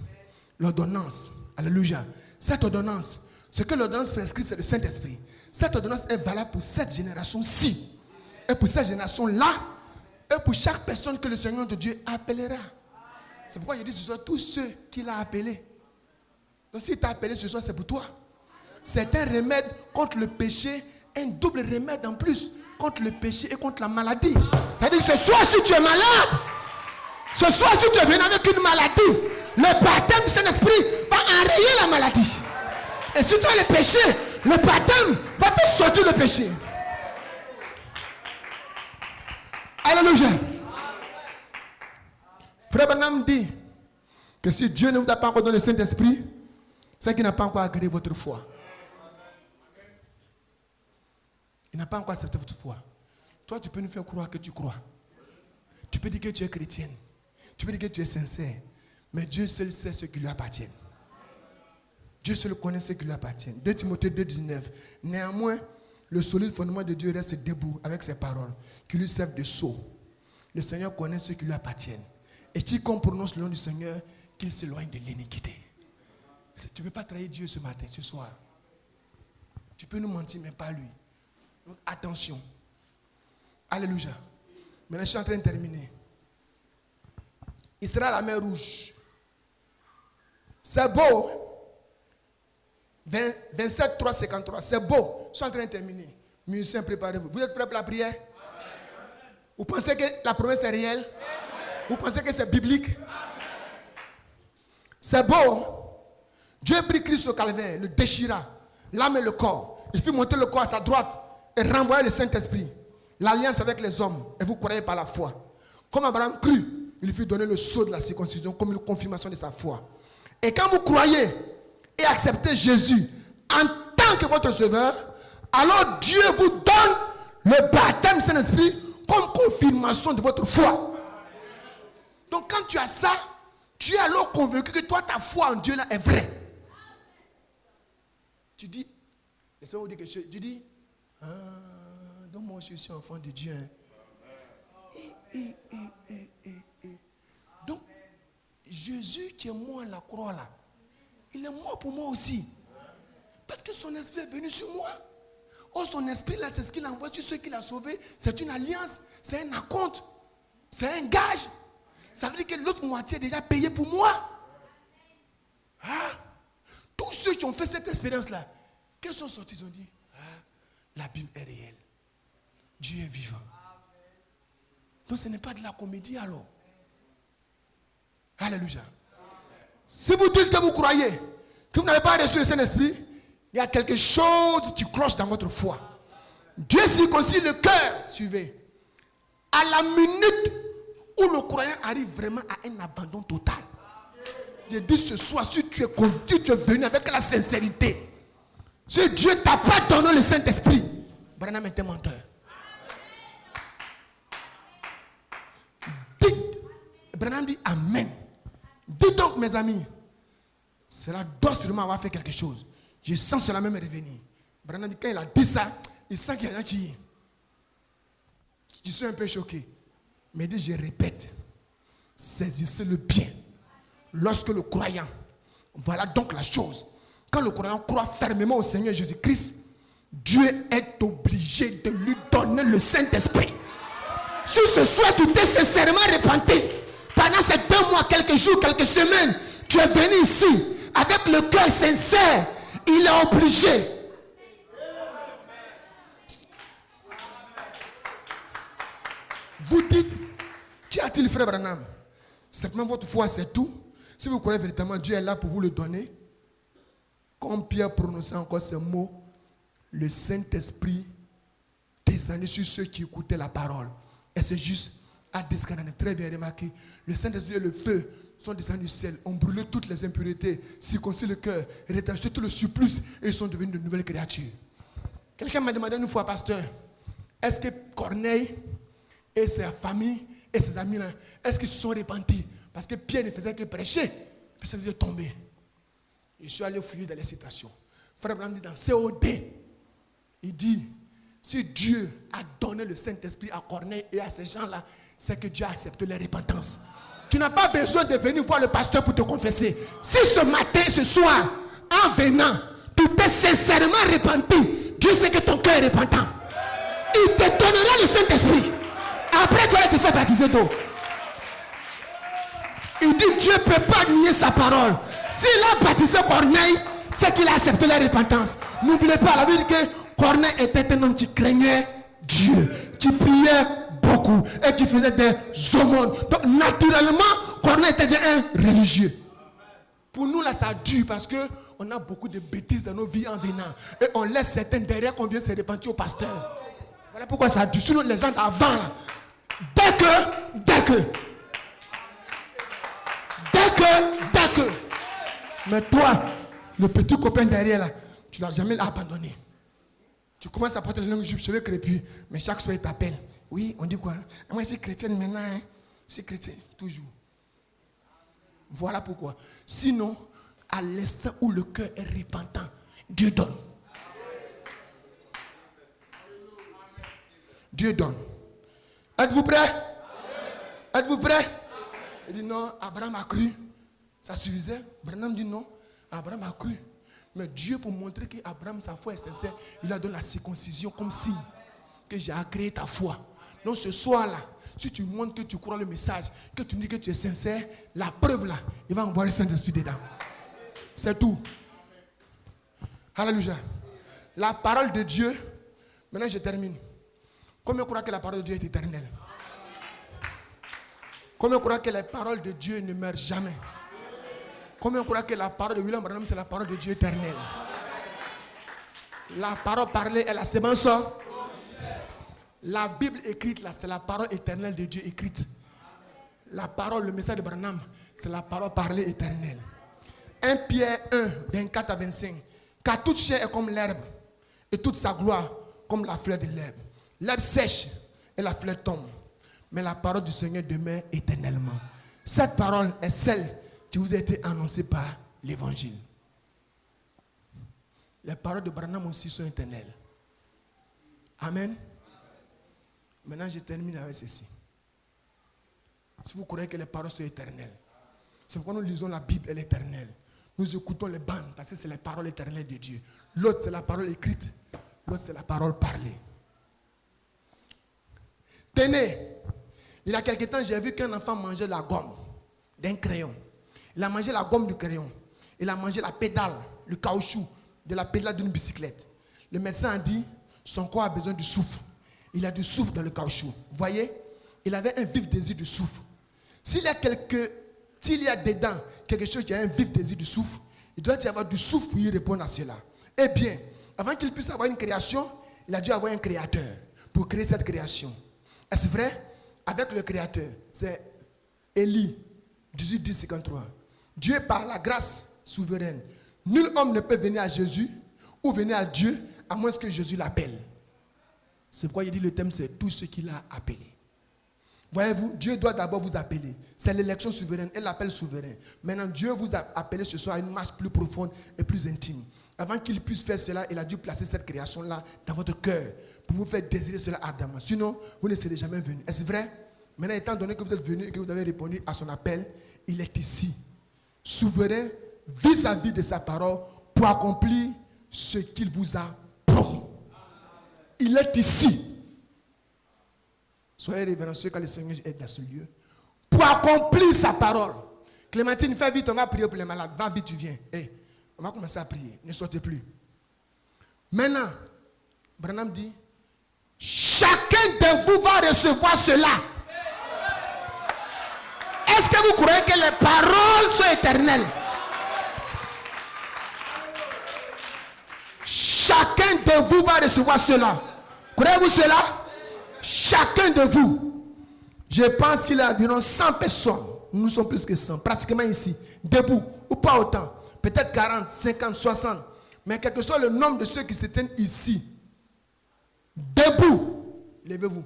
l'ordonnance, alléluia, cette ordonnance, ce que l'ordonnance prescrit, c'est le Saint-Esprit. Cette ordonnance est valable pour cette génération-ci. Et pour cette génération-là. Et pour chaque personne que le Seigneur de Dieu appellera. C'est pourquoi je dis ce soir, tous ceux qu'il a appelés. Donc s'il t'a appelé ce soir, c'est pour toi. C'est un remède contre le péché, un double remède en plus contre le péché et contre la maladie. C'est-à-dire que ce soir, si tu es malade, ce soir, si tu es venu avec une maladie, le baptême du Saint-Esprit va enrayer la maladie. Et si tu as le péché, le baptême va faire sortir le péché. Alléluia. Frère Branham dit que si Dieu ne vous a pas encore donné le Saint-Esprit, c'est qu'il n'a pas encore agréé votre foi. Il n'a pas encore accepté votre foi. Toi, tu peux nous faire croire que tu crois. Tu peux dire que tu es chrétienne. Tu peux dire que tu es sincère. Mais Dieu seul sait ce qui lui appartient. Dieu seul connaît ce qui lui appartient. 2 Timothée 2,19. Néanmoins, le solide fondement de Dieu reste debout avec ses paroles qui lui servent de sceau. Le Seigneur connaît ce qui lui appartient. Et quiconque prononce le nom du Seigneur, qu'il s'éloigne de l'iniquité. Tu ne peux pas trahir Dieu ce matin, ce soir. Tu peux nous mentir, mais pas lui. Donc attention. Alléluia. Maintenant, je suis en train de terminer. Il sera à la mer Rouge. C'est beau. 27, 3, 53. C'est beau. Je suis en train de terminer. Musiciens, préparez-vous. Vous êtes prêts pour la prière? Amen. Vous pensez que la promesse est réelle? Amen. Vous pensez que c'est biblique? Amen. C'est beau. Dieu prit Christ au calvaire, le déchira, l'âme et le corps. Il fit monter le corps à sa droite et renvoyer le Saint-Esprit. L'alliance avec les hommes. Et vous croyez par la foi. Comme Abraham crut, il fit donner le sceau de la circoncision comme une confirmation de sa foi. Et quand vous croyez et acceptez Jésus en tant que votre sauveur, alors Dieu vous donne le baptême du Saint-Esprit comme confirmation de votre foi. Donc quand tu as ça, tu es alors convaincu que toi, ta foi en Dieu là est vraie. Tu dis, laissez-moi vous dire quelque chose. Tu dis, donc moi je suis enfant de Dieu. Donc, Jésus qui est mort à la croix là, il est mort pour moi aussi. Parce que son esprit est venu sur moi. Oh, son esprit là, c'est ce qu'il envoie sur ceux qu'il a sauvés. C'est une alliance, c'est un acompte, c'est un gage. Ça veut dire que l'autre moitié est déjà payée pour moi. Tous ceux qui ont fait cette expérience-là, qu'est-ce qu'ils sont sortis? Ils ont dit, la Bible est réelle. Dieu est vivant. Donc ce n'est pas de la comédie alors. Alléluia. Si vous dites que vous croyez, que vous n'avez pas reçu le Saint-Esprit, il y a quelque chose qui cloche dans votre foi. Dieu circoncise le cœur. Suivez. À la minute où le croyant arrive vraiment à un abandon total. Je dis ce soir, si tu es convaincu, tu es venu avec la sincérité. Si Dieu t'a pas donné le Saint-Esprit, Branham est un menteur. Branham dit Amen. Dites donc, mes amis, cela doit sûrement avoir fait quelque chose. Je sens cela même revenir. Branham dit, quand il a dit ça, il sent qu'il y a un qui. Je suis un peu choqué. Mais il dit, je répète, saisissez-le bien. Lorsque le croyant, voilà donc la chose. Quand le croyant croit fermement au Seigneur Jésus-Christ, Dieu est obligé de lui donner le Saint-Esprit. Si ce soir tu t'es sincèrement repenti, pendant ces 2 mois, quelques jours, quelques semaines, tu es venu ici avec le cœur sincère, il est obligé. Vous dites, qu'y a-t-il, frère Branham? Simplement votre foi, c'est tout. Si vous croyez véritablement, Dieu est là pour vous le donner. Comme Pierre prononçait encore ces mots, le Saint-Esprit descendait sur ceux qui écoutaient la parole. Et c'est juste à Descanane, très bien remarqué. Le Saint-Esprit et le feu sont descendus du ciel, ont brûlé toutes les impuretés, circoncis le cœur, rétaché tout le surplus et ils sont devenus de nouvelles créatures. Quelqu'un m'a demandé une fois, pasteur, est-ce que Corneille et sa famille et ses amis, est-ce qu'ils se sont repentis? Parce que Pierre ne faisait que prêcher, puis ça devait tomber. Je suis allé fouiller dans les citations. Frère Branham dit dans COD, il dit, si Dieu a donné le Saint-Esprit à Corneille et à ces gens-là, c'est que Dieu a accepté leur repentance. Tu n'as pas besoin de venir voir le pasteur pour te confesser. Si ce matin, ce soir, en venant, tu t'es sincèrement repenti, Dieu sait que ton cœur est repentant. Il te donnera le Saint-Esprit. Après, tu vas te faire baptiser d'eau. Il dit Dieu ne peut pas nier sa parole. S'il a baptisé Corneille, c'est qu'il a accepté la repentance. N'oubliez pas, la Bible dit que Corneille était un homme qui craignait Dieu, qui priait beaucoup et qui faisait des aumônes. Donc naturellement, Corneille était déjà un religieux. Pour nous là, ça dure parce qu'on a beaucoup de bêtises dans nos vies en venant. Et on laisse certains derrière qu'on vient se repentir au pasteur. Voilà pourquoi ça dure. Sinon les gens d'avant là, dès que. Mais toi, le petit copain derrière là, tu ne l'as jamais abandonné. Tu commences à porter les langues juives, cheveux crépus, mais chaque soir il t'appelle. Oui, on dit quoi? Moi je suis chrétienne maintenant, hein? Je suis chrétien, toujours. Voilà pourquoi. Sinon, à l'instant où le cœur est repentant, Dieu donne. Dieu donne. Êtes-vous prêts? Êtes-vous prêts? Il dit non, Abraham a cru. Ça suffisait. Branham dit non, Abraham a cru. Mais Dieu, pour montrer qu'Abraham, sa foi est sincère, il a donné la circoncision comme signe que j'ai agréé ta foi. Donc ce soir-là, si tu montres que tu crois le message, que tu dis que tu es sincère, la preuve là, il va envoyer le Saint-Esprit dedans. C'est tout. Alléluia. La parole de Dieu, maintenant je termine. Combien croient que la parole de Dieu est éternelle? Combien croient que la parole de Dieu ne meurt jamais? Combien croient que la parole de William Branham, c'est la parole de Dieu éternelle? La parole parlée est la sémence. La Bible écrite là, c'est la parole éternelle de Dieu écrite. La parole, le message de Branham, c'est la parole parlée éternelle. 1 Pierre 1, 24 à 25. Car toute chair est comme l'herbe, et toute sa gloire comme la fleur de l'herbe. L'herbe sèche et la fleur tombe, mais la parole du Seigneur demeure éternellement. Cette parole est celle qui vous a été annoncée par l'évangile. Les paroles de Branham aussi sont éternelles. Amen. Maintenant, je termine avec ceci. Si vous croyez que les paroles sont éternelles, c'est pourquoi nous lisons la Bible, elle est éternelle. Nous écoutons les bandes, parce que c'est la parole éternelle de Dieu. L'autre, c'est la parole écrite. L'autre, c'est la parole parlée. Tenez, il y a quelque temps, j'ai vu qu'un enfant mangeait la gomme d'un crayon. Il a mangé la gomme du crayon. Il a mangé la pédale, le caoutchouc de la pédale d'une bicyclette. Le médecin a dit, son corps a besoin de souffle. Il a du souffle dans le caoutchouc. Vous voyez, il avait un vif désir de souffle. S'il y a dedans quelque chose qui a un vif désir de souffle, il doit y avoir du souffle pour y répondre à cela. Eh bien, avant qu'il puisse avoir une création, il a dû avoir un créateur pour créer cette création. Est-ce vrai? Avec le créateur, c'est Élie, 18:10-53. Dieu par la grâce souveraine. Nul homme ne peut venir à Jésus ou venir à Dieu à moins que Jésus l'appelle. C'est pourquoi il dit le thème, c'est tout ce qu'il a appelé. Vous Voyez-vous, Dieu doit d'abord vous appeler. C'est l'élection souveraine et l'appel souverain. Maintenant, Dieu vous a appelé ce soir à une marche plus profonde et plus intime. Avant qu'il puisse faire cela, il a dû placer cette création-là dans votre cœur pour vous faire désirer cela ardemment. Sinon, vous ne serez jamais venu. Est-ce vrai? Maintenant, étant donné que vous êtes venu et que vous avez répondu à son appel, il est ici, souverain vis-à-vis de sa parole pour accomplir ce qu'il vous a promis. Il est ici. Soyez révérencieux quand le Seigneur est dans ce lieu pour accomplir sa parole. Clémentine, fais vite, on va prier pour les malades. Va vite, tu viens. Hey, on va commencer à prier. Ne sortez plus. Maintenant, Branham dit, chacun de vous va recevoir cela. Est-ce que vous croyez que les paroles sont éternelles? Chacun de vous va recevoir cela. Croyez-vous cela? Chacun de vous. Je pense qu'il y a environ 100 personnes. Nous sommes plus que 100, pratiquement ici, debout, ou pas autant. Peut-être 40, 50, 60. Mais quel que soit le nombre de ceux qui se tiennent ici, debout, levez-vous.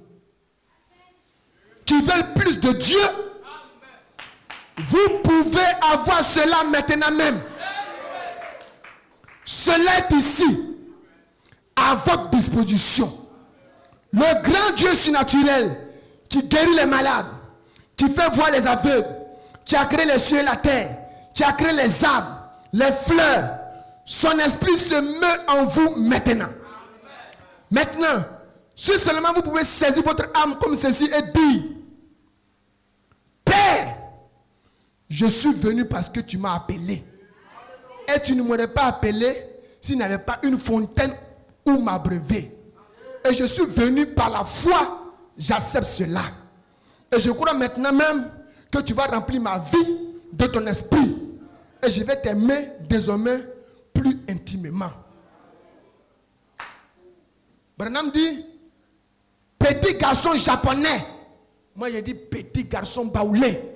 Qui veulent plus de Dieu, vous pouvez avoir cela maintenant même. Cela est ici, à votre disposition. Le grand Dieu surnaturel qui guérit les malades, qui fait voir les aveugles, qui a créé les cieux et la terre, qui a créé les arbres, les fleurs, son esprit se meut en vous maintenant. Maintenant, si seulement vous pouvez saisir votre âme comme ceci et dire, Père, je suis venu parce que tu m'as appelé. Et tu ne m'aurais pas appelé s'il n'y avait pas une fontaine où m'abreuver. Et je suis venu par la foi, j'accepte cela. Et je crois maintenant même que tu vas remplir ma vie de ton esprit. Et je vais t'aimer désormais plus intimement. Branham dit, petit garçon japonais. Moi j'ai dit petit garçon baoulé.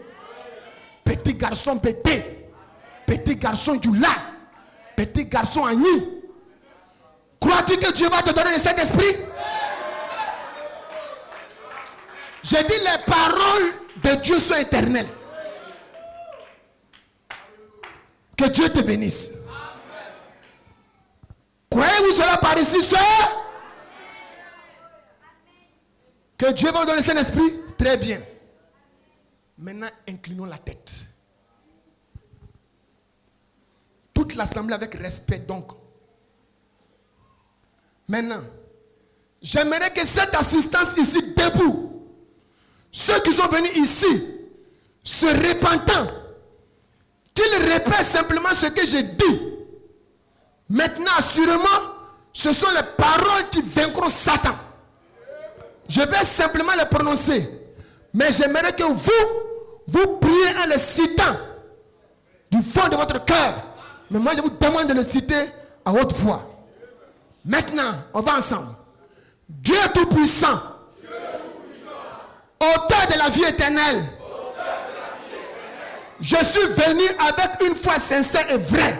Petit garçon pété. Petit garçon Yula. Petit garçon Agni. Crois-tu que Dieu va te donner le Saint-Esprit? J'ai dit les paroles de Dieu sont éternelles. Que Dieu te bénisse. Croyez-vous cela par ici, soeur? Que Dieu va vous donner le Saint-Esprit? Très bien. Maintenant, inclinons la tête. Toute l'assemblée avec respect donc. Maintenant, j'aimerais que cette assistance ici debout, ceux qui sont venus ici, se repentant, qu'ils répètent simplement ce que j'ai dit. Maintenant, assurément, ce sont les paroles qui vaincront Satan. Je vais simplement les prononcer. Mais j'aimerais que vous priez en les citant du fond de votre cœur. Mais moi, je vous demande de le citer à haute voix. Maintenant, on va ensemble. Dieu Tout-Puissant, auteur de la vie éternelle, je suis venu avec une foi sincère et vraie.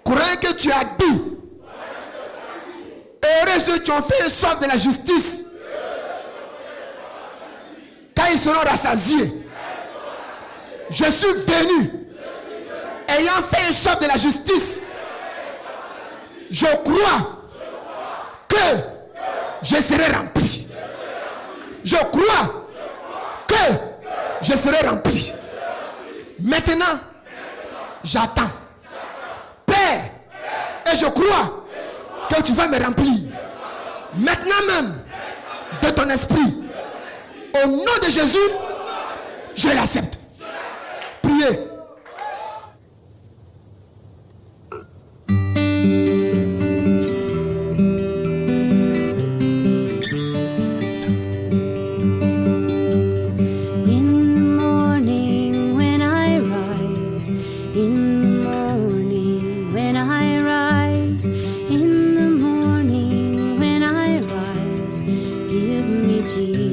Croyez que tu as dit, heureux ceux qui ont fait sorte de la justice, car ils seront rassasiés. Je suis venu, ayant fait une sorte de la justice. Je crois que je serai rempli. Je crois que je serai rempli. Maintenant, j'attends. Père, et je crois que tu vas me remplir. Maintenant même, de ton esprit. Au nom de Jésus, je l'accepte. Priez. Give me Jesus.